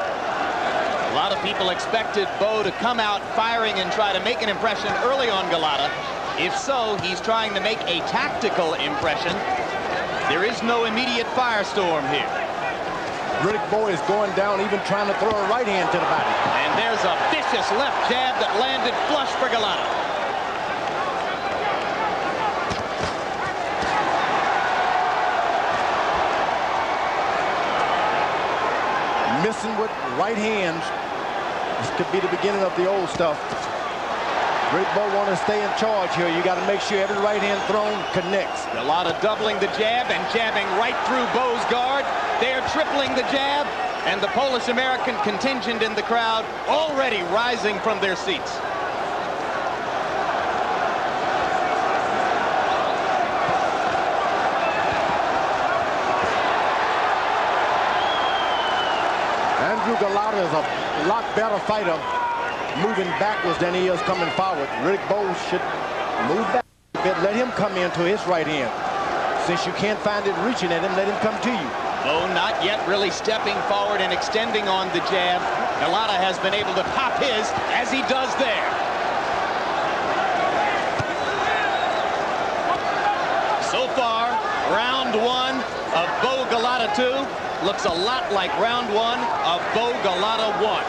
A lot of people expected Bowe to come out firing and try to make an impression early on Golota. If so, he's trying to make a tactical impression. There is no immediate firestorm here. Riddick Bowe is going down, even trying to throw a right hand to the body. And there's a vicious left jab that landed flush for Golota. Missing with right hands. This could be the beginning of the old stuff. Riddick Bowe want to stay in charge here. You got to make sure every right hand thrown connects. Golota doubling the jab and jabbing right through Bowe's guard. They're tripling the jab, and the Polish-American contingent in the crowd already rising from their seats. Golota is a lot better fighter moving backwards than he is coming forward. Riddick Bowe should move back a bit. Let him come into his right hand. Since you can't find it reaching at him, let him come to you. Bowe not yet really stepping forward and extending on the jab. Golota has been able to pop his as he does there. So far, round one of Bowe Golota II looks a lot like round one of Bowe Golota I.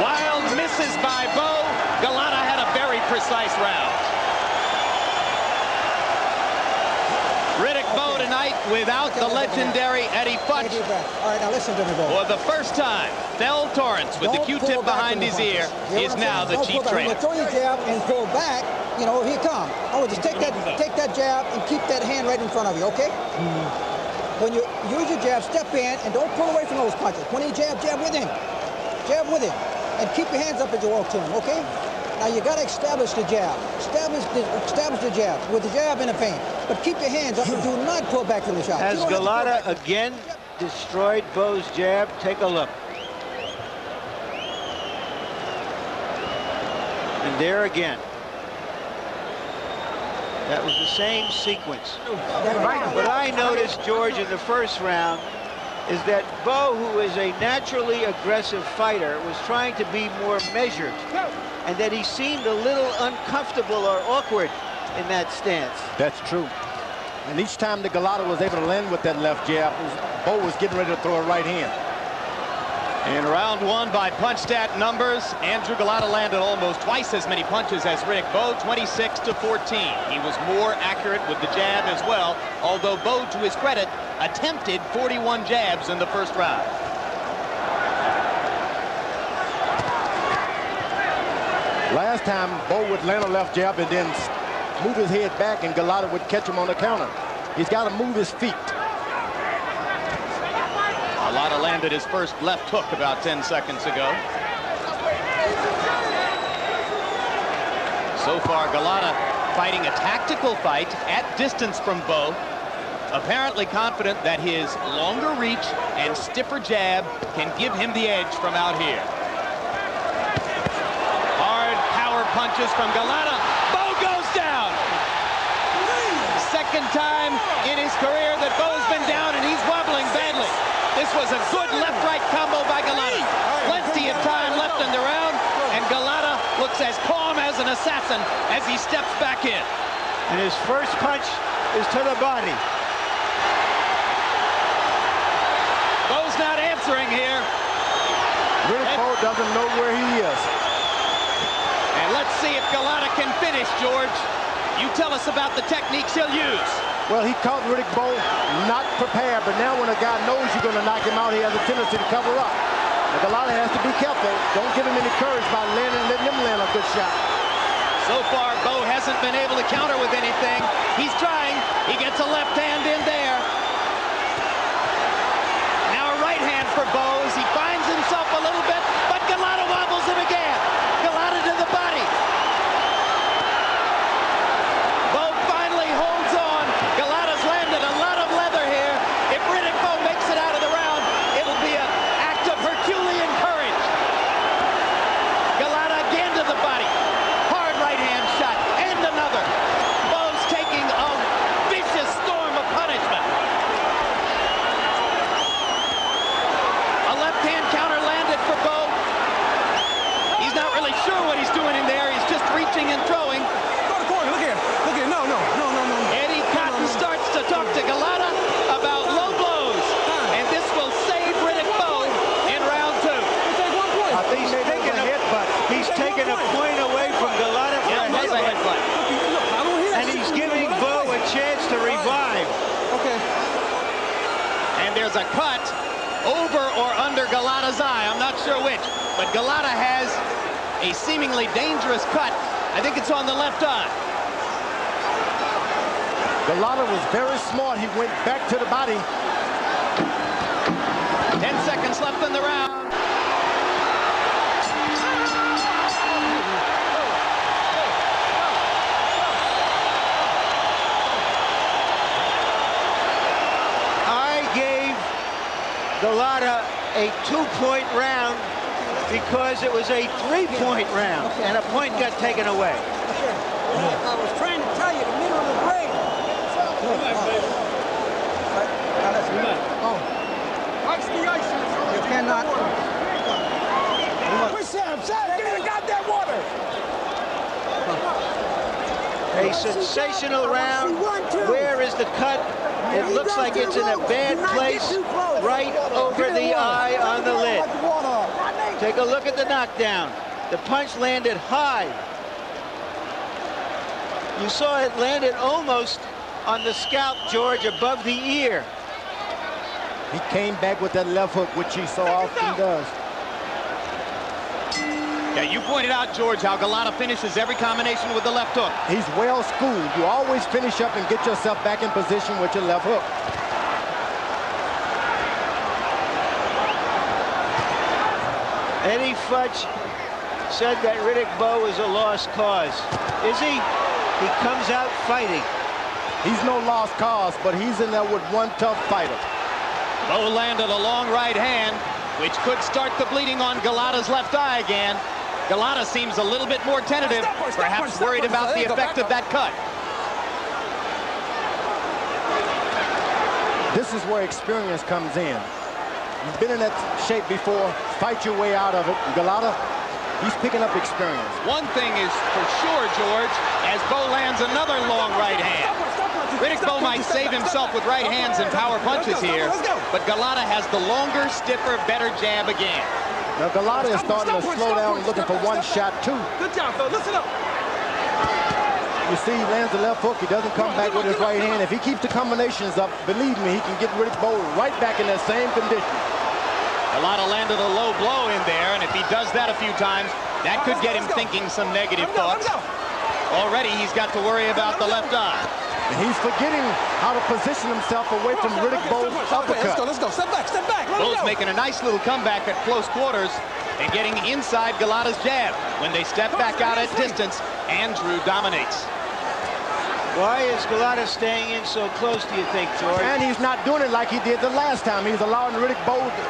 Wild misses by Bowe. Golota had a very precise round. Riddick Bowe tonight without the legendary Eddie Futch. All right, now listen to me, Bowe. For the first time, Fel Torrance with the Q-tip behind his ear is now the chief trainer. Throw your jab and pull back. You know, here come. I would just take that jab and keep that hand right in front of you, okay? When you use your jab, step in and don't pull away from those punches. When he jab with him. Jab with him. And keep your hands up as you walk to him, okay? Now you got to establish the jab. Establish the jab with the jab in the feint. But keep your hands up and do not pull back from the shot. Has Golota again destroyed Bowe's jab? Take a look. And there again. That was the same sequence. What I noticed, George, in the first round is that Bowe, who is a naturally aggressive fighter, was trying to be more measured, and that he seemed a little uncomfortable or awkward in that stance. That's true. And each time that Golota was able to land with that left jab, Bowe was getting ready to throw a right hand. In round one, by punch stat numbers, Andrew Golota landed almost twice as many punches as Riddick Bowe, 26-14. He was more accurate with the jab as well, although Bowe, to his credit, attempted 41 jabs in the first round. Last time, Bowe would land a left jab and then move his head back, and Golota would catch him on the counter. He's got to move his feet. Golota landed his first left hook about 10 seconds ago. So far, Golota fighting a tactical fight at distance from Bowe. Apparently confident that his longer reach and stiffer jab can give him the edge from out here. Hard power punches from Golota. Bowe goes down. Second time in his career that Bowe's been down, and he's wobbling badly. This was a good left-right combo by Golota. Plenty of time left in the round, and Golota looks as calm as an assassin as he steps back in. And his first punch is to the body. Bowe's not answering here. Riddick Bowe doesn't know where he is. And let's see if Golota can finish, George. You tell us about the techniques he'll use. Well, he caught Riddick Bowe not prepared, but now when a guy knows you're going to knock him out, he has a tendency to cover up. But Golota has to be careful. Don't give him any courage by letting him land a good shot. So far, Bowe hasn't been able to counter with anything. He's trying. He gets a left hand in there. Now a right hand for Bowe as he finds himself a little bit, but Golota wobbles him again. Golota to the body. Bowe finally holds on. Golota's landed a lot of leather here. If Riddick Bowe makes it out of the round, it'll be an act of Herculean courage. Golota again to the body. Hard right hand shot and another. Bowe's taking a vicious storm of punishment. A left hand counter landed for Bowe. He's not really sure what he's doing in there. He's just reaching and throwing. Go to the corner. Look here. Look here. No. Eddie Cotton starts to talk to Golota about low blows. And this will save Riddick Bowe in round 2. I think he's taking a hit, but he's taking a point away from Golota for a headbutt. And he's giving Bowe a chance to revive. Okay. And there's a cut over or under Golota's eye. I'm not sure which. But Golota has a seemingly dangerous cut. I think it's on the left eye. Golota was very smart. He went back to the body. 10 seconds left in the round. I gave Golota a 2-point round because it was a 3-point round, and a point got taken away. I was trying to tell you, the middle of the grade. Ice the ice. You cannot. Where's Sam? Sam, get in the goddamn water! A sensational round. Where is the cut? It looks like it's in a bad place, right over the eye on the lid. Take a look at the knockdown. The punch landed high. You saw it landed almost on the scalp, George, above the ear. He came back with that left hook, which he so often does. Yeah, you pointed out, George, how Golota finishes every combination with the left hook. He's well schooled. You always finish up and get yourself back in position with your left hook. Eddie Futch said that Riddick Bowe is a lost cause. Is he? He comes out fighting. He's no lost cause, but he's in there with one tough fighter. Bowe landed a long right hand, which could start the bleeding on Golota's left eye again. Golota seems a little bit more tentative, perhaps worried about the effect of that cut. This is where experience comes in. You've been in that shape before, fight your way out of it. Golota, he's picking up experience. One thing is for sure, George, as Bowe lands another long right hand. Riddick Bowe might save himself with right hands and power punches here, but Golota has the longer, stiffer, better jab again. Now Golota is starting to slow down, looking for one shot, too. Good job, Phil. Listen up. You see, he lands the left hook. He doesn't come back with his right hand. If he keeps the combinations up, believe me, he can get Riddick Bowe right back in that same condition. Golota landed a low blow in there, and if he does that a few times, that could get him thinking some negative thoughts. Already, he's got to worry about the left eye. And he's forgetting how to position himself away from Riddick Bowe's uppercut. Let's go. Step back. Bowe's making a nice little comeback at close quarters and getting inside Golota's jab. When they step back out at distance, Andrew dominates. Why is Golota staying in so close, do you think, George? And he's not doing it like he did the last time. He's allowing Riddick Bowe to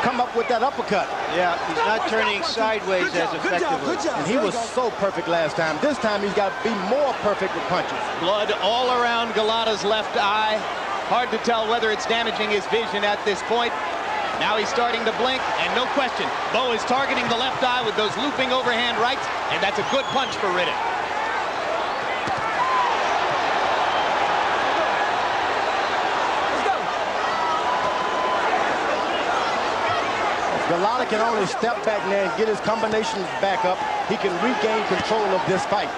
come up with that uppercut. Yeah, he's not turning sideways as effectively. And he was so perfect last time. This time he's got to be more perfect with punches. Blood all around Golota's left eye. Hard to tell whether it's damaging his vision at this point. Now he's starting to blink, and no question, Bowe is targeting the left eye with those looping overhand rights, and that's a good punch for Riddick. Golota can only step back now and get his combinations back up. He can regain control of this fight.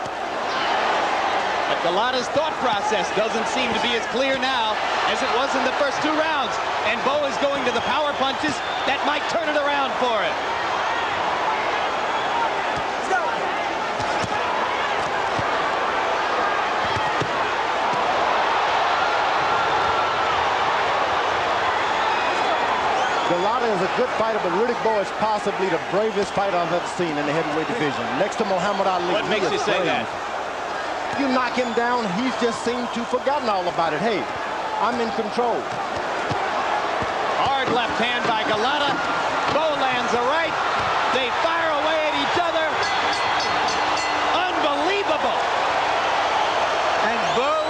But Golota's thought process doesn't seem to be as clear now as it was in the first 2 rounds. And Bowe is going to the power punches that might turn it around for him. Golota is a good fighter, but Riddick Bowe is possibly the bravest fighter I've ever seen in the heavyweight division. Next to Muhammad Ali. What makes you say that? You knock him down, he's just seemed to forgotten all about it. Hey, I'm in control. Hard left hand by Golota. Bowe lands a right. They fire away at each other. Unbelievable. And Bowe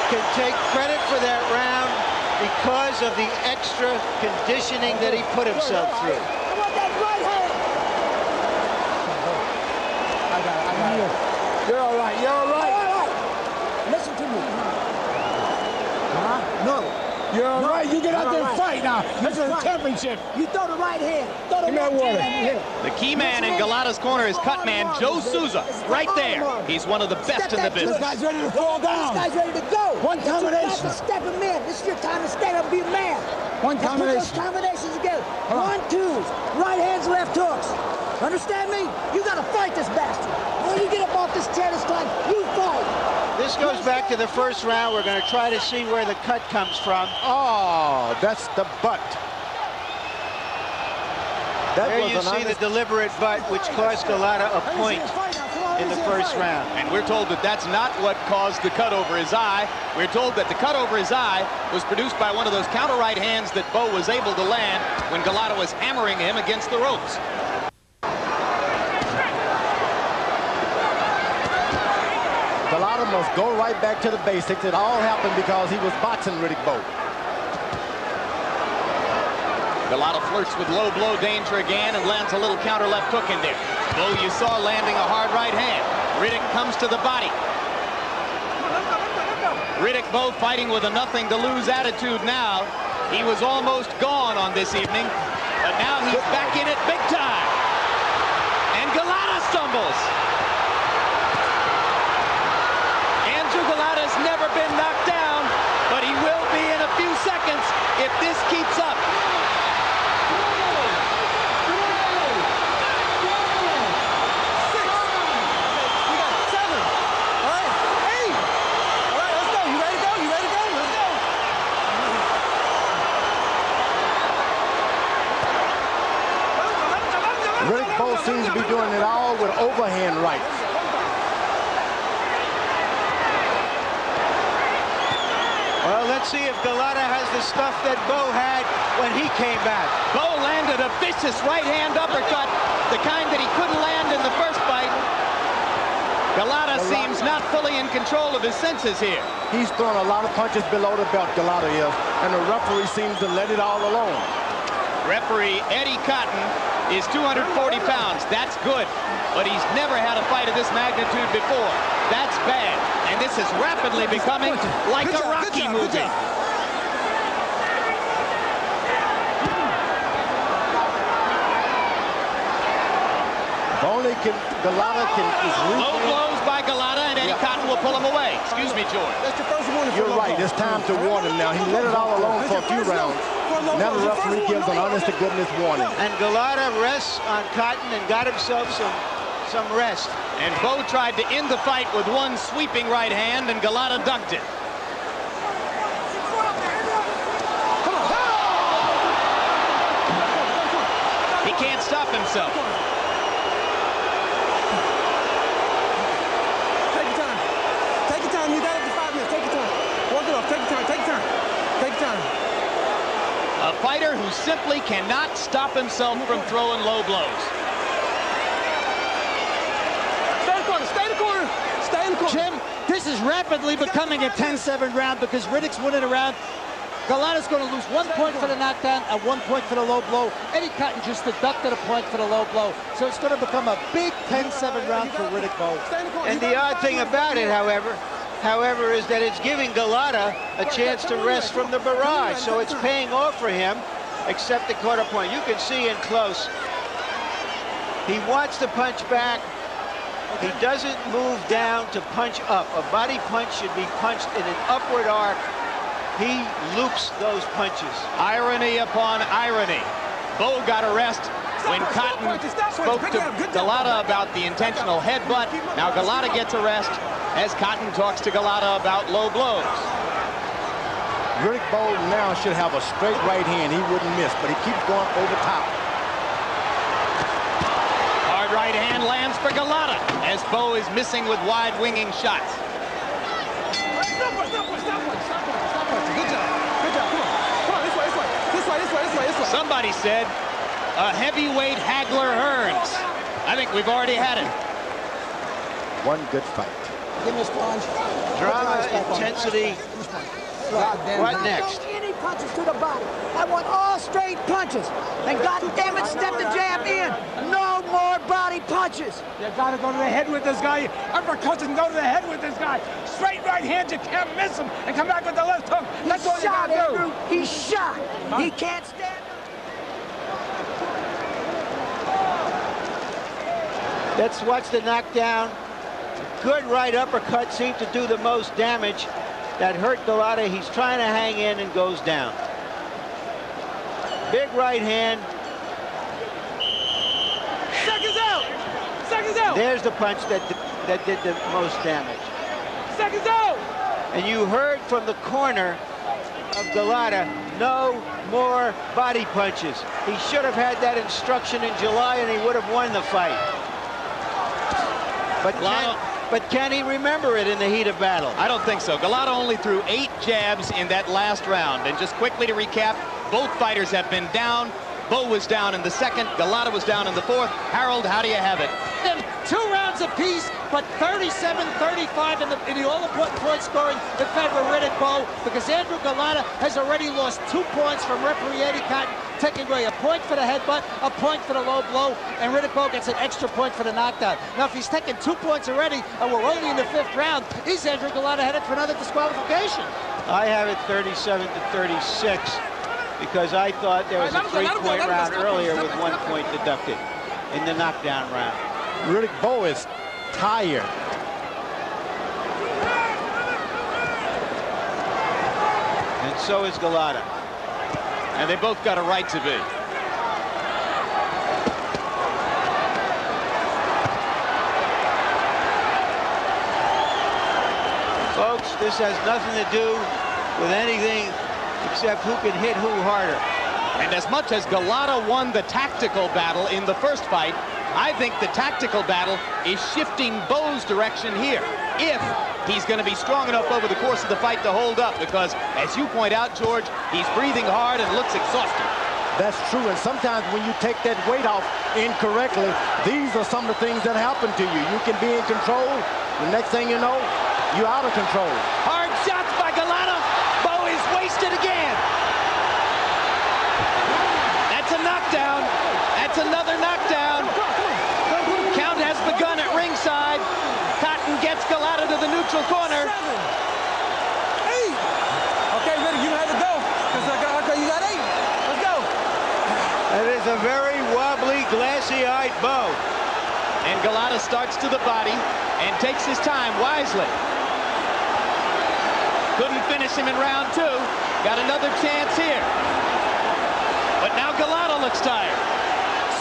can take credit for that round because of the extra conditioning that he put himself through. Come on, that right hand. I got it. You're all right. You're all right. Listen to me. Huh? No. You're all right. You get out there and fight now. This is a championship. You throw the right hand. Throw the right hand. The key man in Golota's corner is cut man Joe Souza. Right there. He's one of the best in the business. This guy's ready to fall down. This guy's ready to go. One combination. Step him in. This is your time to step up and be a man. One combination. Let's put those combinations together. 1-2s. Right hands, left hooks. Understand me? You got to fight this bastard. When you get up off this chair this time, you fight. This goes back to the first round. We're going to try to see where the cut comes from. Oh, that's the butt. There you see the deliberate butt, which cost Golota a point in the first round. And we're told that that's not what caused the cut over his eye. We're told that the cut over his eye was produced by one of those counter right hands that Bowe was able to land when Golota was hammering him against the ropes. Golota must go right back to the basics. It all happened because he was boxing Riddick Bowe. Golota flirts with low blow danger again and lands a little counter left hook in there. Bowe, you saw landing a hard right hand. Riddick comes to the body. Riddick Bowe fighting with a nothing to lose attitude now. He was almost gone on this evening, but now he's back in it big time. And Golota stumbles. Golota has never been knocked down, but he will be in a few seconds if this keeps up. Riddick Bowe seems to be doing it all with overhand rights. Well, let's see if Golota has the stuff that Bowe had when he came back. Bowe landed a vicious right-hand uppercut, the kind that he couldn't land in the first fight. Golota seems not fully in control of his senses here. He's throwing a lot of punches below the belt, Golota is, and the referee seems to let it all alone. Referee Eddie Cotton is 240 pounds. That's good, but he's never had a fight of this magnitude before. That's bad, and this is rapidly becoming like a Rocky movie. Only Golota is low blows by Golota, and Eddie Cotton will pull him away. Excuse me, George. That's your first warning. You're right. It's time to warn him now. He let it all alone for a few rounds. Now the referee gives an honest-to-goodness warning. And Golota rests on Cotton and got himself some rest. And Bowe tried to end the fight with one sweeping right hand, and Golota ducked it. He can't stop himself. Take your time. Take your time. You got up to 5 minutes. Take your time. Work it off. Take your time. Take your time. Take your time. A fighter who simply cannot stop himself from throwing low blows. Stay in the corner. Stay in the corner. Stay in the corner. Jim, this is rapidly becoming a 10-7 round because Riddick's winning around Golotah's going to lose 1 point for the knockdown and 1 point for the low blow. Eddie Cotton just deducted a point for the low blow. So it's going to become a big 10-7 round for Riddick Bowe. And the odd thing about it, however, is that it's giving Golota a chance to rest from the barrage. So it's paying off for him, except the quarter point. You can see in close. He wants to punch back. He doesn't move down to punch up. A body punch should be punched in an upward arc. He loops those punches. Irony upon irony. Bowe got a rest when Cotton spoke to Golota about the intentional headbutt. Now Golota gets a rest as Cotton talks to Golota about low blows. Riddick Bowe now should have a straight right hand. He wouldn't miss, but he keeps going over top. Hard right hand lands for Golota as Bowe is missing with wide winging shots. Somebody said a heavyweight Hagler Hearns. I think we've already had it. One good fight. Give me a sponge. Drama, intensity. What next? Any punches to the body. I want all straight punches. And God damn it, step the jab in. No more body punches. You gotta go to the head with this guy. Uppercuts and go to the head with this guy. Straight right hand, you can't miss him. And come back with the left hook. That's all you gotta do. He's shot. He can't stand. Let's watch the knockdown. Good right uppercut seemed to do the most damage. That hurt Golota. He's trying to hang in and goes down. Big right hand. Seconds out! Seconds out! There's the punch that did the most damage. Seconds out! And you heard from the corner of Golota, no more body punches. He should have had that instruction in July and he would have won the fight. But can he remember it in the heat of battle? I don't think so. Golota only threw 8 jabs in that last round. And just quickly to recap, both fighters have been down. Bowe was down in the second. Golota was down in the fourth. Harold, how do you have it? 2 rounds apiece, but 37-35 in the all-important point scoring in favor of Riddick Bowe, because Andrew Golota has already lost 2 points from referee Eddie Cotton, taking away a point for the headbutt, a point for the low blow, and Riddick Bowe gets an extra point for the knockdown. Now, if he's taken 2 points already, and we're only in the 5th round, is Andrew Golota headed for another disqualification? I have it 37-36. Because I thought there was a 3-point round earlier with 1 point deducted in the knockdown round. Riddick Bowe is tired. And so is Golota. And they both got a right to be. Folks, this has nothing to do with anything except who can hit who harder. And as much as Golota won the tactical battle in the first fight, I think the tactical battle is shifting Bowe's direction here, if he's going to be strong enough over the course of the fight to hold up, because, as you point out, George, he's breathing hard and looks exhausted. That's true, and sometimes when you take that weight off incorrectly, these are some of the things that happen to you. You can be in control, the next thing you know, you're out of control. Hard shots by Golota. Bowe is wasted again. That's a knockdown. That's another knockdown. Count has begun at ringside. Cotton gets Golota to the neutral corner. 8. Okay, Riddick, you have to go. Okay, you got 8. Let's go. That is a very wobbly, glassy-eyed Bowe. And Golota starts to the body and takes his time wisely. Couldn't finish him in round 2. Got another chance here. But now Golota looks tired.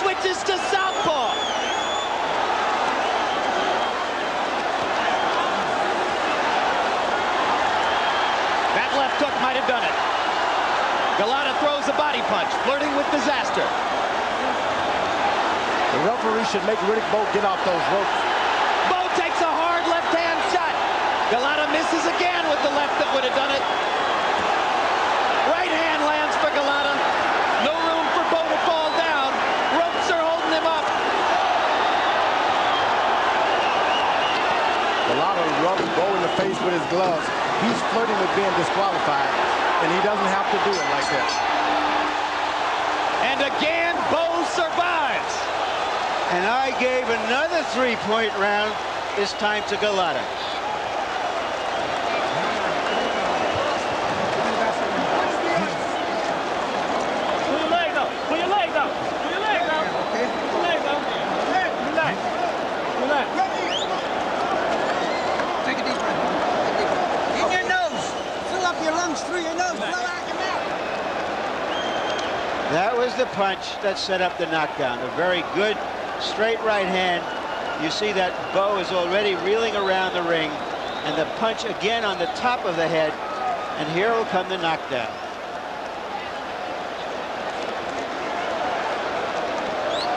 Switches to southpaw. That left hook might have done it. Golota throws a body punch, flirting with disaster. The referee should make Riddick Bowe get off those ropes. Bowe takes a hard left-hand shot. Golota misses again with the left that would have done it. Right hand lands for Golota. No room for Bowe to fall down. Ropes are holding him up. Golota rubbed Bowe in the face with his gloves. He's flirting with being disqualified. and he doesn't have to do it like that. And again, Bowe survives. And I gave another 3-point round, this time to Golota. Pull your leg up. Pull your leg up. Pull your leg up. Okay. Pull your leg up. Relax. Relax. Take a deep breath. In your nose. Fill up your lungs through your nose. Blow out your mouth. That was the punch that set up the knockdown. A very good straight right hand. You see that Bowe is already reeling around the ring, and the punch again on the top of the head, and here will come the knockdown.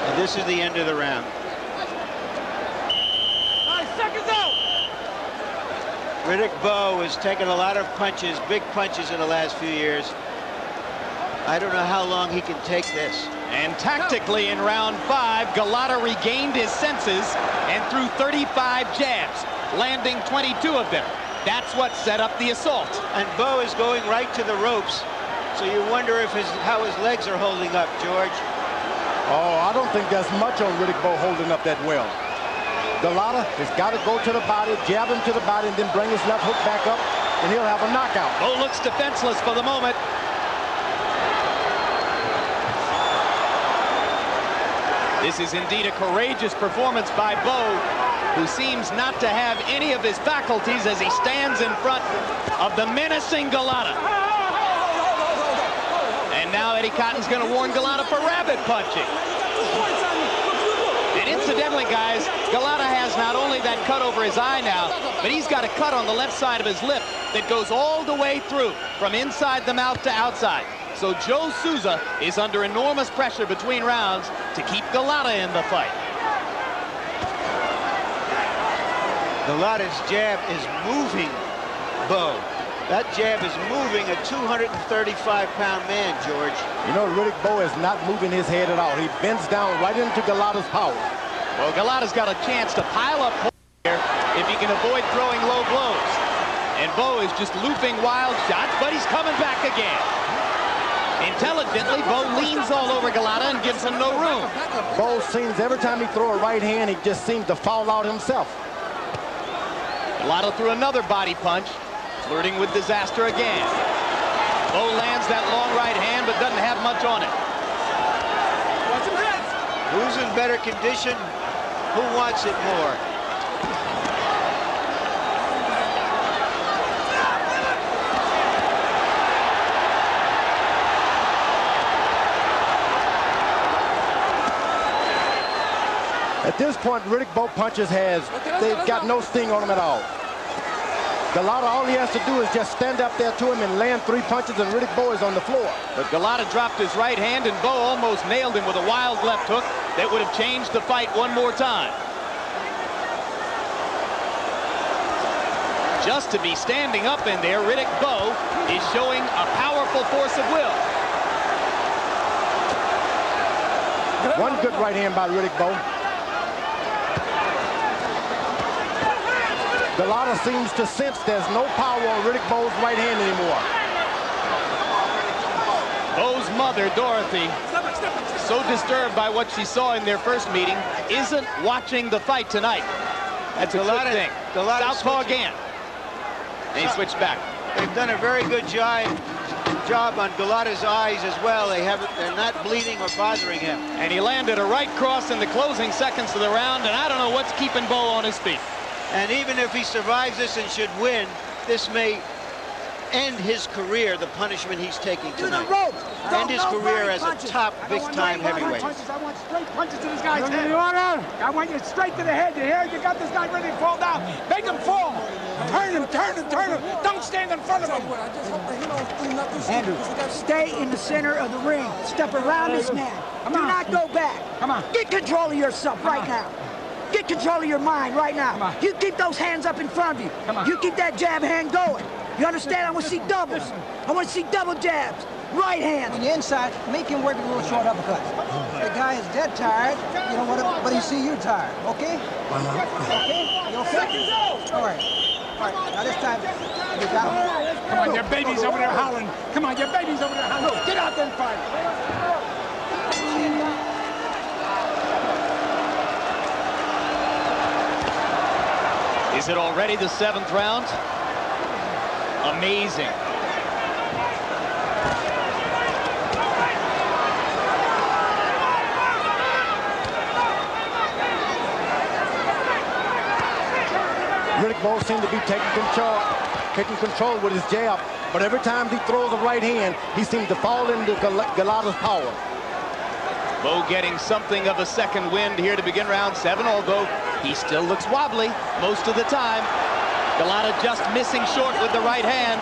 And this is the end of the round. 5 seconds out. Riddick Bowe has taken a lot of punches, big punches in the last few years. I don't know how long he can take this. And tactically in round 5, Golota regained his senses and threw 35 jabs, landing 22 of them. That's what set up the assault. And Bowe is going right to the ropes, so you wonder if how his legs are holding up, George. Oh, I don't think there's much on Riddick Bowe holding up that well. Golota has got to go to the body, jab him to the body, and then bring his left hook back up, and he'll have a knockout. Bowe looks defenseless for the moment. This is indeed a courageous performance by Bowe, who seems not to have any of his faculties as he stands in front of the menacing Golota. And now Eddie Cotton's going to warn Golota for rabbit punching. And incidentally, guys, Golota has not only that cut over his eye now, but he's got a cut on the left side of his lip that goes all the way through, from inside the mouth to outside. So Joe Souza is under enormous pressure between rounds to keep Golota in the fight. Golota's jab is moving Bowe. That jab is moving a 235-pound man, George. You know, Riddick Bowe is not moving his head at all. He bends down right into Golota's power. Well, Golota's got a chance to pile up here if he can avoid throwing low blows. And Bowe is just looping wild shots, but he's coming back again. Intelligently, Bowe leans all over Golota and gives him no room. Bowe seems, every time he throws a right hand, he just seems to fall out himself. Golota threw another body punch, flirting with disaster again. Bowe lands that long right hand, but doesn't have much on it. Who's in better condition? Who wants it more? At this point, Riddick Bowe punches they've got no sting on him at all. Golota, all he has to do is just stand up there to him and land 3 punches, and Riddick Bowe is on the floor. But Golota dropped his right hand, and Bowe almost nailed him with a wild left hook that would have changed the fight one more time. Just to be standing up in there, Riddick Bowe is showing a powerful force of will. One good right hand by Riddick Bowe. Golota seems to sense there's no power on Riddick Bowe's right hand anymore. Bowe's mother, Dorothy, so disturbed by what she saw in their first meeting, isn't watching the fight tonight. That's a good thing. Southpaw again. And he switched back. They've done a very good job on Golota's eyes as well. They're not bleeding or bothering him. And he landed a right cross in the closing seconds of the round, and I don't know what's keeping Bowe on his feet. And even if he survives this and should win, this may end his career, the punishment he's taking tonight. End his career as a top big-time heavyweight. I want straight punches to this guy's head. I want you straight to the head. You hear? You got this guy ready to fall down. Make him fall. Turn him, turn him, turn him. Don't stand in front of him. Andrew, stay in the center of the ring. Step around this man. Do not go back. Come on. Get control of yourself right now. Get control of your mind right now. You keep those hands up in front of you. You keep that jab hand going. You understand? I want to see doubles. I want to see double jabs. Right hand. On the inside, make him work a little short uppercut. The guy is dead tired. You know what? But he see you tired. Okay? Okay? You okay? All right. All right. Now this time, you got him. Come on, your baby's over there howling. Come on, your baby's over there howling. Get out there and fight. Is it already the 7th round? Amazing. Riddick Bowe seemed to be taking control with his jab, but every time he throws a right hand, he seems to fall into Golotah's power. Bowe getting something of a second wind here to begin round 7, although he still looks wobbly most of the time. Golota just missing short with the right hand.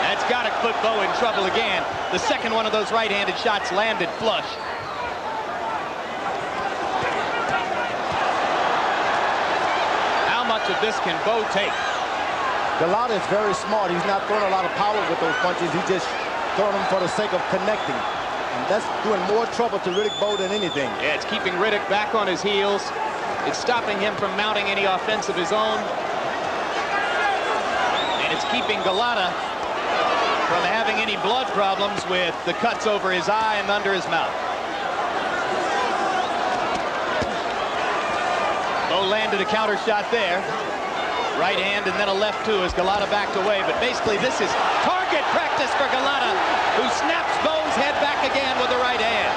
That's got to put Bowe in trouble again. The second one of those right-handed shots landed flush. How much of this can Bowe take? Golota is very smart. He's not throwing a lot of power with those punches. He's just throwing them for the sake of connecting. And that's doing more trouble to Riddick Bowe than anything. Yeah, it's keeping Riddick back on his heels. It's stopping him from mounting any offense of his own. And it's keeping Golota from having any blood problems with the cuts over his eye and under his mouth. Bowe landed a counter shot there. Right hand and then a left too as Golota backed away. But basically this is target practice for Golota, who snaps Bowe's head back again with the right hand.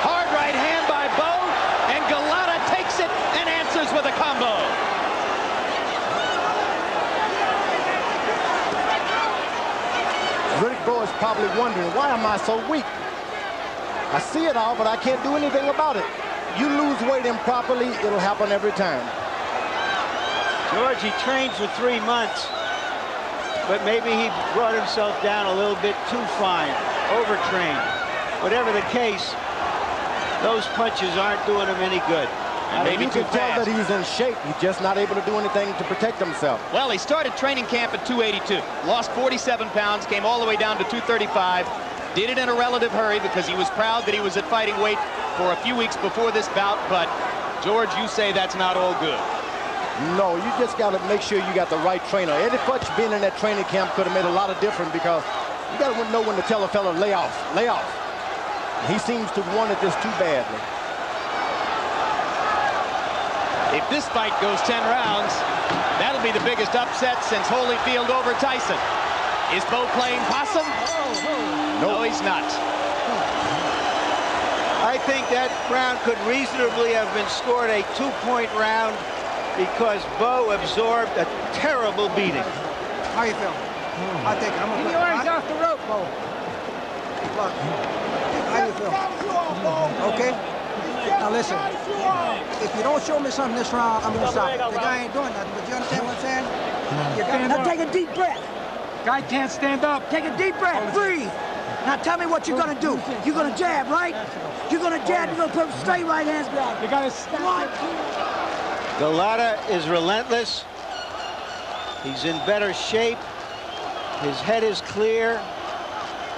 Hard right hand by Bowe, and Golota takes it and answers with a combo. Riddick Bowe is probably wondering, why am I so weak? I see it all, but I can't do anything about it. You lose weight improperly, it'll happen every time. George, he trained for 3 months, but maybe he brought himself down a little bit too fine, overtrained. Whatever the case, those punches aren't doing him any good. And maybe you too can tell fast. that he's in shape. He's just not able to do anything to protect himself. Well, he started training camp at 282, lost 47 pounds, came all the way down to 235, did it in a relative hurry because he was proud that he was at fighting weight for a few weeks before this bout. But George, you say that's not all good. No, you just got to make sure you got the right trainer. Eddie Futch being in that training camp could have made a lot of difference because you got to know when to tell a fella lay off, lay off. He seems to want it just too badly. If this fight goes 10 rounds, that'll be the biggest upset since Holyfield over Tyson. Is Bowe playing possum? No, he's not. I think that round could reasonably have been scored a 2-point round because Bowe absorbed a terrible beating. How you feel? I think I'm gonna. Keep your arms off the rope, Bowe. Look. How you feel? Okay. Now listen. If you don't show me something this round, I'm gonna stop. The guy ain't doing nothing. But you understand what I'm saying? You got Now take a deep breath. Guy can't stand up. Take a deep breath. Breathe. Now tell me what you're gonna do. You're gonna jab, right? You're gonna jab. You're gonna put straight right hands behind. You gotta stop. Golota is relentless. He's in better shape. His head is clear.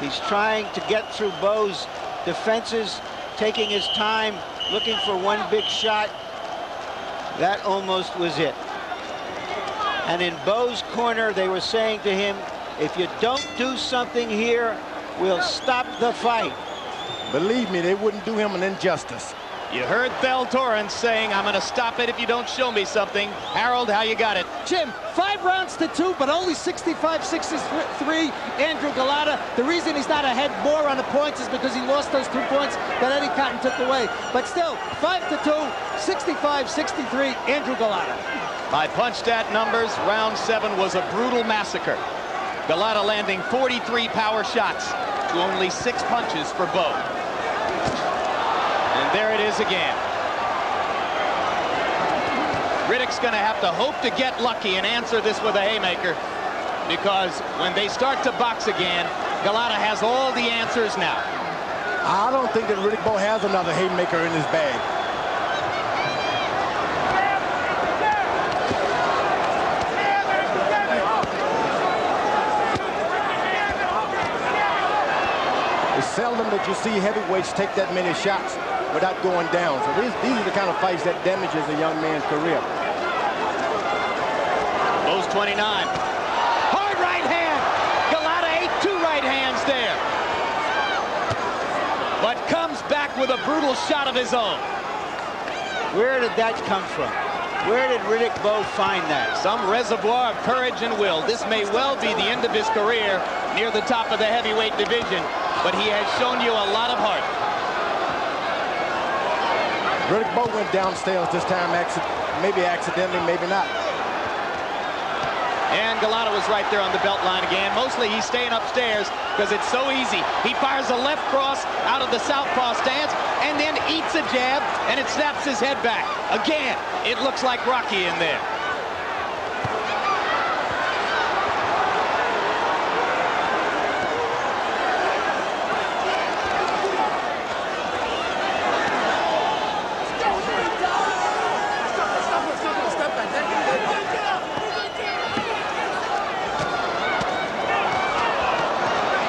He's trying to get through Bowe's defenses, taking his time, looking for one big shot. That almost was it. And in Bowe's corner, they were saying to him, if you don't do something here, we'll stop the fight. Believe me, they wouldn't do him an injustice. You heard Thel Torrance saying, I'm going to stop it if you don't show me something. Harold, how you got it? Jim, 5 rounds to 2, but only 65-63, Andrew Golota. The reason he's not ahead more on the points is because he lost those 2 points that Eddie Cotton took away. But still, 5-2, 65-63, Andrew Golota. By punch-stat numbers, round 7 was a brutal massacre. Golota landing 43 power shots to only 6 punches for Bowe. And there it is again. Riddick's going to have to hope to get lucky and answer this with a haymaker, because when they start to box again, Golota has all the answers now. I don't think that Riddick Bowe has another haymaker in his bag. that you see heavyweights take that many shots without going down. So these are the kind of fights that damages a young man's career. Bowe's 29. Hard right hand. Golota ate 2 right hands there. But comes back with a brutal shot of his own. Where did that come from? Where did Riddick Bowe find that? Some reservoir of courage and will. This may well be the end of his career near the top of the heavyweight division, but he has shown you a lot of heart. Riddick Bowe went downstairs this time, maybe accidentally, maybe not. And Golota was right there on the belt line again. Mostly he's staying upstairs because it's so easy. He fires a left cross out of the southpaw stance and then eats a jab, and it snaps his head back. Again, it looks like Rocky in there.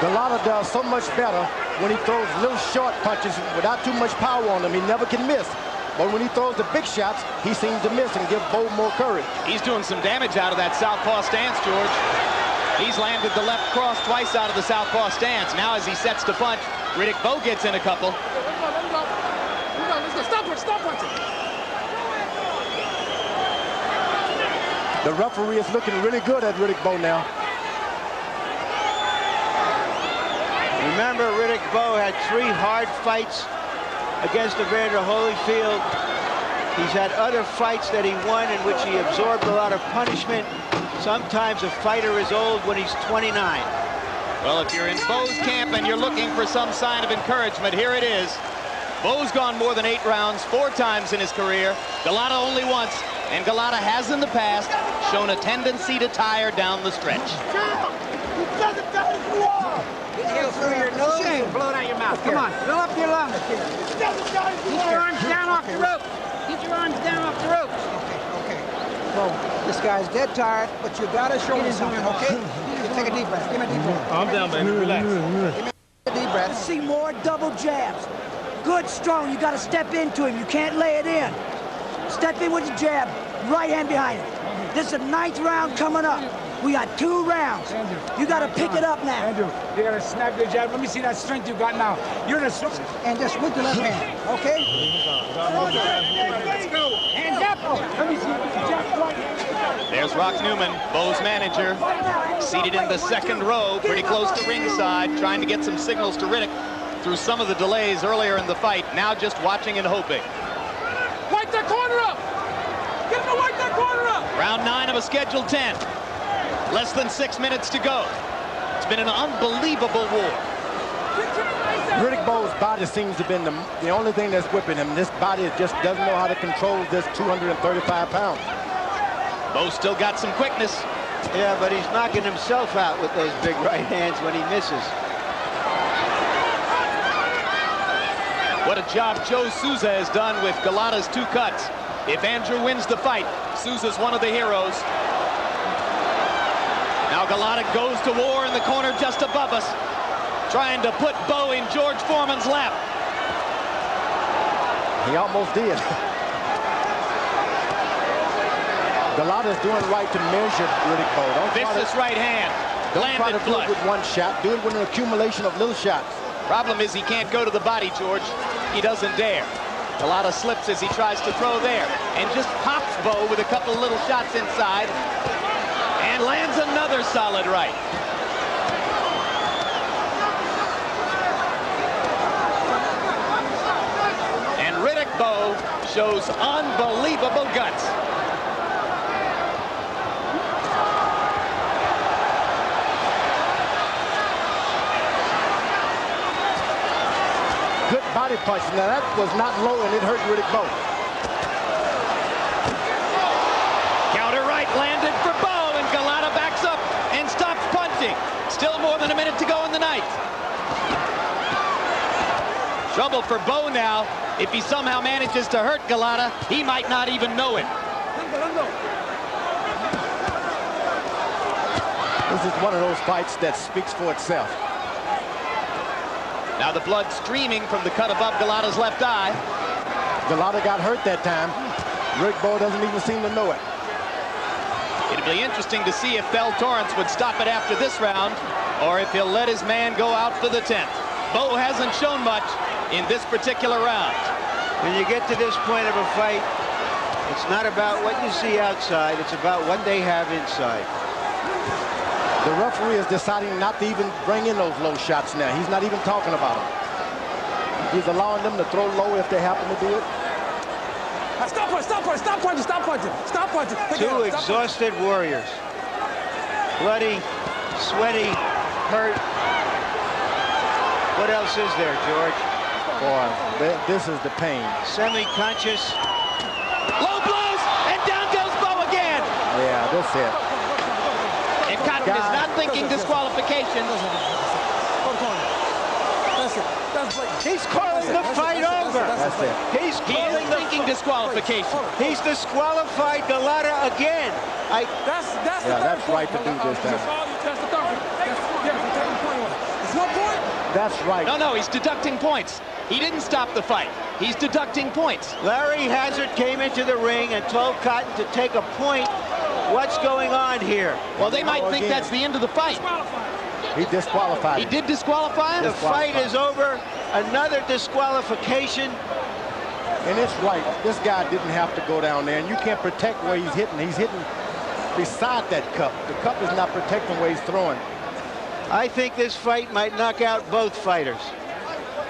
Golota does so much better when he throws little short punches without too much power on them. He never can miss. But when he throws the big shots, he seems to miss and give Bowe more courage. He's doing some damage out of that southpaw stance, George. He's landed the left cross twice out of the southpaw stance. Now as he sets to punch, Riddick Bowe gets in a couple. Let's go. Stop punching. The referee is looking really good at Riddick Bowe now. Remember, Riddick Bowe had 3 hard fights against Evander Holyfield. He's had other fights that he won in which he absorbed a lot of punishment. Sometimes a fighter is old when he's 29. Well, if you're in Bowe's camp and you're looking for some sign of encouragement, here it is. Bowe's gone more than 8 rounds 4 times in his career. Golota only once. And Golota has in the past shown a tendency to tire down the stretch. Inhale through your nose and blow it out your mouth. Come on, fill up your lungs. Keep your arms down off the rope. Keep your arms down off the ropes. Okay. Well, this guy's dead tired, but you gotta show me something, okay? Take a deep breath. Give me a deep breath. Calm down, baby. Relax. Give me a deep breath. See more double jabs. Good, strong. You gotta step into him. You can't lay it in. Step in with the jab. Right hand behind it. This is the 9th round coming up. We got 2 rounds. Andrew, you got to pick it up now. Andrew, you got to snap your jab. Let me see that strength you got now. You're in a... And just with the left hand, okay? Let's go. Hands up. Let me see the jab right. There's Rock Newman, Bowe's manager, seated in the 2nd row, pretty close to ringside, trying to get some signals to Riddick through some of the delays earlier in the fight. Now just watching and hoping. Wipe that corner up. Get him to wipe that corner up. Round 9 of a scheduled 10. Less than 6 minutes to go. It's been an unbelievable war. Riddick Bowe's body seems to have been the only thing that's whipping him. This body just doesn't know how to control this 235 pounds. Bowe still got some quickness. Yeah, but he's knocking himself out with those big right hands when he misses. What a job Joe Souza has done with Golota's 2 cuts. If Andrew wins the fight, Souza's one of the heroes. Now Golota goes to war in the corner just above us, trying to put Bowe in George Foreman's lap. He almost did. Golota's doing right to measure Riddick Bowe. Vicious right hand, landed flush. Do it with one shot. Do it with an accumulation of little shots. Problem is he can't go to the body, George. He doesn't dare. Golota slips as he tries to throw there and just pops Bowe with a couple of little shots inside and lands another solid right. And Riddick Bowe shows unbelievable guts. Good body punch. Now that was not low and it hurt Riddick Bowe. Counter right landed for Bowe and Golota backs up and stops punching. Still more than a minute to go in the night. Trouble for Bowe now. If he somehow manages to hurt Golota, he might not even know it. This is one of those fights that speaks for itself. Now the blood streaming from the cut above Golotah's left eye. Golota got hurt that time. Riddick Bowe doesn't even seem to know it. It'd be interesting to see if Bell Torrance would stop it after this round, or if he'll let his man go out for the 10th. Bowe hasn't shown much in this particular round. When you get to this point of a fight, it's not about what you see outside, it's about what they have inside. The referee is deciding not to even bring in those low shots now. He's not even talking about them. He's allowing them to throw low if they happen to do it. Stop punching, stop punching, stop punching, stop punching, stop punching. Two exhausted warriors. Bloody, sweaty, hurt. What else is there, George? Boy, this is the pain. Semi-conscious. Low blows, and down goes Bowe again. Yeah, that's it. And Cotton is not thinking disqualification. He's calling the fight over. That's it. He's calling the thinking disqualification. He's disqualified Golota again. That's right to do this time. That's the third. It's no point. That's right. No, he's deducting points. He didn't stop the fight. He's deducting points. Larry Hazard came into the ring and told Cotton to take a point. What's going on here? Well, they might think that's the end of the fight. He disqualified him. He did disqualify him? The fight is over. Another disqualification. And it's right. This guy didn't have to go down there, and you can't protect where he's hitting. He's hitting beside that cup. The cup is not protecting where he's throwing. I think this fight might knock out both fighters.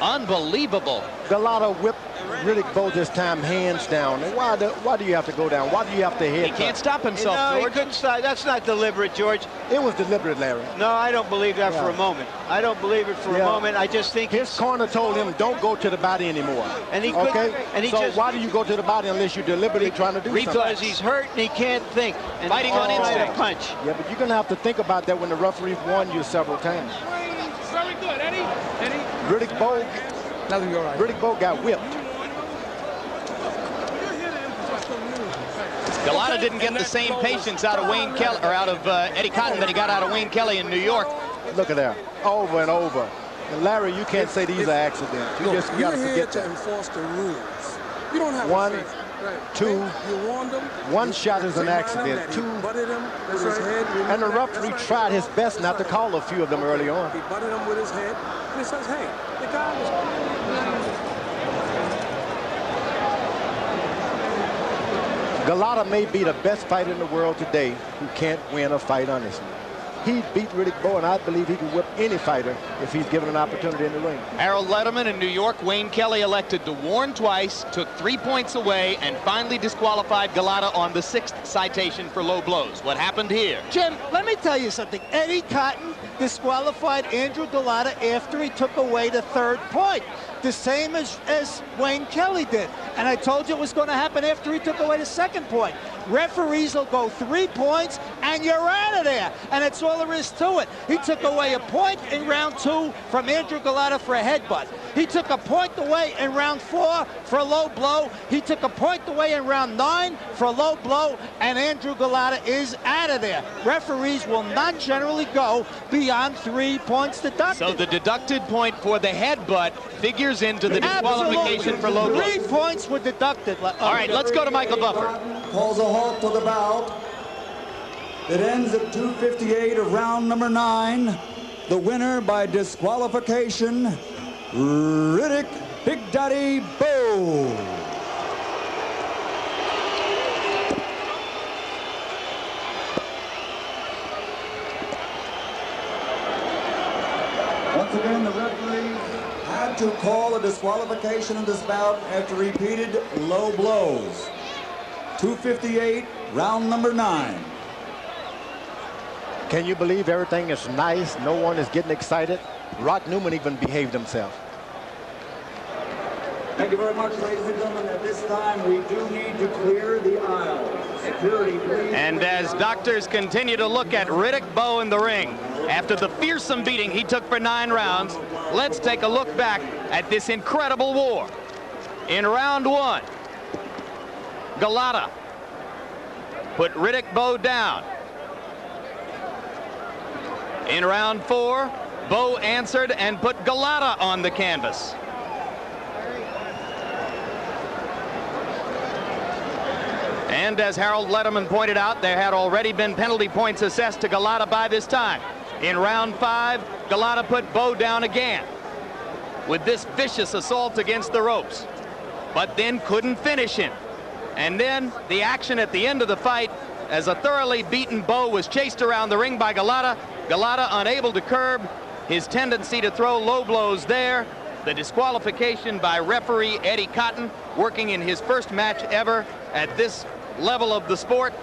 Unbelievable. Golota whipped Riddick Bowe this time hands down. Why do you have to go down? Why do you have to hit? He can't stop himself, no, George. He couldn't stop. That's not deliberate, George. It was deliberate, Larry. No, I don't believe that for a moment. I don't believe it for a moment. I just think his corner told him, don't go to the body anymore. And he couldn't. Okay? And he so just, why do you go to the body unless you're deliberately trying to do something? Because he's hurt and he can't think. And fighting on instinct. Punch. Yeah, but you're going to have to think about that when the referee's won you several times. Very good, Eddie. Riddick Bowe. Riddick Bowe got whipped. Golota didn't get the same patience out of Wayne Kelly, or out of Eddie Cotton that he got out of Wayne Kelly in New York. Look at that, over and over. And Larry, you can't say these are accidents. You just got to forget that. Enforce the rules. You don't have one, two. You warned them. One shot is an accident. Two. And the referee tried his best not to call a few of them early on. He butted him with his head. And he says, hey, the guy was. Golota may be the best fighter in the world today who can't win a fight honestly. He beat Riddick Bowe, and I believe he can whip any fighter if he's given an opportunity in the ring. Harold Letterman in New York. Wayne Kelly elected to warn twice, took 3 points away, and finally disqualified Golota on the 6th citation for low blows. What happened here? Jim, let me tell you something. Eddie Cotton disqualified Andrew Golota after he took away the 3rd point. The same as Wayne Kelly did. And I told you it was going to happen after he took away the 2nd point. Referees will go 3 points and you're out of there. And that's all there is to it. He took away a point in round 2 from Andrew Golota for a headbutt. He took a point away in round 4 for a low blow. He took a point away in round 9 for a low blow. And Andrew Golota is out of there. Referees will not generally go beyond 3 points deducted. So the deducted point for the headbutt figures into the disqualification for low blow. 3 points were deducted. All right, let's go to Michael Buffer. Calls a halt to the bout. It ends at 2:58 of round number 9. The winner by disqualification, Riddick Big Daddy Bowe. Once again, the referee had to call a disqualification in this bout after repeated low blows. 2:58, round number 9. Can you believe everything is nice? No one is getting excited. Rock Newman even behaved himself. Thank you very much, ladies and gentlemen. At this time, we do need to clear the aisle. Security, please. And as doctors continue to look at Riddick Bowe in the ring, after the fearsome beating he took for 9 rounds, let's take a look back at this incredible war. In round 1, Golota put Riddick Bowe down. In round 4, Bowe answered and put Golota on the canvas. And as Harold Letterman pointed out, there had already been penalty points assessed to Golota by this time. In round 5, Golota put Bowe down again with this vicious assault against the ropes, but then couldn't finish him. And then the action at the end of the fight, as a thoroughly beaten Bowe was chased around the ring by Golota. Golota unable to curb his tendency to throw low blows there. The disqualification by referee Eddie Cotton, working in his first match ever at this level of the sport.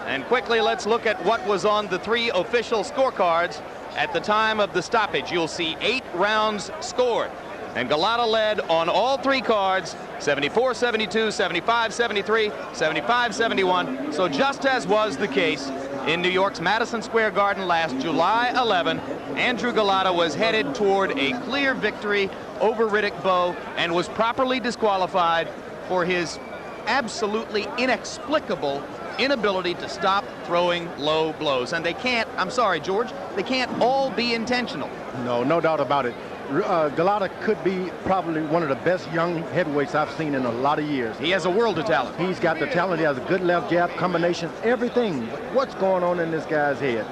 And quickly, let's look at what was on the 3 official scorecards at the time of the stoppage. You'll see 8 rounds scored, and Golota led on all 3 cards, 74-72, 75-73, 75-71. So just as was the case in New York's Madison Square Garden last July 11, Andrew Golota was headed toward a clear victory over Riddick Bowe and was properly disqualified for his absolutely inexplicable inability to stop throwing low blows. And they can't, I'm sorry, George, they can't all be intentional. No, no doubt about it. Golota could be probably one of the best young heavyweights I've seen in a lot of years. He has a world of talent. He's got the talent. He has a good left jab combination, everything. What's going on in this guy's head?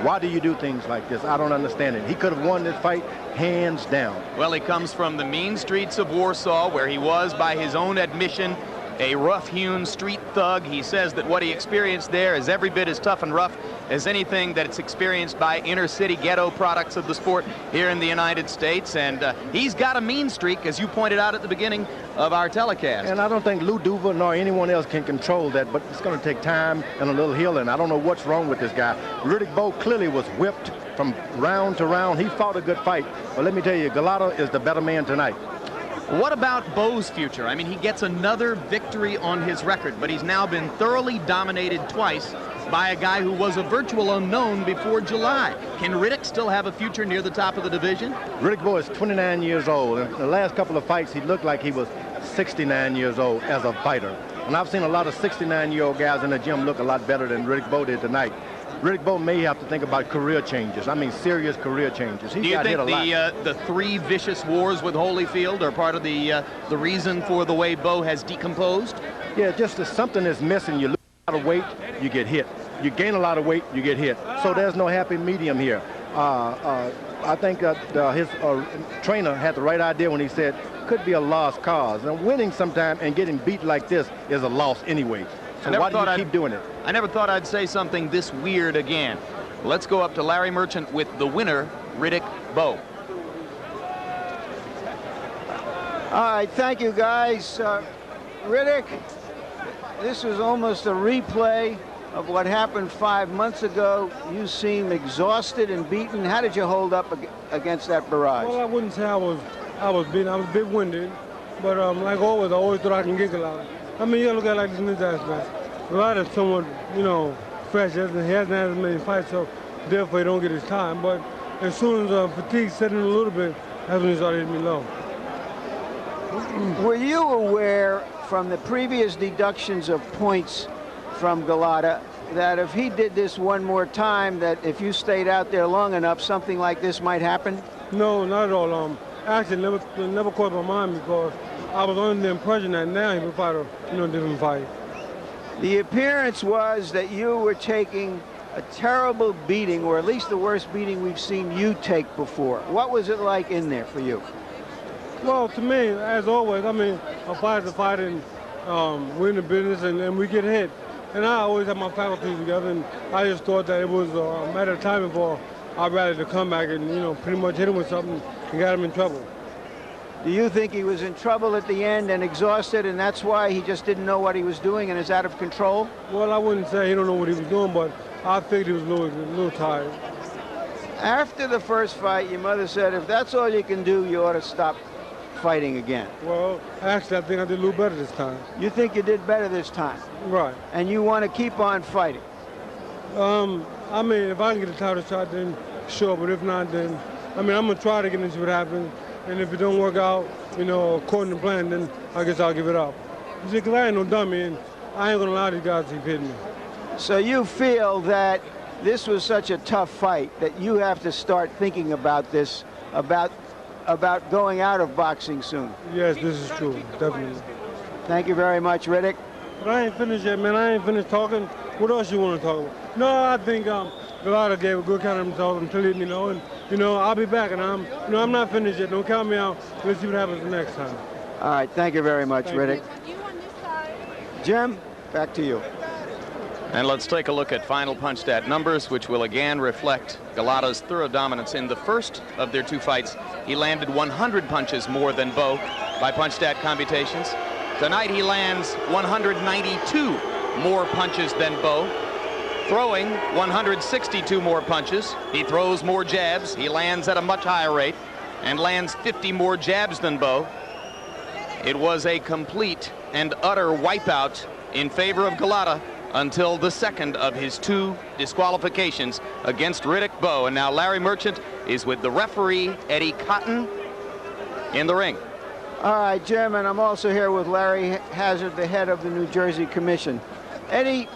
Why do you do things like this? I don't understand it. He could have won this fight hands down. Well, he comes from the mean streets of Warsaw, where he was, by his own admission, a rough-hewn street thug. He says that what he experienced there is every bit as tough and rough as anything that it's experienced by inner-city ghetto products of the sport here in the United States. And he's got a mean streak, as you pointed out at the beginning of our telecast. And I don't think Lou Duva nor anyone else can control that, but it's going to take time and a little healing. I don't know what's wrong with this guy. Riddick Bowe clearly was whipped from round to round. He fought a good fight. But let me tell you, Golota is the better man tonight. What about Bowe's future? I mean, he gets another victory on his record, but he's now been thoroughly dominated twice by a guy who was a virtual unknown before July. Can Riddick still have a future near the top of the division? Riddick Bowe is 29 years old. In the last couple of fights, he looked like he was 69 years old as a fighter. And I've seen a lot of 69-year-old guys in the gym look a lot better than Riddick Bowe did tonight. Riddick Bowe may have to think about career changes. I mean, serious career changes. He got hit a lot. Do you think the 3 vicious wars with Holyfield are part of the reason for the way Bowe has decomposed? Yeah, just as something is missing. You lose a lot of weight, you get hit. You gain a lot of weight, you get hit. So there's no happy medium here. I think that his trainer had the right idea when he said, could be a lost cause. And winning sometime and getting beat like this is a loss anyway. So why do you keep doing it? I never thought I'd say something this weird again. Let's go up to Larry Merchant with the winner, Riddick Bowe. All right, thank you, guys. Riddick, this was almost a replay of what happened 5 months ago. You seem exhausted and beaten. How did you hold up against that barrage? Well, I wouldn't say I was beaten. I was a bit winded, but like always, I always thought I can get Golota. I mean, you gotta look at it like this in this aspect. Golota is somewhat, you know, fresh. He hasn't had as many fights, so therefore he don't get his time. But as soon as fatigue set in a little bit, that's when he started hitting me low. Were you aware from the previous deductions of points from Golota that if he did this one more time, that if you stayed out there long enough, something like this might happen? No, not at all. Actually, never crossed my mind because I was under the impression that now he would fight a different fight. The appearance was that you were taking a terrible beating, or at least the worst beating we've seen you take before. What was it like in there for you? Well, to me, as always, I mean, a fighter's a fight, and we're in the business, and we get hit. And I always have my faculties together, and I just thought that it was a matter of time before I'd rather to come back and, pretty much hit him with something and got him in trouble. Do you think he was in trouble at the end and exhausted, and that's why he just didn't know what he was doing and is out of control? Well, I wouldn't say he don't know what he was doing, but I figured he was a little tired. After the first fight, your mother said, if that's all you can do, you ought to stop fighting again. Well, actually, I think I did a little better this time. You think you did better this time? Right. And you want to keep on fighting? I mean, if I can get a title shot, then sure, but if not, then, I mean, I'm going to try to get into what happens. And if it don't work out, according to plan, then I guess I'll give it up. You see, because I ain't no dummy, and I ain't going to allow these guys to keep hitting me. So you feel that this was such a tough fight that you have to start thinking about this, about going out of boxing soon. Yes, this is true, definitely. Thank you very much, Riddick. But I ain't finished yet, man. I ain't finished talking. What else you want to talk about? No, I think Golota gave a good count of talk until you know, and I'll be back, and I'm not finished yet. Don't count me out. Let's see what happens the next time. All right, thank you very much, Riddick. Jim, back to you. And let's take a look at final punch stat numbers, which will again reflect Golota's thorough dominance. In the first of their two fights, he landed 100 punches more than Bowe by punch stat computations. Tonight he lands 192 more punches than Bowe, throwing 162 more punches. He throws more jabs. He lands at a much higher rate and lands 50 more jabs than Bowe. It was a complete and utter wipeout in favor of Golota until the second of his two disqualifications against Riddick Bowe. And now Larry Merchant is with the referee, Eddie Cotton, in the ring. All right, Jim, and I'm also here with Larry Hazard, the head of the New Jersey Commission. Eddie,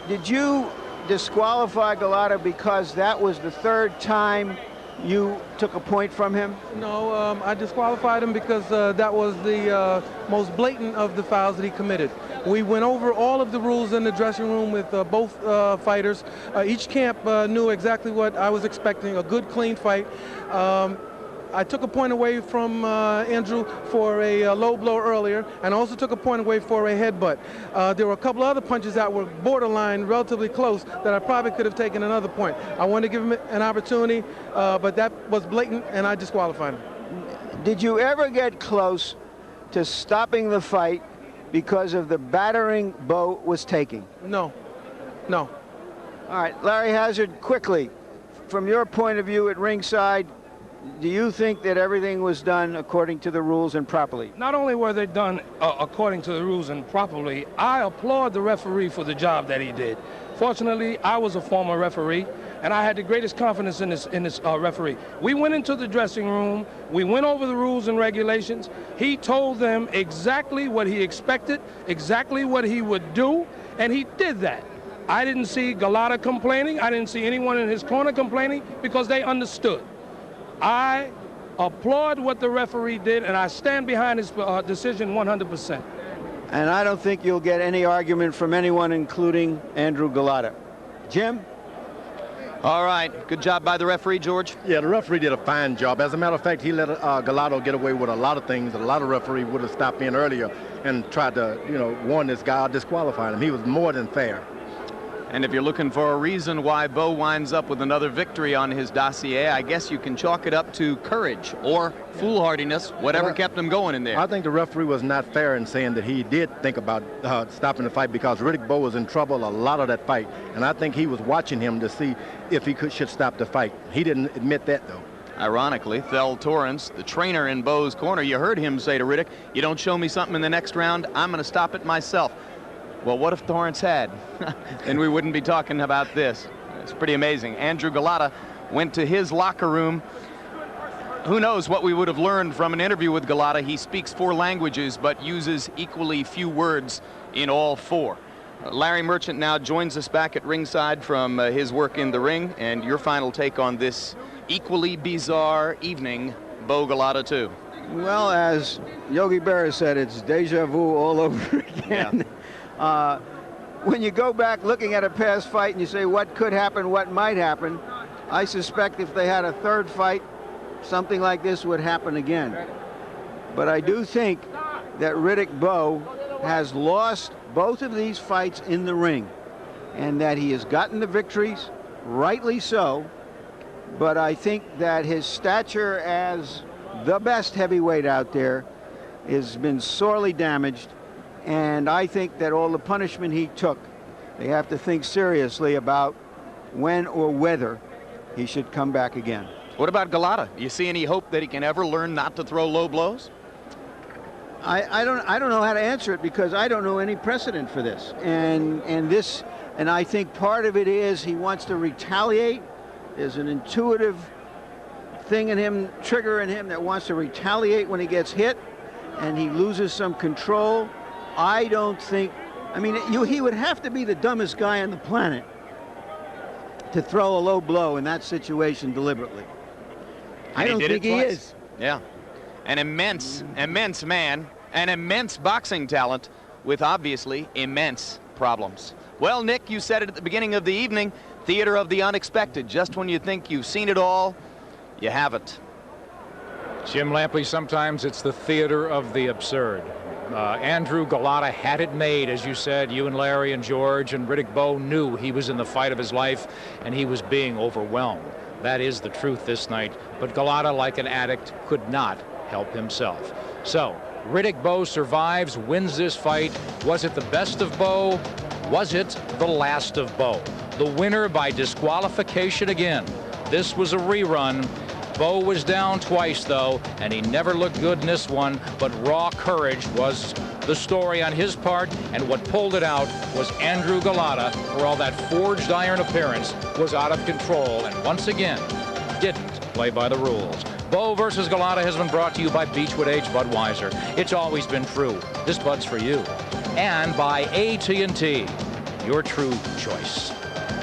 did you disqualify Golota because that was the third time you took a point from him? No, I disqualified him because that was the most blatant of the fouls that he committed. We went over all of the rules in the dressing room with both fighters. Each camp knew exactly what I was expecting, a good, clean fight. I took a point away from Andrew for a low blow earlier, and also took a point away for a headbutt. There were a couple other punches that were borderline, relatively close, that I probably could have taken another point. I wanted to give him an opportunity, but that was blatant, and I disqualified him. Did you ever get close to stopping the fight because of the battering Bowe was taking? No, no. All right, Larry Hazard, quickly, from your point of view at ringside, do you think that everything was done according to the rules and properly? Not only were they done according to the rules and properly, I applaud the referee for the job that he did. Fortunately, I was a former referee, and I had the greatest confidence in this referee. We went into the dressing room, we went over the rules and regulations. He told them exactly what he expected, exactly what he would do, and he did that. I didn't see Golota complaining. I didn't see anyone in his corner complaining because they understood. I applaud what the referee did, and I stand behind his decision 100%. And I don't think you'll get any argument from anyone, including Andrew Golota. Jim? All right, good job by the referee, George. Yeah, the referee did a fine job. As a matter of fact, he let Golota get away with a lot of things. A lot of referees would have stopped in earlier and tried to, warn this guy, disqualify him. He was more than fair. And if you're looking for a reason why Bowe winds up with another victory on his dossier, I guess you can chalk it up to courage or foolhardiness, whatever kept him going in there. I think the referee was not fair in saying that he did think about stopping the fight, because Riddick Bowe was in trouble a lot of that fight. And I think he was watching him to see if he should stop the fight. He didn't admit that, though. Ironically, Thel Torrance, the trainer in Bowe's corner, you heard him say to Riddick, "You don't show me something in the next round, I'm going to stop it myself." Well, what if Torrance had? Then we wouldn't be talking about this. It's pretty amazing. Andrew Golota went to his locker room. Who knows what we would have learned from an interview with Golota. He speaks 4 languages, but uses equally few words in all 4. Larry Merchant now joins us back at ringside from his work in the ring, and your final take on this equally bizarre evening, Bowe Golota II. Well, as Yogi Berra said, it's deja vu all over again. Yeah. When you go back looking at a past fight and you say what could happen, what might happen, I suspect if they had a third fight, something like this would happen again. But I do think that Riddick Bowe has lost both of these fights in the ring, and that he has gotten the victories, rightly so, but I think that his stature as the best heavyweight out there has been sorely damaged. And I think that all the punishment he took, they have to think seriously about when or whether he should come back again. What about Golota? Do you see any hope that he can ever learn not to throw low blows? I don't know how to answer it, because I don't know any precedent for this. And I think part of it is he wants to retaliate. There's an intuitive thing in him, trigger in him, that wants to retaliate when he gets hit, and he loses some control. I don't think, I mean, he would have to be the dumbest guy on the planet to throw a low blow in that situation deliberately. I don't think he is. Yeah. An immense man, an immense boxing talent with obviously immense problems. Well, Nick, you said it at the beginning of the evening, theater of the unexpected. Just when you think you've seen it all, you haven't. Jim Lampley, sometimes it's the theater of the absurd. Andrew Golota had it made, as you said. You and Larry and George and Riddick Bowe knew he was in the fight of his life, and he was being overwhelmed. That is the truth this night. But Golota, like an addict, could not help himself. So Riddick Bowe survives, wins this fight. Was it the best of Bowe? Was it the last of Bowe? The winner by disqualification again. This was a rerun. Bowe was down twice, though, and he never looked good in this one, but raw courage was the story on his part, and what pulled it out was Andrew Golota, for all that forged iron appearance, was out of control, and once again, didn't play by the rules. Bowe versus Golota has been brought to you by Beechwood Age Budweiser. It's always been true. This Bud's for you. And by AT&T, your true choice.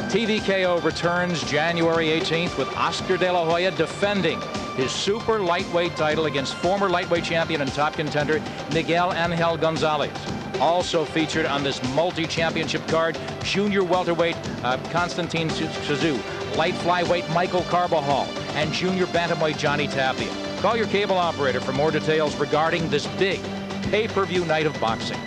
TVKO returns January 18th with Oscar De La Hoya defending his super lightweight title against former lightweight champion and top contender Miguel Angel Gonzalez. Also featured on this multi-championship card, junior welterweight Constantine Chazou, light flyweight Michael Carbajal, and junior bantamweight Johnny Tapia. Call your cable operator for more details regarding this big pay-per-view night of boxing.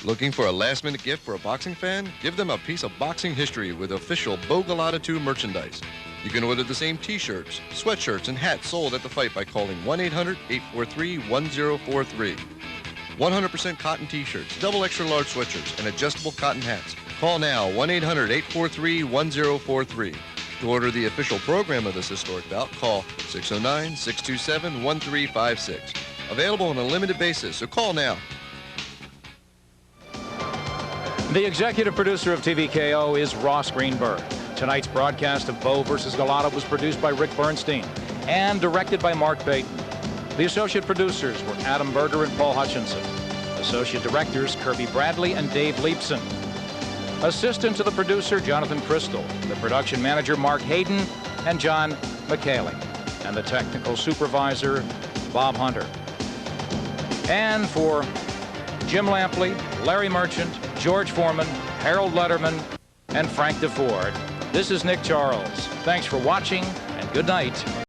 Looking for a last-minute gift for a boxing fan? Give them a piece of boxing history with official Golota II merchandise. You can order the same t-shirts, sweatshirts, and hats sold at the fight by calling 1-800-843-1043. 100% cotton t-shirts, double extra large sweatshirts, and adjustable cotton hats. Call now, 1-800-843-1043. To order the official program of this historic bout, call 609-627-1356. Available on a limited basis, so call now. The executive producer of TVKO is Ross Greenberg. Tonight's broadcast of Bowe versus Golota was produced by Rick Bernstein and directed by Mark Payton. The associate producers were Adam Berger and Paul Hutchinson. Associate directors Kirby Bradley and Dave Leipson. Assistant to the producer Jonathan Crystal. The production manager Mark Hayden and John McKaylee. And the technical supervisor Bob Hunter. And for Jim Lampley, Larry Merchant, George Foreman, Harold Letterman, and Frank DeFord, this is Nick Charles. Thanks for watching, and good night.